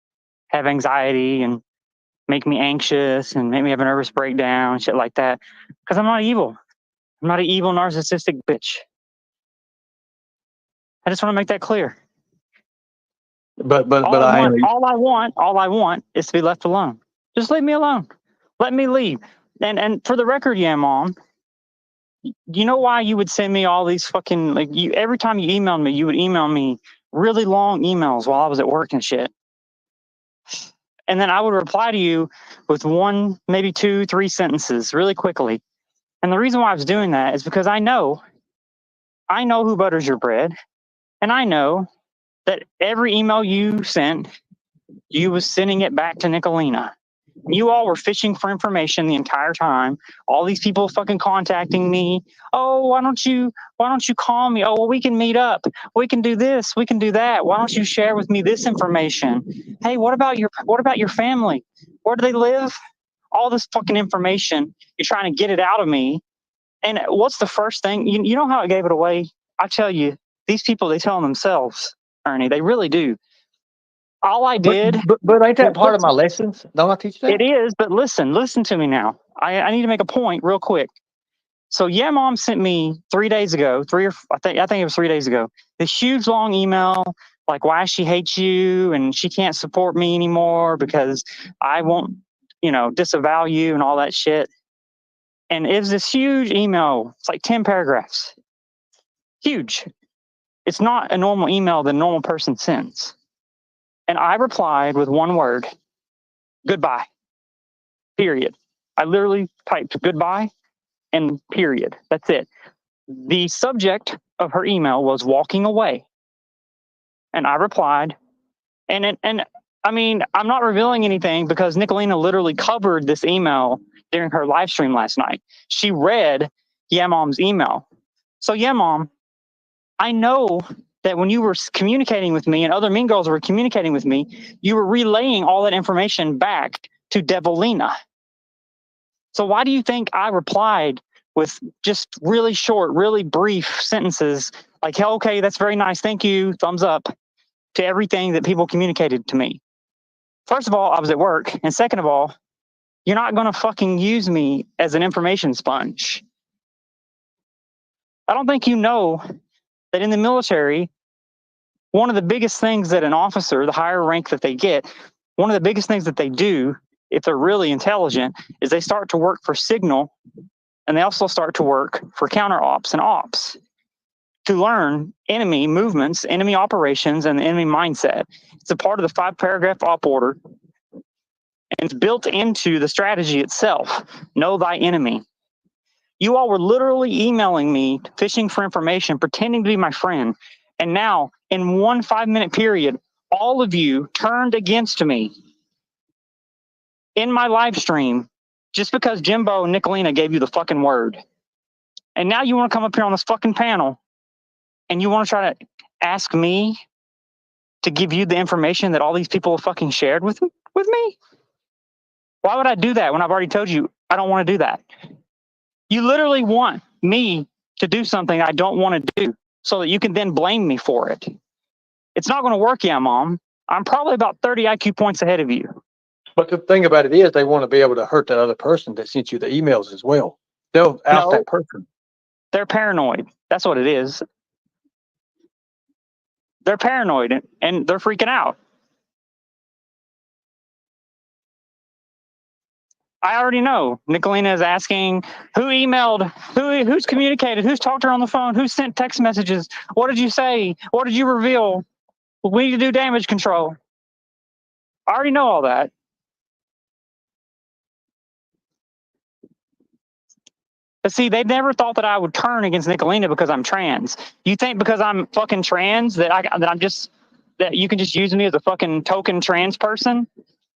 have anxiety and make me anxious and make me have a nervous breakdown and shit like that. Because I'm not evil. I'm not an evil, narcissistic bitch. I just want to make that clear. But all I want is to be left alone. Just leave me alone. Let me leave. And for the record, yeah, Mom, you know why you would send me all these fucking, like, every time you emailed me, you would email me really long emails while I was at work and shit. And then I would reply to you with 1, maybe 2, 3 sentences really quickly. And the reason why I was doing that is because I know who butters your bread. And I know that every email you sent, you was sending it back to Nicolina. You all were fishing for information the entire time. All these people fucking contacting me. Oh, why don't you call me? Oh, well, we can meet up. We can do this. We can do that. Why don't you share with me this information? Hey, what about your family? Where do they live? All this fucking information. You're trying to get it out of me. And what's the first thing? You know how I gave it away? I tell you, these people, they tell them themselves, Ernie. They really do. All I did. But ain't that part of my lessons? Don't I teach that? It is, but listen to me now. I need to make a point real quick. So yeah, Mom sent me 3 days ago, I think it was 3 days ago, this huge long email like why she hates you and she can't support me anymore because I won't, disavow you and all that shit. And it was this huge email. It's like 10 paragraphs. Huge. It's not a normal email that a normal person sends. And I replied with one word, goodbye. Period. I literally typed goodbye and period. That's it. The subject of her email was walking away. And I replied, and I mean, I'm not revealing anything because Nicolina literally covered this email during her live stream last night. She read Yeah Mom's email. So yeah, Mom, I know that when you were communicating with me and other mean girls were communicating with me, you were relaying all that information back to Devilina. So why do you think I replied with just really short, really brief sentences like, hey, okay, that's very nice. Thank you. Thumbs up to everything that people communicated to me. First of all, I was at work. And second of all, you're not going to fucking use me as an information sponge. I don't think you know that in the military, one of the biggest things that an officer, the higher rank that they get, one of the biggest things that they do, if they're really intelligent, is they start to work for signal, and they also start to work for counter ops and ops to learn enemy movements, enemy operations, and the enemy mindset. It's a part of the 5-paragraph op order, and it's built into the strategy itself. Know thy enemy. You all were literally emailing me, fishing for information, pretending to be my friend. And now, in one 5-minute period, all of you turned against me in my live stream just because Jimbo and Nicolina gave you the fucking word. And now you want to come up here on this fucking panel and you want to try to ask me to give you the information that all these people have fucking shared with me? Why would I do that when I've already told you I don't want to do that? You literally want me to do something I don't want to do so that you can then blame me for it. It's not going to work, yeah, Mom. I'm probably about 30 IQ points ahead of you. But the thing about it is they want to be able to hurt that other person that sent you the emails as well. They'll oust that person. They're paranoid. That's what it is. They're paranoid and they're freaking out. I already know. Nicolina is asking who emailed, who's communicated, who's talked to her on the phone, who sent text messages, what did you say, what did you reveal? We need to do damage control. I already know all that. But see, they never thought that I would turn against Nicolina because I'm trans. You think because I'm fucking trans that you can just use me as a fucking token trans person?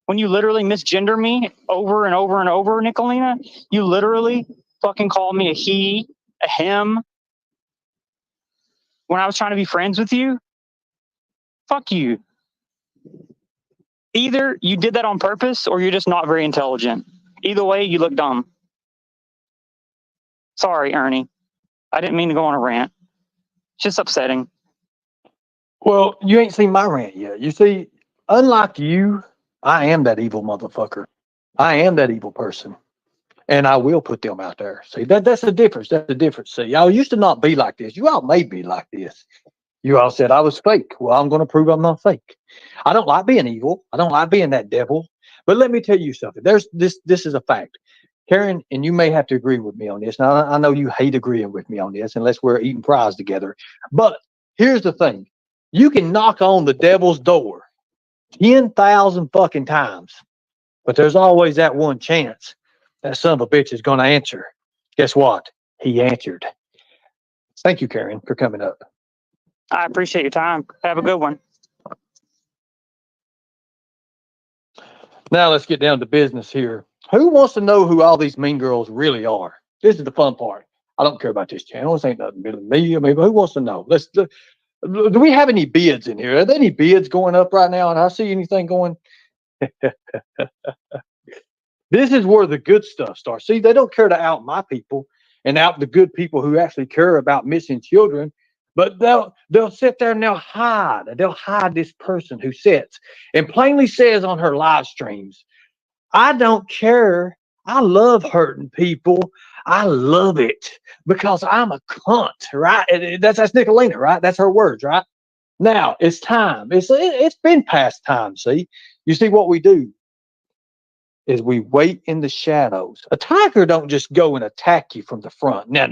When you literally misgender me over and over and over, Nicolina, you literally fucking call me a he, a him. When I was trying to be friends with you, fuck you. Either you did that on purpose or you're just not very intelligent. Either way, you look dumb. Sorry, Ernie. I didn't mean to go on a rant. It's just upsetting. Well, you ain't seen my rant yet. You see, unlike you, I am that evil motherfucker. I am that evil person. And I will put them out there. See, that's the difference. That's the difference. See, y'all used to not be like this. You all may be like this. You all said I was fake. Well, I'm going to prove I'm not fake. I don't like being evil. I don't like being that devil. But let me tell you something. There's this is a fact. Karen, and you may have to agree with me on this. Now, I know you hate agreeing with me on this unless we're eating fries together. But here's the thing. You can knock on the devil's door 10,000 fucking times, but there's always that one chance that son of a bitch is going to answer. Guess what? He answered. Thank you, Karen, for coming up. I appreciate your time. Have a good one. Now let's get down to business here. Who wants to know who all these mean girls really are? This is the fun part. I don't care about this channel. This ain't nothing better than me. I mean, who wants to know? Do we have any bids in here? Are there any bids going up right now? And I see anything going? This is where the good stuff starts. See, they don't care to out my people and out the good people who actually care about missing children. But they'll sit there and they'll hide this person who sits and plainly says on her live streams, I don't care. I love hurting people. I love it because I'm a cunt, right? That's Nicolina, right? That's her words, right? Now it's time. It's been past time. See, you see what we do is we wait in the shadows. A tiger don't just go and attack you from the front. No.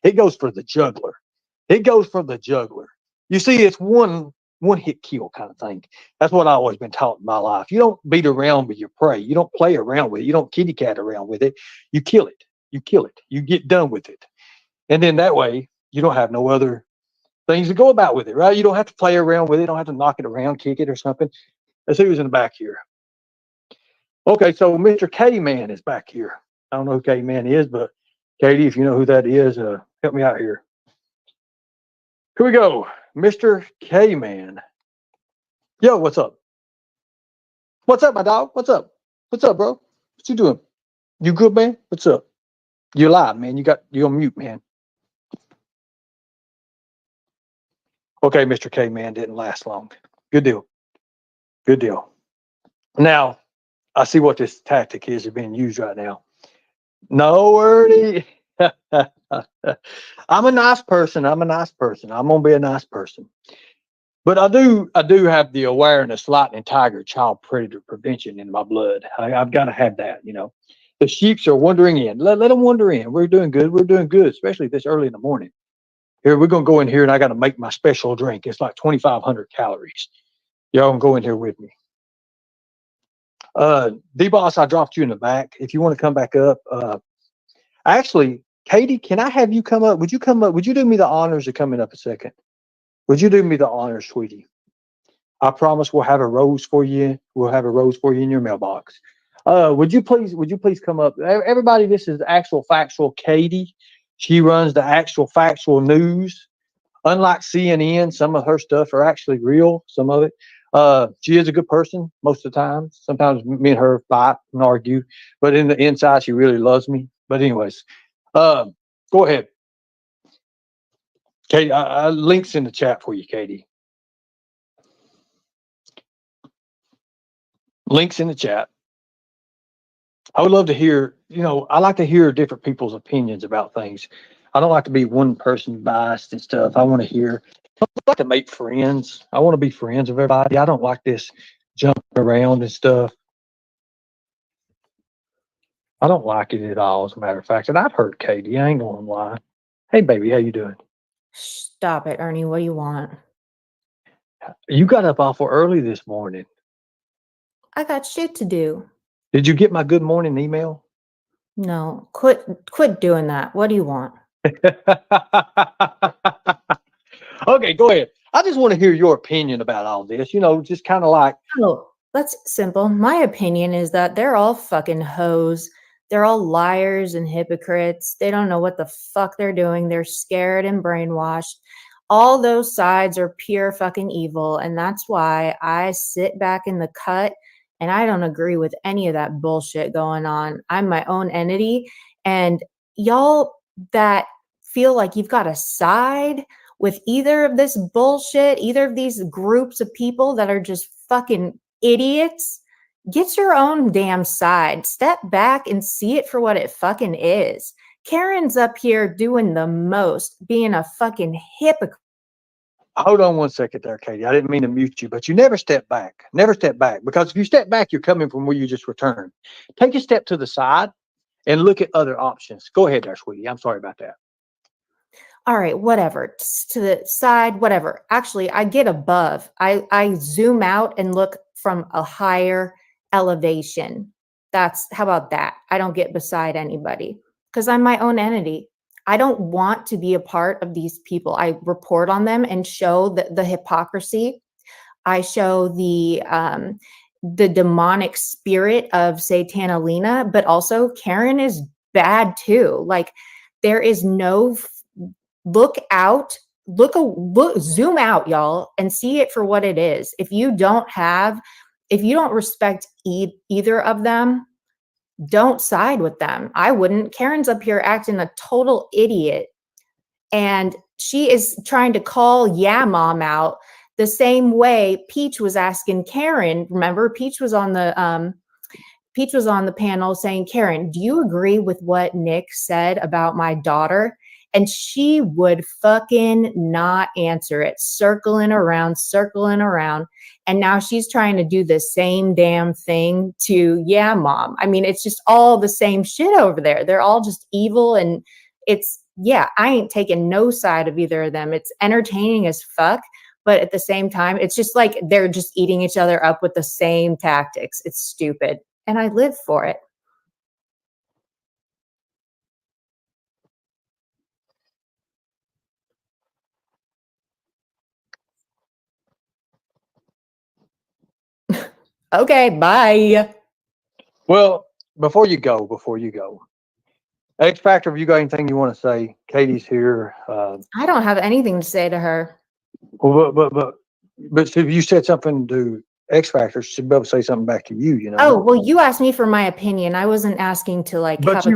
It goes for the juggler. It goes for the juggler. You see, it's one hit kill kind of thing. That's what I've always been taught in my life. You don't beat around with your prey. You don't play around with it. You don't kitty cat around with it. You kill it. You kill it. You get done with it. And then that way, you don't have no other things to go about with it, right? You don't have to play around with it. You don't have to knock it around, kick it or something. Let's see who's in the back here. Okay, so Mr. K-Man is back here. I don't know who K-Man is, but Katie, if you know who that is, help me out here. Here we go. Mr. K-Man. Yo, what's up? What's up, my dog? What's up? What's up, bro? What you doing? You good, man? What's up? You live, man. You on mute, man. Okay, Mr. K-Man didn't last long. Good deal. Good deal. Now, I see what this tactic is being used right now. No, Ernie. I'm a nice person. I'm gonna be a nice person. But I do have the awareness, lightning tiger, child predator prevention in my blood. I've got to have that. The sheeps are wandering in. Let them wander in. We're doing good. We're doing good, especially this early in the morning. Here, we're gonna go in here, and I got to make my special drink. It's like 2,500 calories. Y'all can go in here with me. D-Boss, I dropped you in the back. If you want to come back up, actually, Katie, can I have you come up? Would you come up? Would you do me the honors of coming up a second? Would you do me the honors, sweetie? I promise we'll have a rose for you. We'll have a rose for you in your mailbox. Would you please come up? Everybody, this is actual factual Katie. She runs the actual factual news. Unlike CNN, some of her stuff are actually real, some of it. She is a good person most of the time. Sometimes me and her fight and argue, but in the inside, she really loves me. But anyways, go ahead. Katie, links in the chat for you, Katie. Links in the chat. I would love to hear, I like to hear different people's opinions about things. I don't like to be one person biased and stuff. I want to hear, I like to make friends. I want to be friends with everybody. I don't like this jumping around and stuff. I don't like it at all, as a matter of fact. And I've heard Katie. I ain't going to lie. Hey, baby, how you doing? Stop it, Ernie. What do you want? You got up awful early this morning. I got shit to do. Did you get my good morning email? No, quit doing that. What do you want? Okay, go ahead. I just want to hear your opinion about all this. Just kind of like. Oh, that's simple. My opinion is that they're all fucking hoes. They're all liars and hypocrites. They don't know what the fuck they're doing. They're scared and brainwashed. All those sides are pure fucking evil. And that's why I sit back in the cut and I don't agree with any of that bullshit going on. I'm my own entity. And y'all that feel like you've got a side with either of this bullshit, either of these groups of people that are just fucking idiots, get your own damn side. Step back and see it for what it fucking is. Karen's up here doing the most, being a fucking hypocrite. Hold on one second there, Katie. I didn't mean to mute you, but you never step back. Never step back. Because if you step back, you're coming from where you just returned. Take a step to the side and look at other options. Go ahead there, sweetie. I'm sorry about that. All right, whatever. To the side, whatever. Actually, I get above. I zoom out and look from a higher elevation. How about that? I don't get beside anybody because I'm my own entity. I don't want to be a part of these people. I report on them and show the hypocrisy. I show the demonic spirit of Satanalina, but also Karen is bad too. Like there is no look out, zoom out, y'all, and see it for what it is. If you don't respect either of them, don't side with them. I wouldn't. Karen's up here acting a total idiot. And she is trying to call Mom out the same way Peach was asking Karen. Remember, Peach was on the panel saying, Karen, do you agree with what Nick said about my daughter? And she would fucking not answer it, circling around. And now she's trying to do the same damn thing to Mom. I mean, it's just all the same shit over there. They're all just evil. And I ain't taking no side of either of them. It's entertaining as fuck. But at the same time, it's just like they're just eating each other up with the same tactics. It's stupid. And I live for it. Okay, bye. Well, before you go, X Factor, have you got anything you want to say? Katie's here. I don't have anything to say to her. Well, but if you said something to X Factor, she'd be able to say something back to you. Oh, well, you asked me for my opinion. I wasn't asking to have a conversation.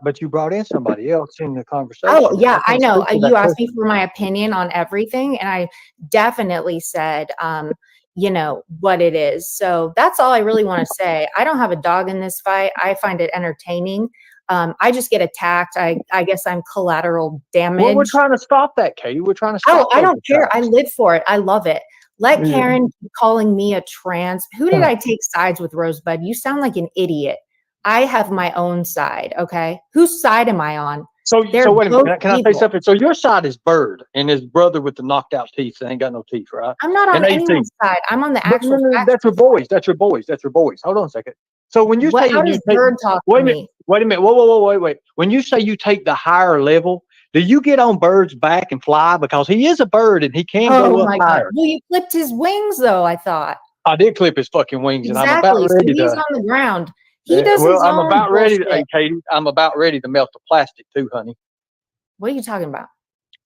But you brought in somebody else in the conversation. Oh, yeah, I know. You asked me for my opinion on everything, and I definitely said, what it is. So that's all I really want to say. I don't have a dog in this fight. I find it entertaining. I just get attacked. I guess I'm collateral damage. Well, we're trying to stop that, Katie. We're trying to stop. I don't care. I live for it. I love it. Let Yeah. Karen keep calling me a trans. Who did I take sides with, Rosebud? You sound like an idiot. I have my own side. Okay, whose side am I on? So wait a minute. Can I say evil. something? So your side is Bird and his brother with the knocked out teeth. They ain't got no teeth, right? I'm not on anyone's side. I'm on the actual. No, that's your boys. That's your boys. That's your boys. Hold on a second. So when you say How does Bird talk wait to a minute, me? wait a minute. Whoa. When you say you take the higher level, do you get on Bird's back and fly? Because he is a bird and he can go up higher. Well, you clipped his wings, though. I thought. I did clip his fucking wings, and I'm Exactly. about ready So he's to. on the ground. He does Well, his I'm own about ready to. bullshit. Hey, Katie, I'm about ready to melt the plastic too, honey. What are you talking about?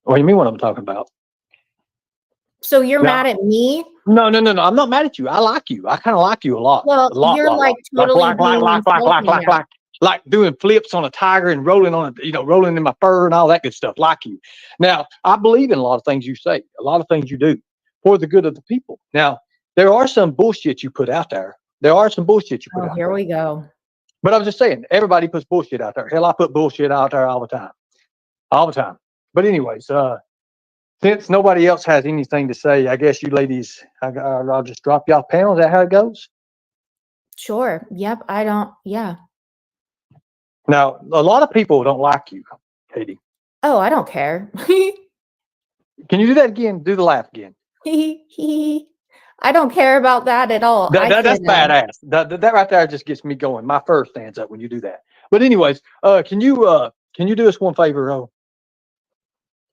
What do you mean? What I'm talking about? So you're mad at me? No. I'm not mad at you. I like you. I kind of like you a lot. Well, you're like totally like doing flips on a tiger and rolling on it, rolling in my fur and all that good stuff. Like you. Now, I believe in a lot of things you say, a lot of things you do for the good of the people. Now, there are some bullshit you put out there. Here we go. But I'm just saying, everybody puts bullshit out there. Hell, I put bullshit out there all the time. But anyways, since nobody else has anything to say, I guess you ladies, I'll just drop y'all panel. Is that how it goes? Sure. Yep. Yeah. Now, a lot of people don't like you, Katie. Oh, I don't care. Can you do that again? Do the laugh again. I don't care about that at all. That's badass. That right there just gets me going. My fur stands up when you do that. But anyways, can you do us one favor, though?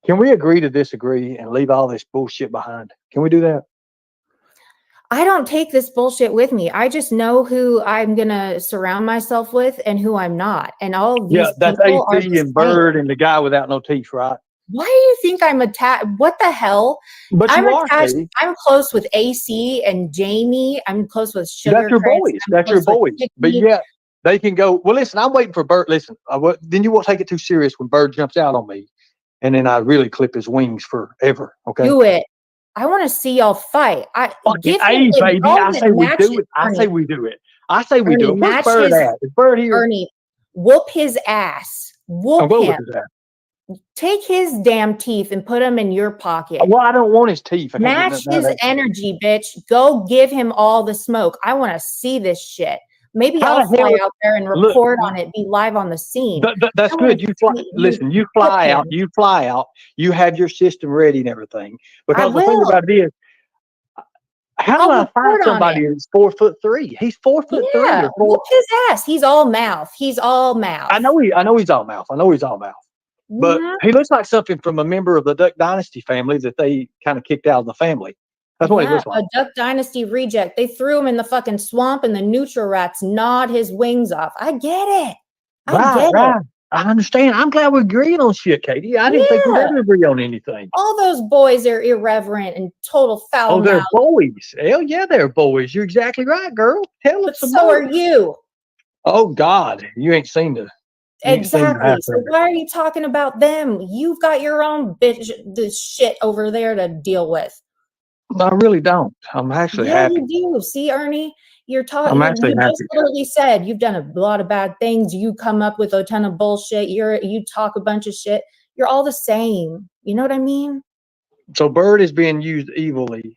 Can we agree to disagree and leave all this bullshit behind? Can we do that? I don't take this bullshit with me. I just know who I'm gonna surround myself with and who I'm not. And all these that's people are AC and Bird and the guy without no teeth, right? Why do you think I'm attached? What the hell? But I'm you are, attached. Katie. I'm close with AC and Jamie. I'm close with Sugar. That's your boys. That's your boys. But yeah, they can go. Well, listen, I'm waiting for Bird. Listen, then you won't take it too serious when Bird jumps out on me, and then I really clip his wings forever. Okay. Do it. I want to see y'all fight. Baby. I say we do it. I say we do it. Where's Bird at? Is Bird here? Ernie, whoop his ass. Whoop him. Take his damn teeth and put them in your pocket. Well, I don't want his teeth. Match his energy, bitch. Go give him all the smoke. I want to see this shit. Maybe I'll fly out there and report on it, be live on the scene. That's good. You fly. Listen, you fly out. You fly out. You have your system ready and everything. Because the thing about it is, how do I find somebody who's 4'3"? He's 4'3". Whoop his ass. He's all mouth. I know he's all mouth. But he looks like something from a member of the Duck Dynasty family that they kind of kicked out of the family. That's what he looks like. A Duck Dynasty reject. They threw him in the fucking swamp and the Nutri Rats gnawed his wings off. I get it. I get it. I understand. I'm glad we're agreeing on shit, Katie. I didn't think we'd ever agree on anything. All those boys are irreverent and total foul. Oh, they're boys. Hell yeah, they're boys. You're exactly right, girl. Tell us some more. So are you. Oh, God. You ain't seen the... Exactly. So why are you talking about them? You've got your own this shit over there to deal with. I really don't. I'm actually happy. Yeah, you do. See, Ernie, you're talking. I'm actually happy. Just literally said you've done a lot of bad things. You come up with a ton of bullshit. You talk a bunch of shit. You're all the same. You know what I mean? So Bird is being used evilly.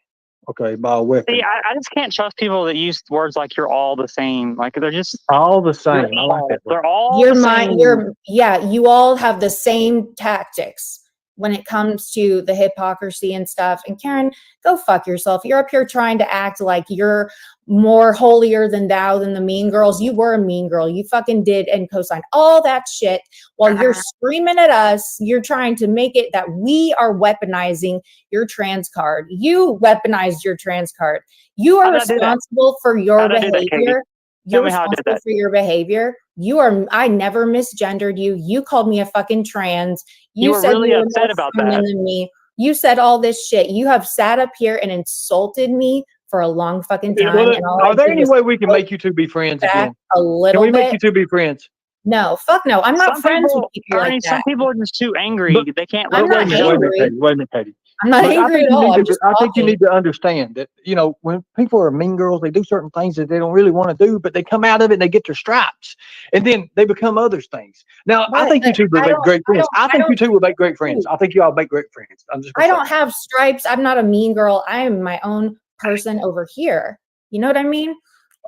Okay, by a weapon. See, I just can't trust people that use words like "you're all the same." Like they're just all the same. I like that. They're all the same. You all have the same tactics when it comes to the hypocrisy and stuff. And Karen, go fuck yourself. You're up here trying to act like you're more holier than thou than the mean girls. You were a mean girl. You fucking did and co-signed all that shit while you're screaming at us. You're trying to make it that we are weaponizing your trans card. You weaponized your trans card. You are responsible for your behavior. You're responsible for your behavior. I never misgendered you. You called me a fucking trans. You were really upset about that. Than me. You said all this shit. You have sat up here and insulted me for a long fucking time. Are there any way we can make you two be friends again? A little bit. Can we make you two be friends? No, fuck no. I'm not friends with people like that. Some people are just too angry. They can't. I'm not angry. Wait a minute, Katie. I'm not But angry at all. I'm just I think you talking. need to understand that, you know, when people are mean girls, they do certain things that they don't really want to do, but they come out of it and they get their stripes, and then they become other things. Now, I think you two would make great friends. I think you two would make great friends. I think you all make great friends. I'm just. I don't have stripes. I'm not a mean girl. I am my own person over here. You know what I mean?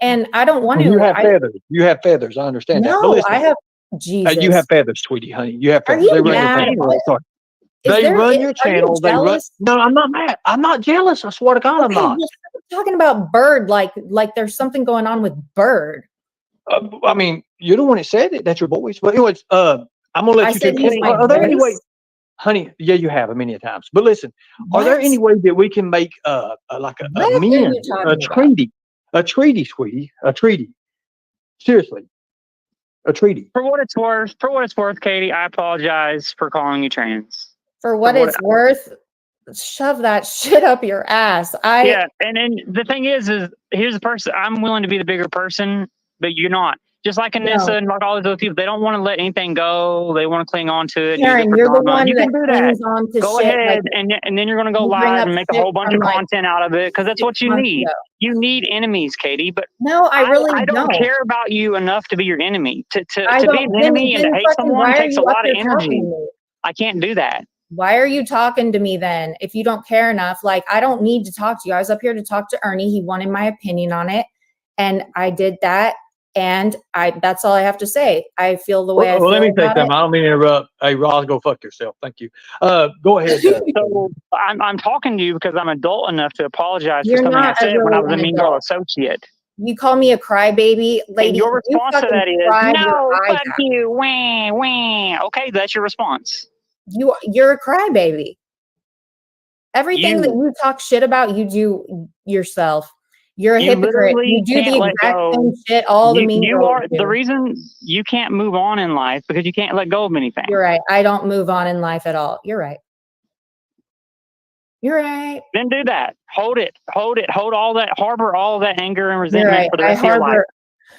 And I don't want to. You have feathers. You have feathers. I understand that. But No, listen, I have Jesus. you have feathers, sweetie, honey. You have Are feathers. you They run your mad? channel. Sorry. Is They there- run your are you channel. They run. jealous? No, I'm not mad. I'm not jealous. I swear to God, I'm Okay, not. well, stop talking about Bird like there's something going on with Bird. I mean, you're the one that said it. That's your voice. But anyways, I'm gonna let I you said two. he's my Are there any way, voice? honey? Yeah, you have many a times. But listen, are there What? any way that we can make like a What are men you talking a treaty, sweetie, a treaty? Seriously, a treaty. For what it's worth, Katie, I apologize for calling you trans. For what it's worth, shove that shit up your ass. Yeah, and the thing is here's the person. I'm willing to be the bigger person, but you're not. Just like Anissa and like all those other people, they don't want to let anything go. They want to cling on to it. Karen, you're the one you that can do clings that. on to Go shit. ahead, Like, and then you're going to go you bring live up and make a shit whole bunch from, of like, content out of it because that's what you 6 months need. ago. You need enemies, Katie. But no, I really I don't don't. care about you enough to be your enemy. To I be don't. an enemy and to hate fucking someone why are takes you a up lot of there talking energy. to me? I can't do that. Why are you talking to me then? If you don't care enough, like I don't need to talk to you. I was up here to talk to Ernie. He wanted my opinion on it, and I did that. And that's all I have to say. I feel the way I feel. Let me say about something. it. I don't mean to interrupt. Hey, Roz, go fuck yourself. Thank you. Go ahead. So I'm talking to you because I'm adult enough to apologize You're for something I not said when I really was a an mean girl adult. associate. You call me a crybaby, lady. And your You response to fucking that is, cried no, your eyes fuck out. you, wah, wah. Okay, that's your response. You're a crybaby. Everything that You. you talk shit about, you do yourself. You're a You hypocrite. literally You do can't the let exact go. same shit all the mean You girls are do. the reason you can't move on in life because you can't let go of anything. You're right. I don't move on in life at all. You're right. You're right. Then do that. Hold it. Hold all that, harbor all that anger and resentment You're right. for the rest of your life.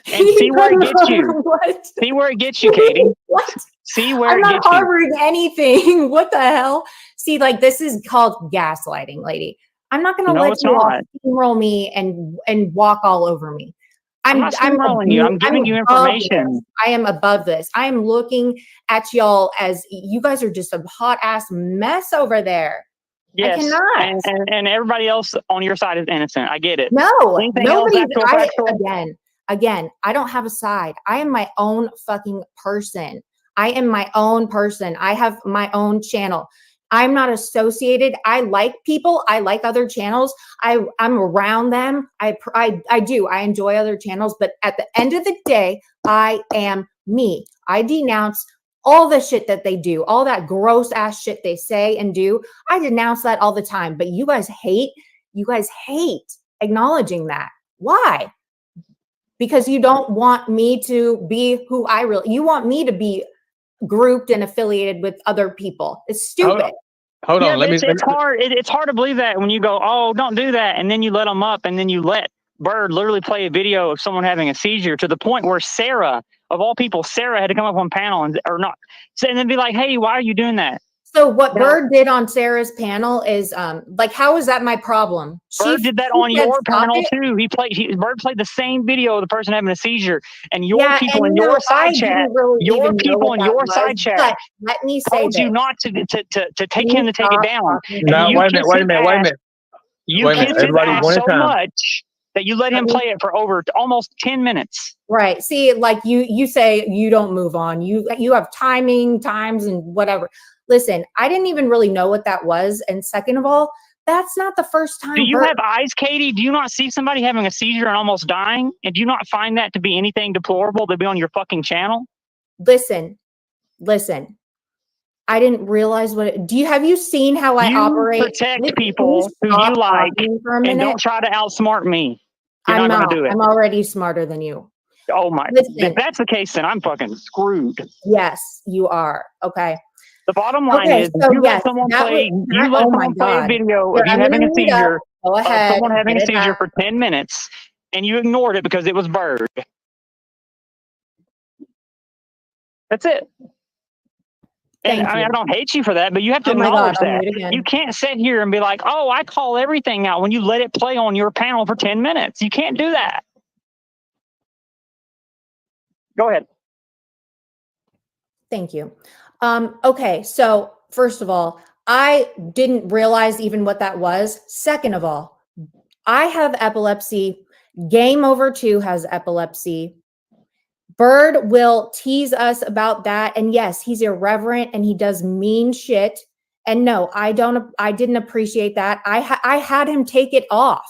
And see where it gets you. What? See where it gets you, Katie. What? See where I'm it not gets you. harboring anything. What the hell? See, like this is called gaslighting, lady. I'm not going to No, let it's you all not. steamroll me and walk all over me. I'm not steamrolling you. I'm giving you information. This. I am above this. I am looking at y'all as you guys are just a hot ass mess over there. Yes, I cannot. and everybody else on your side is innocent. I get it. No, Anything else Again, I don't have a side. I am my own fucking person. I am my own person. I have my own channel. I'm not associated. I like people. I like other channels. I'm around them. I do. I enjoy other channels. But at the end of the day, I am me. I denounce all the shit that they do, all that gross ass shit they say and do. I denounce that all the time. But you guys hate acknowledging that. Why? Because you don't want me to be who I really, you want me to be grouped and affiliated with other people. It's stupid. Hold on. It's hard. It's hard to believe that when you go, oh, don't do that. And then you let them up and then you let Bird literally play a video of someone having a seizure to the point where Sarah, of all people, Sarah had to come up on panel and then be like, hey, why are you doing that? So what Bird did on Sarah's panel is like, how is that my problem? Bird did that on your panel too. Bird played the same video of the person having a seizure, and your people in your side chat, let me say told this. you not to take him to take it down. No, wait a minute. You kissed his ass so much that you let him play it for over almost 10 minutes. Right. See, like you say you don't move on. You have times and whatever. Listen, I didn't even really know what that was. And second of all, that's not the first time. Do you have eyes, Katie? Do you not see somebody having a seizure and almost dying? And do you not find that to be anything deplorable to be on your fucking channel? Listen. I didn't realize have you seen how I operate? Protect people who you like and don't try to outsmart me. You're not gonna do it. I'm already smarter than you. Oh my. If that's the case, then I'm fucking screwed. Yes, you are. Okay. The bottom line is, you let someone play a video of you having a seizure, someone having a seizure for 10 minutes, and you ignored it because it was Bird. That's it. And Thank I mean, I you. don't hate you for that, but you have to Oh my God, acknowledge I'll that. mute again. You can't sit here and be like, oh, I call everything out when you let it play on your panel for 10 minutes. You can't do that. Go ahead. Thank you. Okay, so first of all, I didn't realize even what that was. Second of all, I have epilepsy. Game Over 2 has epilepsy. Bird will tease us about that. And yes, he's irreverent and he does mean shit. And no, I didn't appreciate that. I had him take it off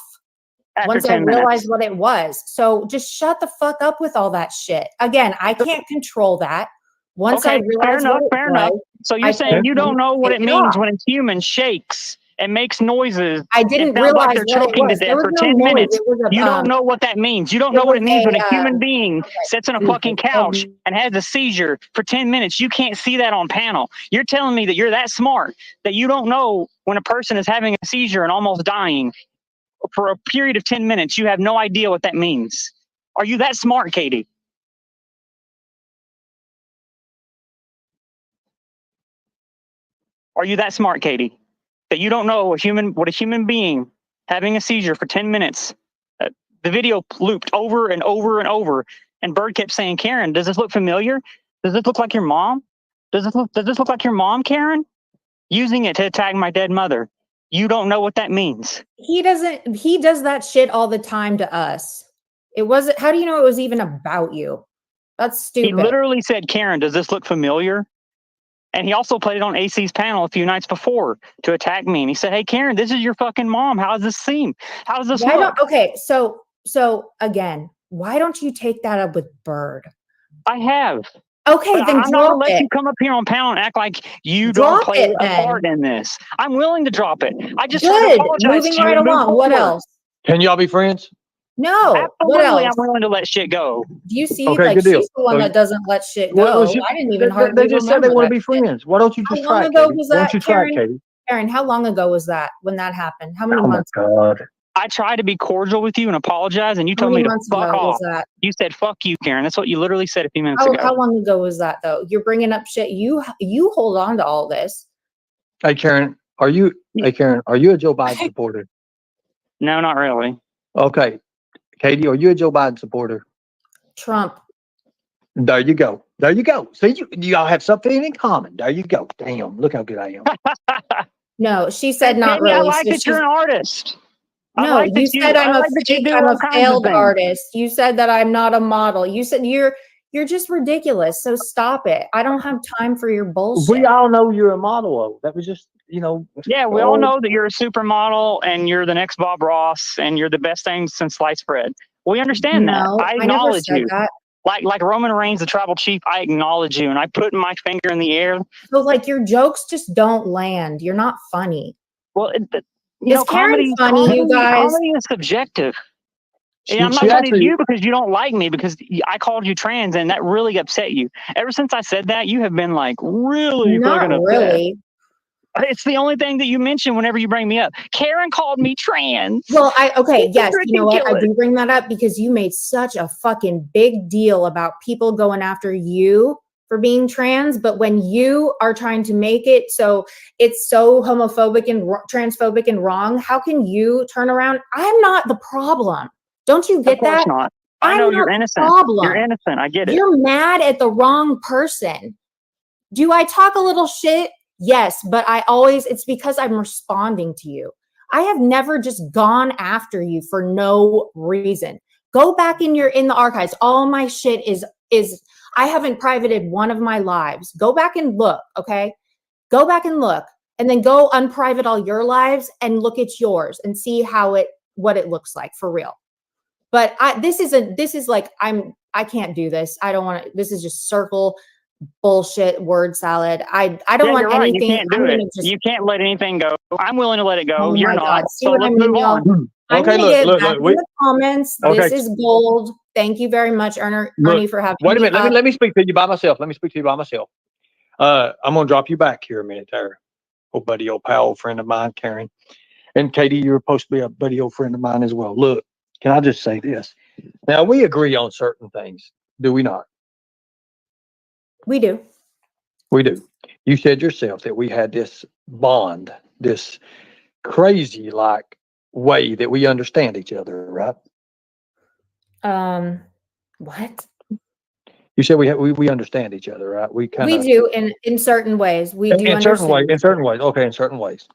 After once I 10 minutes. realized what it was. So just shut the fuck up with all that shit. Again, I can't control that. Once I Okay, fair realized enough, what it fair enough. was, So you're I saying told you him don't know to what take it it means off. when a human shakes and makes noises. I It didn't sounds like realize they're what it choking to was. There death was for no 10 noise. minutes. It was a You don't know what that means. You don't it know what was it means when a a, human being sits on a fucking couch okay. and has a seizure for 10 minutes. You can't see that on panel. You're telling me that you're that smart that you don't know when a person is having a seizure and almost dying for a period of 10 minutes. You have no idea what that means. Are you that smart, Katie? Are you that smart, Katie, that you don't know what a human being having a seizure for 10 minutes? The video looped over and over and over, and Bird kept saying, "Karen, does this look familiar? Does this look like your mom? Does this look like your mom, Karen?" Using it to attack my dead mother. You don't know what that means. He does that shit all the time to us. It wasn't, how do you know it was even about you? That's He stupid. literally said, "Karen, does this look familiar?" And he also played it on AC's panel a few nights before to attack me. And he said, "Hey, Karen, this is your fucking mom. How does this seem? How does this look?" Okay, so again, why don't you take that up with Bird? I have. Okay, But then I'm not drop gonna let it. you come up here on panel and act like you don't Drop play it a then. part in this. I'm willing to drop it. I just tried to Good. apologize Moving to you right and move along. What forward. else? Can y'all be friends? No. What Absolutely, else? I'm willing to let shit go. Do you see? Okay, Like, good deal. she's the one So- that doesn't let shit Well, go. she- I didn't even they hardly just said they remember want to that be shit. friends. Why don't you How just long try it, ago Katie? was Why that, don't you try it, Karen? Katie? Karen, how long ago was that when that happened? How many Oh my months? God. I tried to be cordial with you and apologize, and you How told many me to months fuck ago was off. that? You said, "Fuck you, Karen." That's what you literally said a few minutes ago. How long ago was that though? You're bringing up shit. You hold on to all this. Hey Karen, are you a Joe Biden supporter? No, not really. Okay. Katie, are you a Joe Biden supporter? Trump. There you go. There you go. See, you all have something in common. There you go. Damn, look how good I am. No, she said not Katie, I really. like So that you're an artist. no, you said I like that you do I'm all a kinds of failed things. artist. You said that I'm not a model. You said you're just ridiculous. So stop it. I don't have time for your bullshit. We all know you're a model. Though. That was just, Yeah, we all know that you're a supermodel and you're the next Bob Ross and you're the best thing since sliced bread. We understand that. No, I never acknowledge said you. that. Like Roman Reigns, the tribal chief, I acknowledge you and I put my finger in the air. So like your jokes just don't land. You're not funny. Well, Is Karen funny, you guys? Comedy is subjective. She I'm not funny to actually- you because you don't like me because I called you trans and that really upset you. Ever since I said that, you have been like really Not fucking upset. really. It's the only thing that you mention whenever you bring me up. Karen called me trans. Well, yes, It's you know what? I ridiculous. do bring that up because you made such a fucking big deal about people going after you for being trans, but when you are trying to make it so it's so homophobic and transphobic and wrong, how can you turn around? I'm not the problem. Don't you get Of course that? not. I I'm know not you're the innocent. problem. You're innocent. I get it. You're mad at the wrong person. Do I talk a little shit? Yes, but it's because I'm responding to you. I have never just gone after you for no reason. Go back in the archives. All my shit is I haven't privated one of my lives. Go back and look, okay? Go back and look, and then go unprivate all your lives and look at yours and see what it looks like for real. But I can't do this. I don't want to. This is just circle bullshit word salad. I don't want you're right. anything. You can't do it. You can't let anything go. I'm willing to let it go. Oh You're my not. God. See So what I let's mean, move y'all? on. I'm Okay, gonna get back look, in the comments. Okay. This is gold. Thank you very much, Ernie, for having Wait a me minute. up. Let me speak to you by myself. I'm gonna drop you back here a minute there. Old buddy, old pal, old friend of mine, Karen. And Katie, you're supposed to be a buddy, old friend of mine as well. Look, can I just say this? Now we agree on certain things, do we not? We do. We do. You said yourself that we had this bond, this crazy like way that we understand each other, right? What? You said we understand each other, right? We kind We of do in certain ways. We do in certain ways. understand. In certain ways, okay. In certain ways,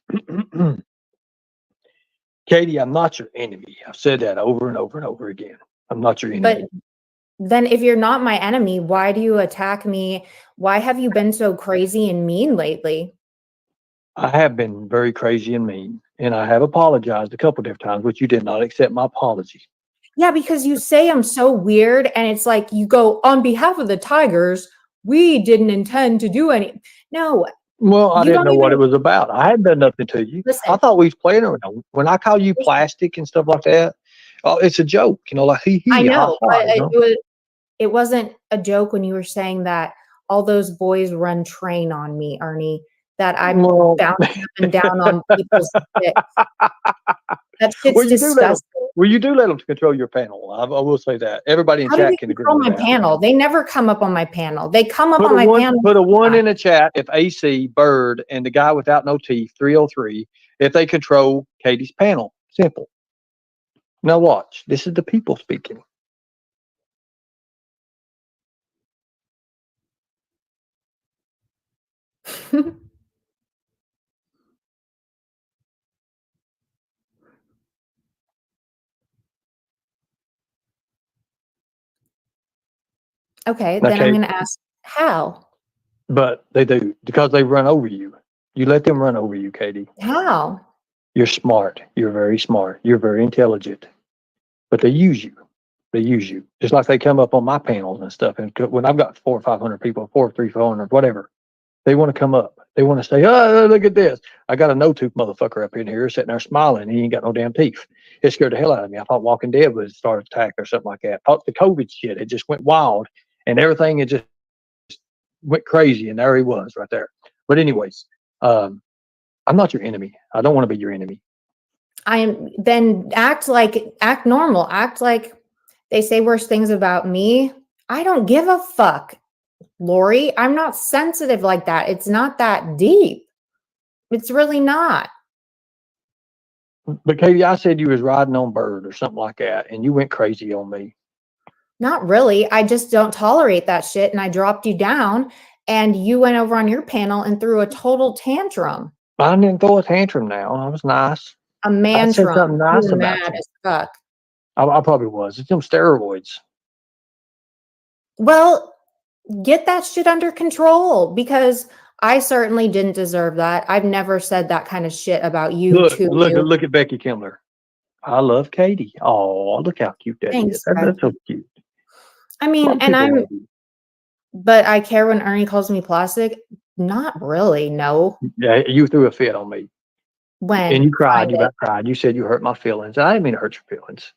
Katie, I'm not your enemy. I've said that over and over and over again. I'm not your enemy. But then if you're not my enemy, why do you attack me? Why have you been so crazy and mean lately? I have been very crazy and mean, and I have apologized a couple different times, but you did not accept my apology. Yeah, because you say I'm so weird, and it's like you go, on behalf of the Tigers, we didn't intend to do any. No, Well, I you didn't don't know what it even was about. I hadn't done nothing to you. I listen. thought we was playing around. When I call you Listen, plastic and stuff like that, oh, it's a joke, like hee I hee, ha know, ha, but it wasn't a joke when you were saying that all those boys run train on me, Ernie, that I'm Well, bouncing up and down on people's dicks. That shit's well, you do let them. disgusting. Well, you do let them control your panel. I will say that. Everybody in How do chat they can agree control with my that. panel? They never come up on my panel. They come up Put on a my one, panel. put a one in the chat if AC Bird and the guy without no teeth 303 if they control Katie's panel. Simple. Now watch. This is the people speaking. Okay, Now, then I'm Kate, going to ask how? but they do because they run over you. You let them run over you, Katie. How? You're smart. You're very smart. You're very intelligent. But they use you. They use you. Just like they come up on my panels and stuff. And when I've got 400 or 500 people, 400, whatever, they want to come up. They want to say, oh, look at this. I got a no-tooth motherfucker up in here sitting there smiling. He ain't got no damn teeth. It scared the hell out of me. I thought Walking Dead would start attack or something like that. I thought the COVID shit, it just went wild and everything, it just went crazy. And there he was right there. But anyways, I'm not your enemy. I don't want to be your enemy. Then act normal. Act like they say worse things about me. I don't give a fuck, Lori. I'm not sensitive like that. It's not that deep. It's really not. But Katie, I said you was riding on Bird or something like that, and you went crazy on me. Not really. I just don't tolerate that shit. And I dropped you down and you went over on your panel and threw a total tantrum. I didn't throw a tantrum now. I was nice. A I mantrum. said something You nice were about mad you. as fuck. I probably was. It's them steroids. Well, get that shit under control because I certainly didn't deserve that. I've never said that kind of shit about you to you. Look at Becky Kimler. I love Katie. Oh, look how cute that Thanks, is. That's so cute. I mean, but I care when Ernie calls me plastic. Not really, no. Yeah, you threw a fit on me. When? And you cried. You about cried. You said you hurt my feelings. I didn't mean to hurt your feelings.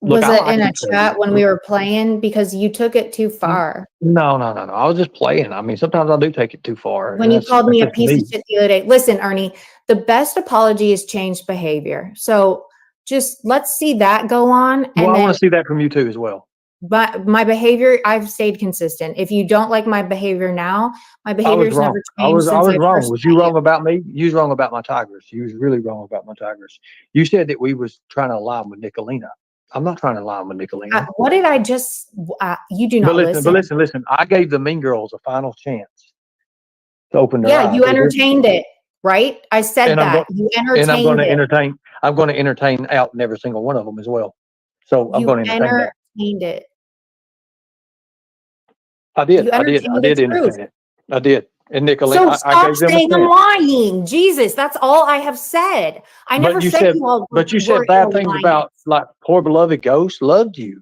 Was it in a chat when we were playing? Because you took it too far. No. I was just playing. I mean, sometimes I do take it too far. When you called me a piece of shit the other day. Listen, Ernie, the best apology is changed behavior. So just let's see that go on. Well, I want to see that from you too as well. But my behavior, I've stayed consistent. If you don't like my behavior now, my behavior's never changed. I was wrong. Was you wrong about me? You was wrong about my Tigers. You was really wrong about my Tigers. You said that we was trying to align with Nicolina. I'm not trying to align with Nicolina. What did I just? You do not listen. But listen. I gave the Mean Girls a final chance to open their eyes. Yeah, you entertained it, right? I said that you entertained it. And I'm going to entertain out in every single one of them as well. So I'm going to entertain that. Entertained it. I did entertain it. I did. And Nicolina, so stop saying I'm lying. Jesus, that's all I have said. I never said you all. But you said bad things about like poor beloved Ghost loved you.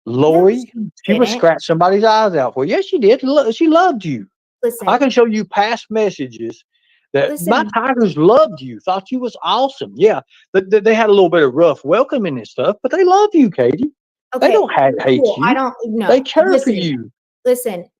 Lori, she would scratch somebody's eyes out for you. Yes, she did. She loved you. Listen, I can show you past messages that my Tigers loved you, thought you was awesome. Yeah, they had a little bit of rough welcoming and stuff, but they love you, Katie. Okay. They don't hate you. I don't know. They care for you. Listen.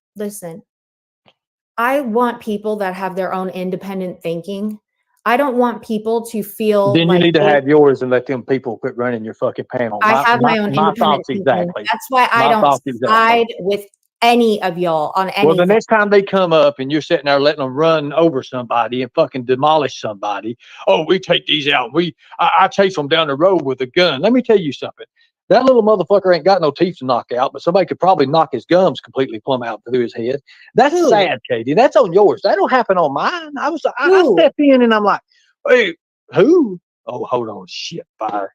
I want people that have their own independent thinking. I don't want people to feel then you need to have yours and let them people quit running your fucking panel. I have my own independent thinking. Exactly. That's why I don't side with any of y'all on anything. Well, the next time they come up and you're sitting there letting them run over somebody and fucking demolish somebody, oh, we take these out. I chase them down the road with a gun. Let me tell you something. That little motherfucker ain't got no teeth to knock out, but somebody could probably knock his gums completely plumb out through his head. That's Who? sad, Katie. That's on yours. That don't happen on mine. I Who? stepped in and I'm like, hey, who? Oh, hold on. Shit, fire.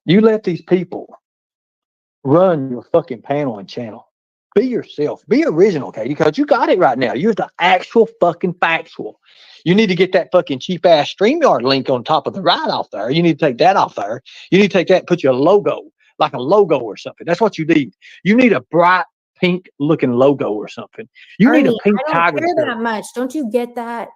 You let these people run your fucking panel and channel. Be yourself. Be original, Katie, because you got it right now. You're the actual fucking factual. You need to get that fucking cheap ass StreamYard link on top of the right off there. You need to take that off there. You need to take that and put your logo, like a logo or something. That's what you need. You need a bright pink looking logo or something. You need a Ernie, pink I don't tiger care shirt. that much. Don't you get that?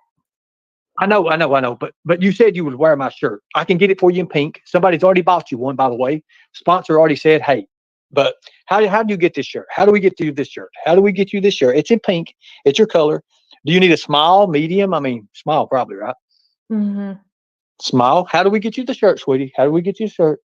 I know. But you said you would wear my shirt. I can get it for you in pink. Somebody's already bought you one, by the way. Sponsor already said, hey. But how do you get this shirt? How do we get you this shirt? How do we get you this shirt? It's in pink. It's your color. Do you need a small, medium? I mean, small probably, right? Mm-hmm. Small. How do we get you the shirt, sweetie? How do we get you the shirt?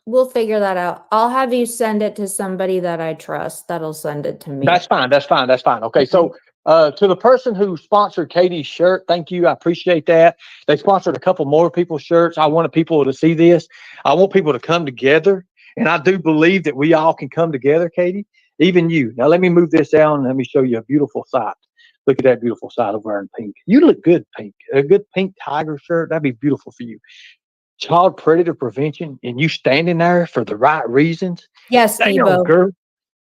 We'll figure that out. I'll have you send it to somebody that I trust. That'll send it to me. That's fine. Okay, so to the person who sponsored Katie's shirt, thank you. I appreciate that. They sponsored a couple more people's shirts. I wanted people to see this. I want people to come together. And I do believe that we all can come together, Katie, even you. Now, let me move this down and let me show you a beautiful sight. Look at that beautiful sight over there in pink. You look good, pink. A good pink tiger shirt, that'd be beautiful for you. Child predator prevention, and you standing there for the right reasons. Yes, Damn, Ebo. girl.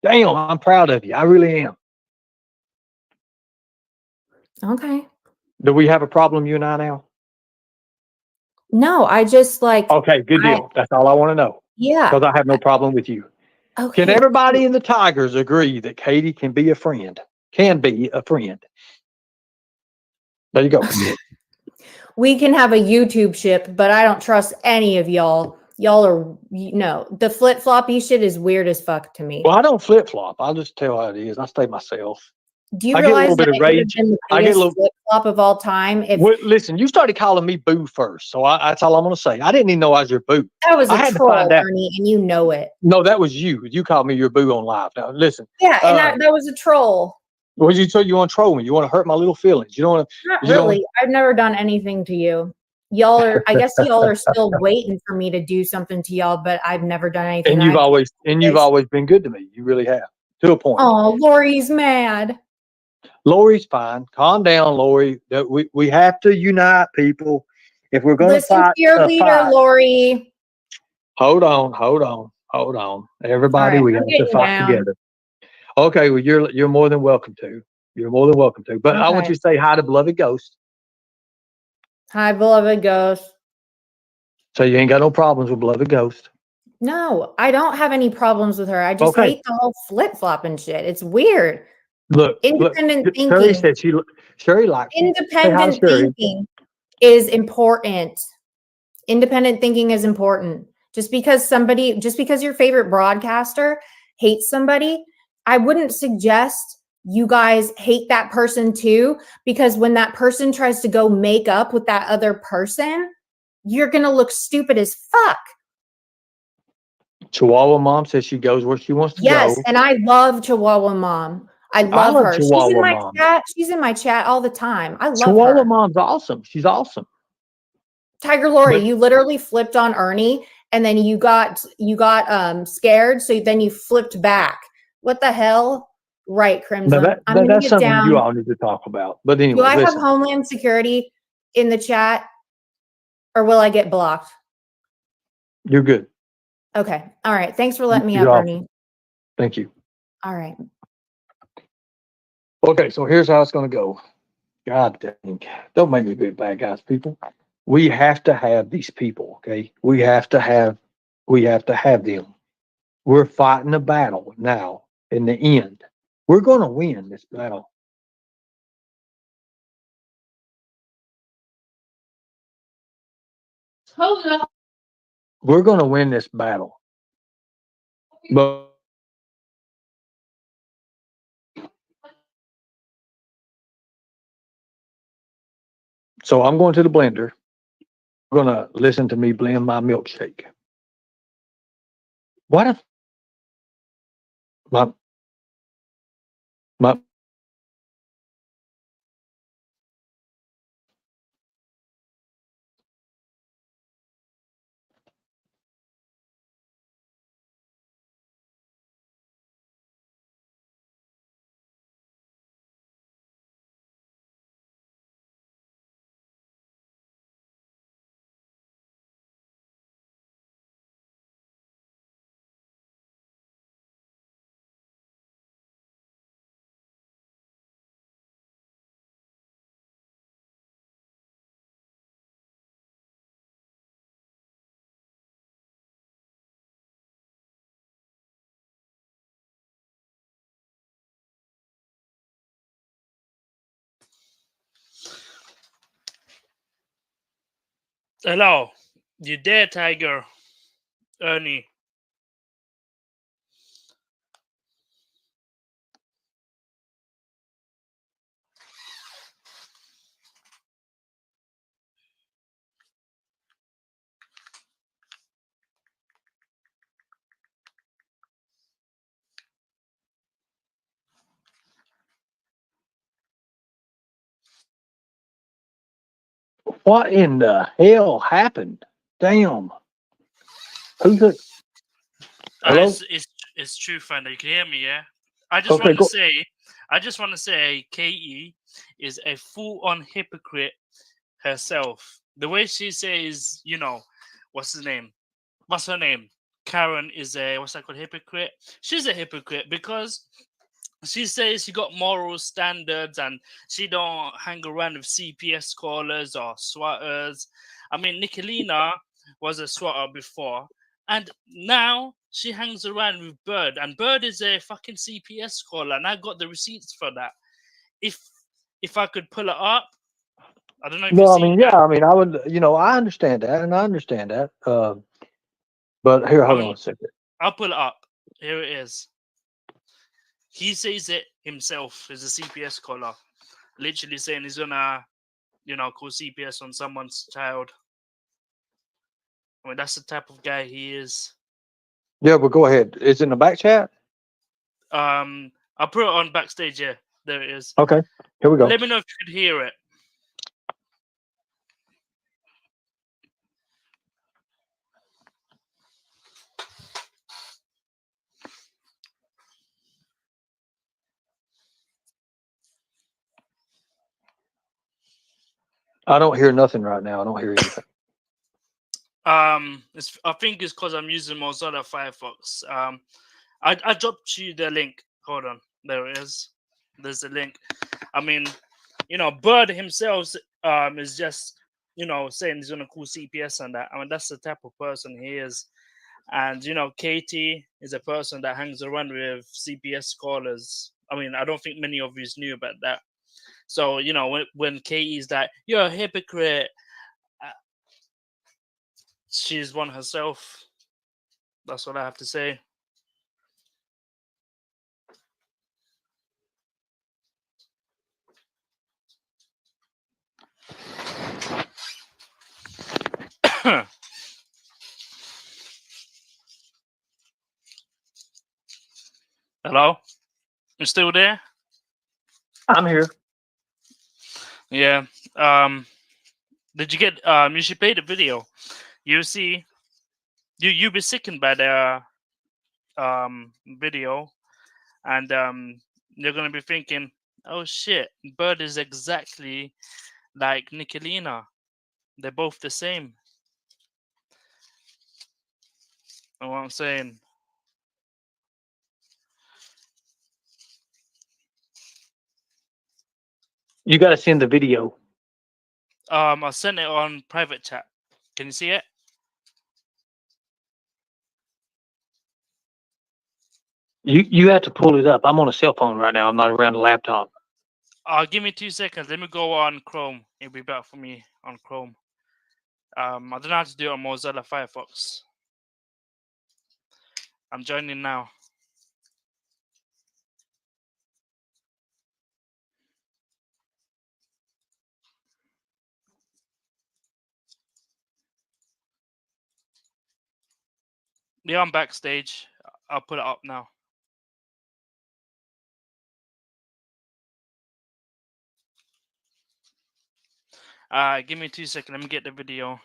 Damn, I'm proud of you. I really am. Okay. Do we have a problem, you and I, now? No, I just like. Okay, good deal. That's all I want to know. Yeah. Because I have no problem with you. Okay. Can everybody in the Tigers agree that Katie can be a friend? Can be a friend. There you go. We can have a YouTube ship, but I don't trust any of y'all. Y'all are the flip floppy shit is weird as fuck to me. Well, I don't flip flop. I'll just tell how it is. I stay myself. Do you I get a realize little bit that of it would have rage. been the I get a biggest little. flip flop of all time? If Well, listen, you started calling me Boo first, so that's all I'm going to say. I didn't even know I was your Boo. that was I a had to troll, find out. Ernie, and you know it. No, that was you. You called me your Boo on live. Now, listen. Yeah, and that was a troll. Well, you told you want to troll me. You want to hurt my little feelings. You don't want to. Not really. I've never done anything to you. Y'all are. I guess y'all are still waiting for me to do something to y'all, but I've never done anything. And you've always been good to me. You really have, to a point. Oh, Lori's mad. Lori's fine. Calm down, Lori. We have to unite, people. If we're going to Listen fight, to your leader, Lori. Hold on. Everybody, Right, we I'm have to getting fight down. together. Okay, well, you're more than welcome to. You're more than welcome to. But I want Okay. you to say hi to Beloved Ghost. Hi, beloved ghost. So you ain't got no problems with Beloved Ghost. No, I don't have any problems with her. I just Okay. hate the whole flip flop and shit. It's weird. Look, Independent thinking. Sherry said Sherry likes you. Independent thinking is important. Independent thinking is important. Just because your favorite broadcaster hates somebody, I wouldn't suggest you guys hate that person too, because when that person tries to go make up with that other person, you're going to look stupid as fuck. Chihuahua Mom says she goes where she wants to go. Yes, and I love Chihuahua Mom. I love her. Chihuahua She's in my Mom. chat. She's in my chat all the time. I love Chihuahua her. Mom's awesome. She's awesome. Tiger Lori, you literally flipped on Ernie and then you got scared, so then you flipped back. What the hell? Right, Crimson. No, I'm gonna that's get something down. you all need to talk about. But anyway, Do I have listen. Homeland Security in the chat, or will I get blocked? You're good. Okay. All right. Thanks for letting me You're up, awesome. Ernie. Thank you. All right. Okay, so here's how it's going to go. God dang. Don't make me be bad guys, people. We have to have these people, okay? We have to have them. We're fighting a battle now. In the end, we're going to win this battle. Hold up. We're going to win this battle. But so I'm going to the blender. We're going to listen to me blend my milkshake. What if My, my, Hello, you there, Tiger? Ernie. what in the hell happened? Damn. Who's it? Hello? It's true, Finder. You can hear me, yeah? I just Okay, want to go. say, KE is a full-on hypocrite herself. The way she says, what's his name? What's her name? Karen is a what's that called? Hypocrite. She's a hypocrite because she says she got moral standards and she don't hang around with CPS callers or swatters. I mean, Nicolina was a swatter before, and now she hangs around with Bird, and Bird is a fucking CPS caller, and I got the receipts for that. If I could pull it up, I don't know if No, you've I seen mean, that. yeah, I mean, I would, I understand that, and I understand that. But here, I hold on mean, a second. I'll pull it up. Here it is. He says it himself as a CPS caller, literally saying he's gonna, call CPS on someone's child. I mean, that's the type of guy he is. Yeah, but go ahead. It's in the back chat. I'll put it on backstage. Yeah, there it is. Okay, here we go. Let me know if you could hear it. I don't hear nothing right now. I don't hear anything. I think it's because I'm using Mozilla Firefox. I dropped you the link. Hold on, there it is. There's the link. I mean, Bird himself is just saying he's gonna call CPS and that. I mean, that's the type of person he is. And Katie is a person that hangs around with CPS callers. I mean, I don't think many of you knew about that. So when Katie's like, "You're a hypocrite," uh, she's one herself. That's what I have to say. Hello, you still there? I'm here. Yeah. Did you get? You should play the video. You see, you be sickened by the video, and you're gonna be thinking, "Oh shit, Bird is exactly like Nicolina. They're both the same." Know what I'm saying? You got to send the video. I sent it on private chat. Can you see it? You have to pull it up. I'm on a cell phone right now. I'm not around a laptop. Give me 2 seconds. Let me go on Chrome. It'll be better for me on Chrome. I don't know how to do it on Mozilla Firefox. I'm joining now. Yeah, I'm backstage. I'll put it up now. Give me 2 seconds. Let me get the video.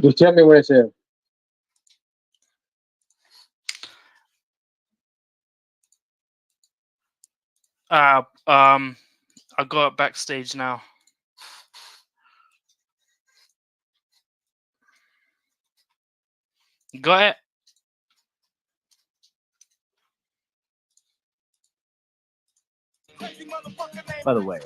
Just tell me what it says. I got it backstage now. Got it? By the way,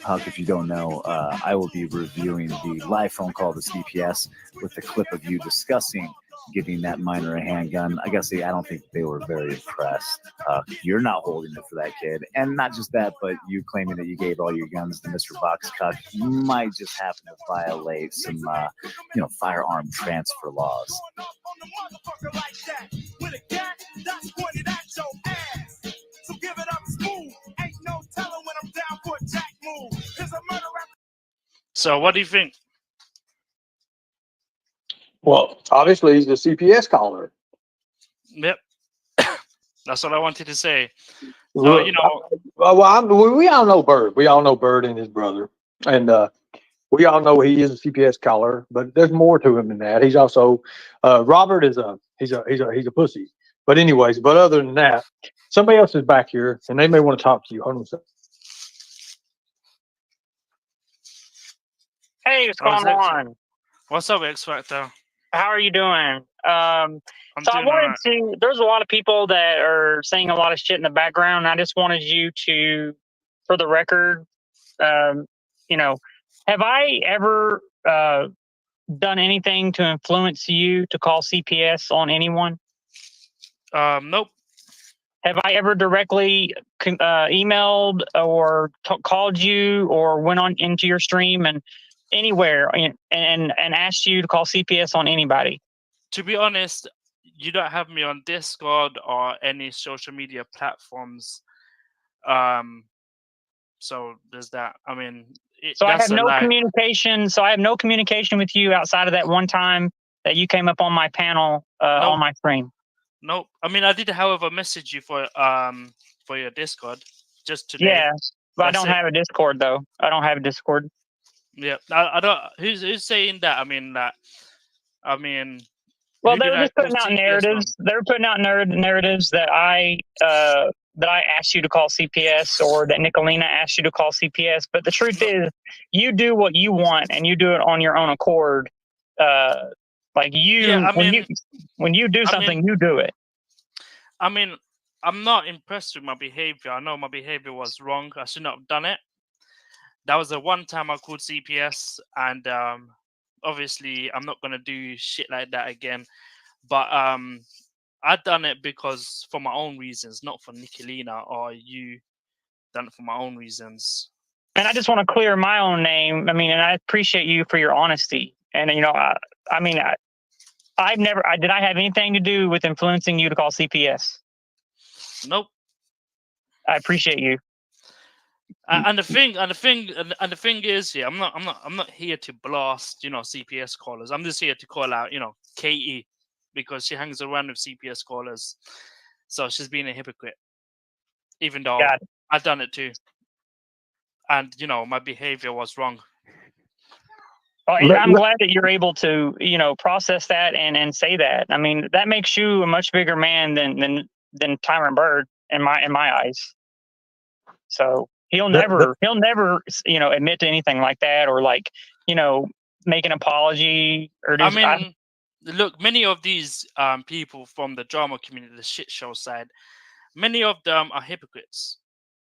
Huck, if you don't know, I will be reviewing the live phone call to CPS with the clip of you discussing giving that minor a handgun. I gotta say, I don't think they were very impressed. You're not holding it for that kid. And not just that, but you claiming that you gave all your guns to Mr. Boxcock might just happen to violate some, firearm transfer laws. So what do you think? Well, obviously he's the CPS caller. Yep. That's what I wanted to say. Look, we all know Bird. We all know Bird and his brother, and we all know he is a CPS caller. But there's more to him than that. He's also Robert is he's a pussy. But anyways, but other than that, somebody else is back here, and they may want to talk to you. Hold on a second. Hey, what's going on? What's up, X Factor? How are you doing? I'm So I doing wanted alright. to, there's a lot of people that are saying a lot of shit in the background. I just wanted you to, for the record, have I ever done anything to influence you to call CPS on anyone? Nope. Have I ever directly emailed or called you or went on into your stream and anywhere and asked you to call CPS on anybody? To be honest, you don't have me on Discord or any social media platforms. So there's that. I mean, so I that's have a no lie. communication. So I have no communication with you outside of that one time that you came up on my panel on my stream. Nope. I mean, I did, however, message you for your Discord just today. Yeah, but That's I don't it. have a Discord though. I don't have a Discord. Yeah, I don't. Who's saying that? I mean that. I mean. Well, Who they did were I just call putting out CPS narratives. They were putting out narratives that I asked you to call CPS or that Nicolina asked you to call CPS. But the truth is, you do what you want and you do it on your own accord. When you do something, you do it. I mean, I'm not impressed with my behavior. I know my behavior was wrong. I should not have done it. That was the one time I called CPS, and obviously I'm not gonna do shit like that again. But I done it because for my own reasons, not for Nicolina or you. Done it for my own reasons. And I just want to clear my own name. I mean, and I appreciate you for your honesty. And did I have anything to do with influencing you to call CPS? Nope. I appreciate you. And the thing is, yeah, I'm not here to blast, CPS callers. I'm just here to call out, Katie, because she hangs around with CPS callers, so she's being a hypocrite. Even though I've done it too, and my behavior was wrong. Well, I'm glad that you're able to, process that and say that. I mean, that makes you a much bigger man than Tyron Bird in my eyes. So he'll never, admit to anything like that or make an apology or just. I mean, look, many of these people from the drama community, the shit show side, many of them are hypocrites.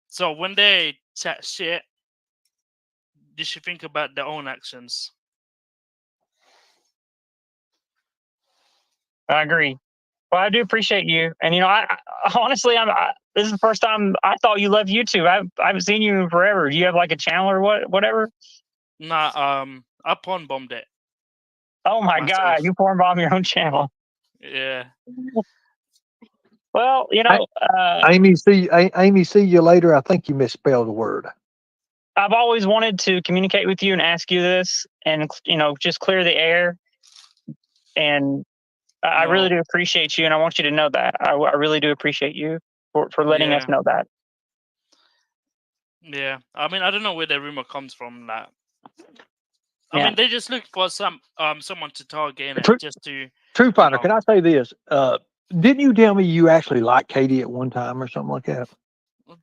So when they chat shit, they should think about their own actions. I agree. Well, I do appreciate you, and I honestly, this is the first time I thought you loved YouTube. I haven't seen you in forever. Do you have like a channel or whatever? Nah, I porn bombed it. Oh my God, you porn bomb your own channel. Yeah. Well, Amy, see you later. I think you misspelled a word. I've always wanted to communicate with you and ask you this, and just clear the air. And I really do appreciate you, and I want you to know that. I really do appreciate you for letting us know that. Yeah, I mean, I don't know where the rumor comes from. That I Yeah. mean, they just look for someone to target True- it, just to. Truth Finder, know. can I say this? Didn't you tell me you actually liked Katie at one time or something like that?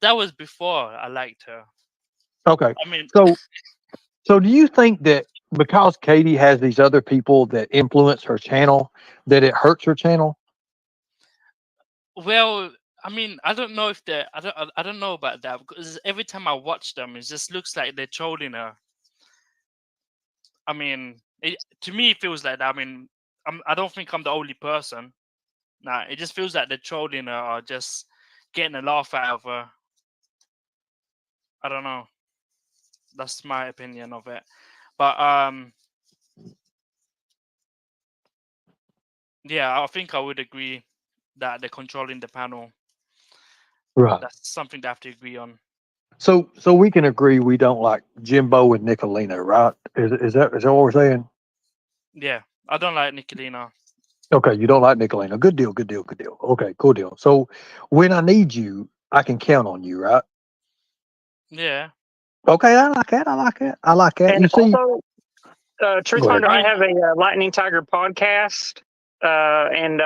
That was before I liked her. Okay. I mean, So do you think that because Katie has these other people that influence her channel, that it hurts her channel? well, I mean, I don't know if they. I don't know about that, because every time I watch them, it just looks like they're trolling her. I mean, to me, it feels like that. I mean, I don't think I'm the only person. Nah, it just feels like they're trolling her or just getting a laugh out of her. I don't know. That's my opinion of it. But yeah, I think I would agree that they're controlling the panel. Right. That's something they have to agree on. So we can agree we don't like Jimbo and Nicolina, right? Is that what we're saying? Yeah, I don't like Nicolina. Okay, you don't like Nicolina. Good deal, good deal, good deal. Okay, cool deal. So when I need you, I can count on you, right? Yeah. Okay, I like that. I like that. I like that. And You see, also, Truth go ahead. Finder, I have a Lightning Tiger podcast, and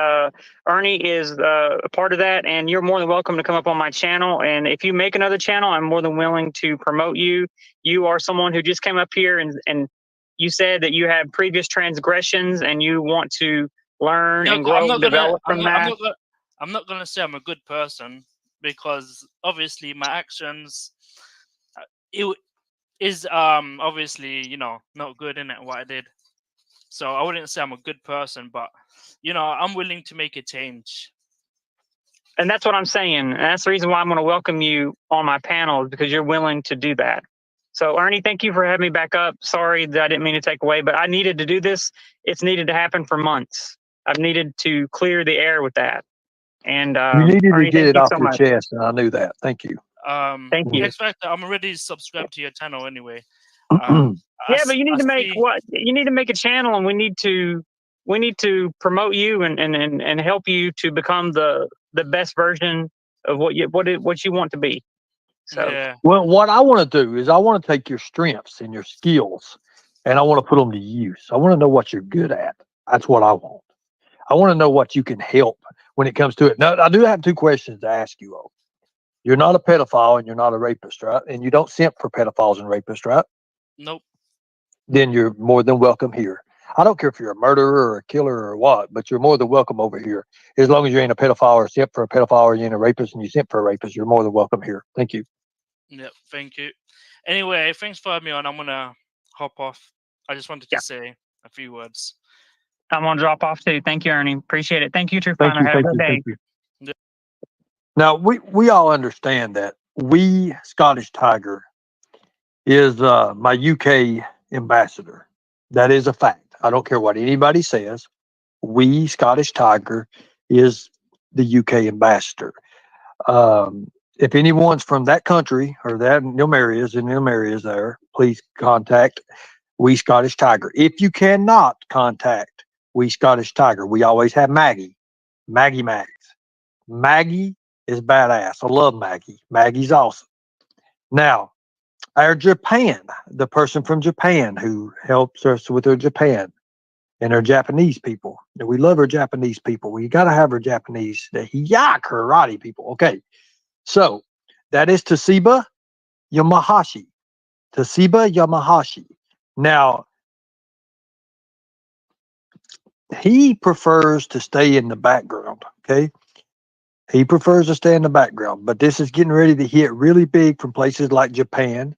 Ernie is a part of that. And you're more than welcome to come up on my channel. And if you make another channel, I'm more than willing to promote you. You are someone who just came up here and you said that you have previous transgressions and you want to learn No, and grow and develop from that. I'm not gonna say I'm a good person, because obviously my actions, it is obviously, not good in it what I did. So I wouldn't say I'm a good person, but I'm willing to make a change. And that's what I'm saying. And that's the reason why I'm going to welcome you on my panel, because you're willing to do that. So, Ernie, thank you for having me back up. Sorry that I didn't mean to take away, but I needed to do this. It's needed to happen for months. I've needed to clear the air with that. And You needed Ernie, to get thank it you off so your much. chest, and I knew that. Thank you. Thank you. X Factor, I'm already subscribed to your channel anyway. Yeah, but you need to make you need to make a channel, and we need to promote you and help you to become the best version of what you want to be. So Yeah. Well, what I want to do is I want to take your strengths and your skills, and I want to put them to use. I want to know what you're good at. That's what I want. I want to know what you can help when it comes to it. Now, I do have two questions to ask you. Oh, you're not a pedophile and you're not a rapist, right? And you don't simp for pedophiles and rapists, right? Nope. Then you're more than welcome here. I don't care if you're a murderer or a killer or what, but you're more than welcome over here. As long as you ain't a pedophile or simp for a pedophile, or you ain't a rapist and you simp for a rapist, you're more than welcome here. Thank you. Yep. Thank you. Anyway, thanks for having me on. I'm gonna hop off. I just wanted to say a few words. I'm gonna drop off too. Thank you, Ernie. Appreciate it. Thank you, True Thank Finder. you. Have a Thank good you. day. Thank you. Now we all understand that we Scottish Tiger is my UK ambassador. That is a fact. I don't care what anybody says. We Scottish Tiger is the UK ambassador. If anyone's from that country or that in them areas there, please contact We Scottish Tiger. If you cannot contact We Scottish Tiger, we always have Maggie. Maggie is badass. I love Maggie. Maggie's awesome. Now, our Japan, the person from Japan who helps us with our Japan and our Japanese people. And we love our Japanese people. We got to have our Japanese, the Hiya karate people. Okay. So that is Toshiba Yamahashi. Toshiba Yamahashi. Now, he prefers to stay in the background. Okay. He prefers to stay in the background, but this is getting ready to hit really big from places like Japan,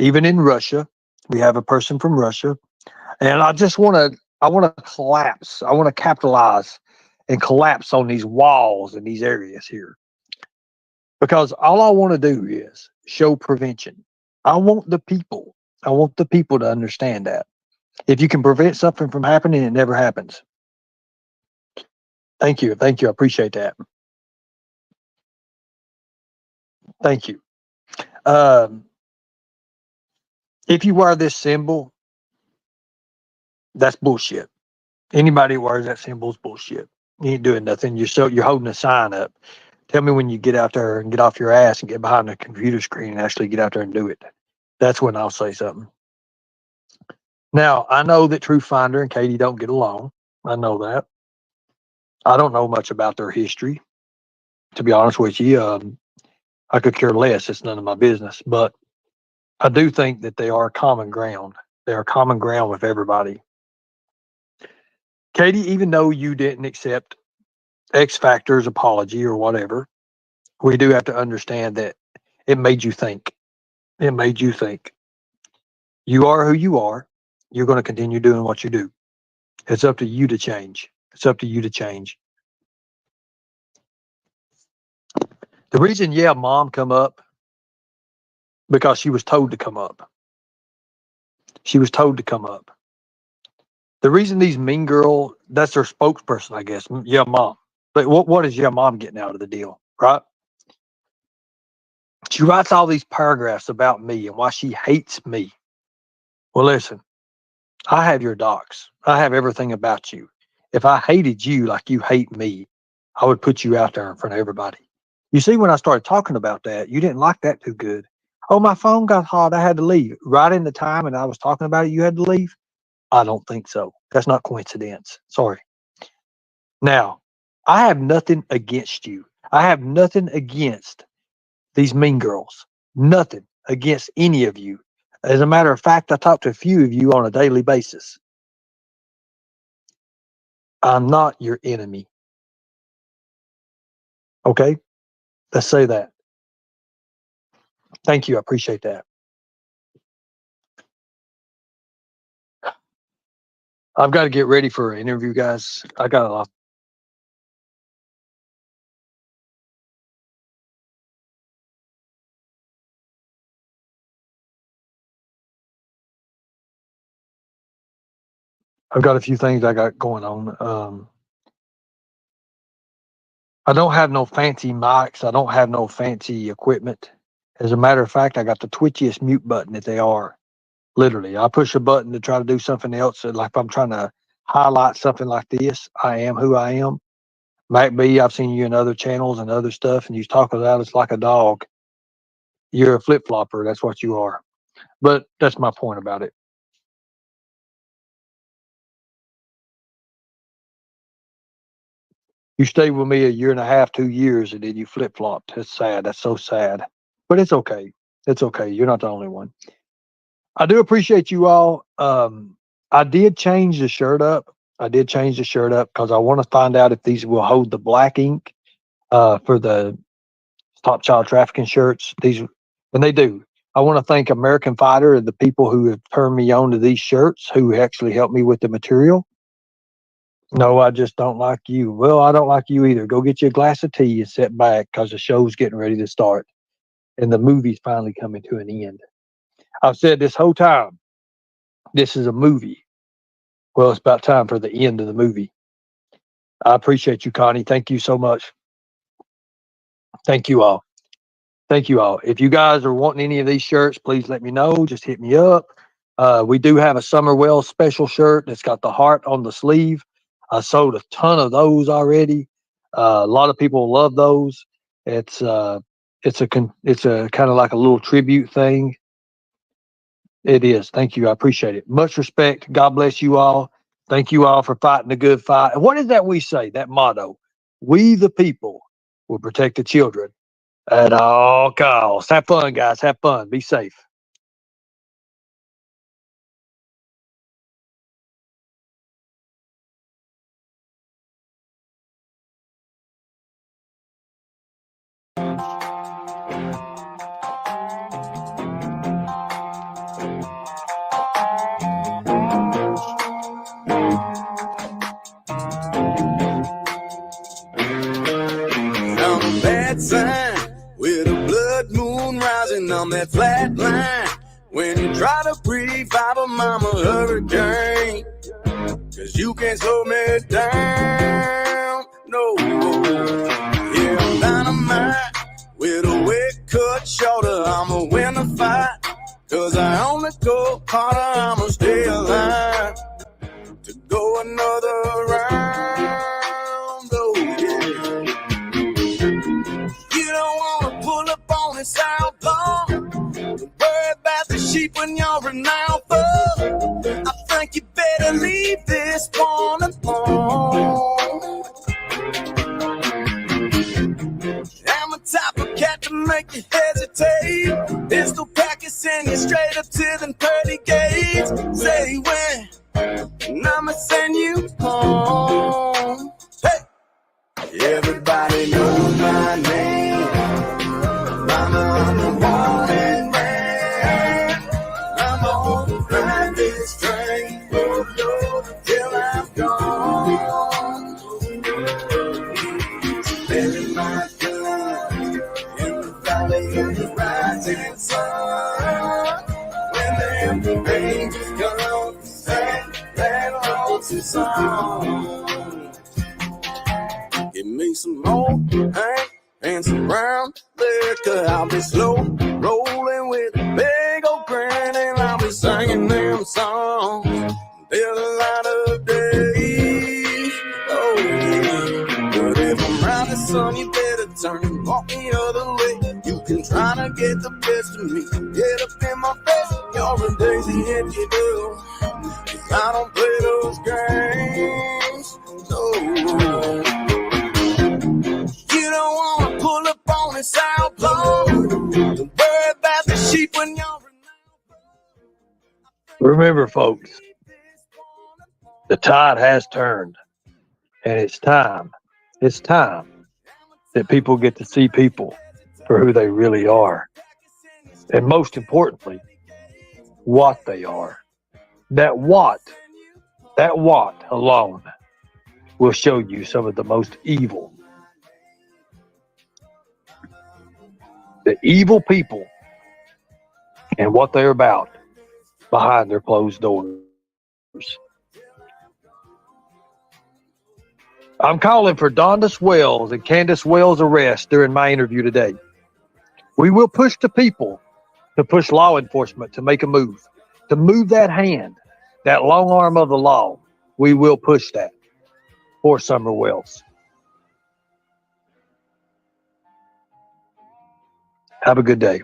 even in Russia. We have a person from Russia. And I want to collapse. I want to capitalize and collapse on these walls in these areas here. Because all I want to do is show prevention. I want the people to understand that. If you can prevent something from happening, it never happens. Thank you. Thank you. I appreciate that. Thank you. If you wear this symbol, that's bullshit. Anybody that wears that symbol is bullshit. You ain't doing nothing. You're holding a sign up. Tell me when you get out there and get off your ass and get behind the computer screen and actually get out there and do it. That's when I'll say something. Now, I know that Truth Finder and Katie don't get along. I know that. I don't know much about their history, to be honest with you. I could care less. It's none of my business. But I do think that they are common ground. They are common ground with everybody. Katie, even though you didn't accept X Factor's apology or whatever, we do have to understand that it made you think. It made you think. You are who you are. You're going to continue doing what you do. It's up to you to change. It's up to you to change. The reason, mom come up, because she was told to come up. She was told to come up. The reason these mean girl, that's their spokesperson, I guess. Yeah, mom. But what is mom getting out of the deal, right? She writes all these paragraphs about me and why she hates me. Well, listen, I have your docs. I have everything about you. If I hated you like you hate me, I would put you out there in front of everybody. You see, when I started talking about that, you didn't like that too good. Oh, my phone got hot. I had to leave. Right in the time and I was talking about it, you had to leave? I don't think so. That's not coincidence. Sorry. Now, I have nothing against you. I have nothing against these mean girls. Nothing against any of you. As a matter of fact, I talk to a few of you on a daily basis. I'm not your enemy. Okay? Let's say that. Thank you. I appreciate that. I've got to get ready for an interview, guys. I got a lot. I've got a few things I got going on. I don't have no fancy mics. I don't have no fancy equipment. As a matter of fact, I got the twitchiest mute button that they are. Literally, I push a button to try to do something else. Like if I'm trying to highlight something like this, I am who I am. Mac B, I've seen you in other channels and other stuff, and you talk about it's like a dog. You're a flip flopper. That's what you are. But that's my point about it. You stayed with me a year and a half, 2 years, and then you flip flopped. That's sad. That's so sad. But it's okay. It's okay. You're not the only one. I do appreciate you all. I did change the shirt up. I did change the shirt up because I want to find out if these will hold the black ink for the Stop Child Trafficking shirts. These, and they do. I want to thank American Fighter and the people who have turned me on to these shirts, who actually helped me with the material. No, I just don't like you. Well, I don't like you either. Go get you a glass of tea and sit back because the show's getting ready to start and the movie's finally coming to an end. I've said this whole time, this is a movie. Well, it's about time for the end of the movie. I appreciate you, Connie. Thank you so much. Thank you all. Thank you all. If you guys are wanting any of these shirts, please let me know. Just hit me up. We do have a Summerwell special shirt that's got the heart on the sleeve. I sold a ton of those already. A lot of people love those. It's a kind of like a little tribute thing. It is. Thank you. I appreciate it. Much respect. God bless you all. Thank you all for fighting the good fight. And what is that we say? That motto: "We the people will protect the children at all costs." Have fun, guys. Have fun. Be safe. With a blood moon rising on that flat line, when you try to revive a mama hurricane, 'cause you can't slow me down, no. Yeah, I'm dynamite with a wet cut shoulder. I'ma win the fight, 'cause I only go harder, I'ma stay alive to go another make you hesitate. Pistol pack is send you straight up to them pearly gates. Say when, and I'ma send you home. Hey! Everybody knows my name. Mama, I'm the wanted man. I'm on the ride this train. Oh, no, till I'm gone. Spending my gun in the valley of the rising sun. When the angels come to sing that lonesome song. Give me some more Hank and some brown liquor. I'll be slow rolling with a big old grin, and I'll be singing them songs till the light of day. Oh yeah. But if I'm riding, son, you better turn and walk the other way. You can try to get the best of me, get up in my face. You're a daisy if you do, 'cause I don't play those games. No. You don't wanna pull up on this outlaw. Don't worry about the sheep when you're. Remember, folks, the tide has turned, and it's time that people get to see people for who they really are. And most importantly, what they are. That what alone will show you some of the most evil. The evil people and what they're about behind their closed doors. I'm calling for Donda Wells and Candace Wells' arrest during my interview today. We will push the people to push law enforcement to make a move, to move that hand, that long arm of the law. We will push that for Summer Wells. Have a good day.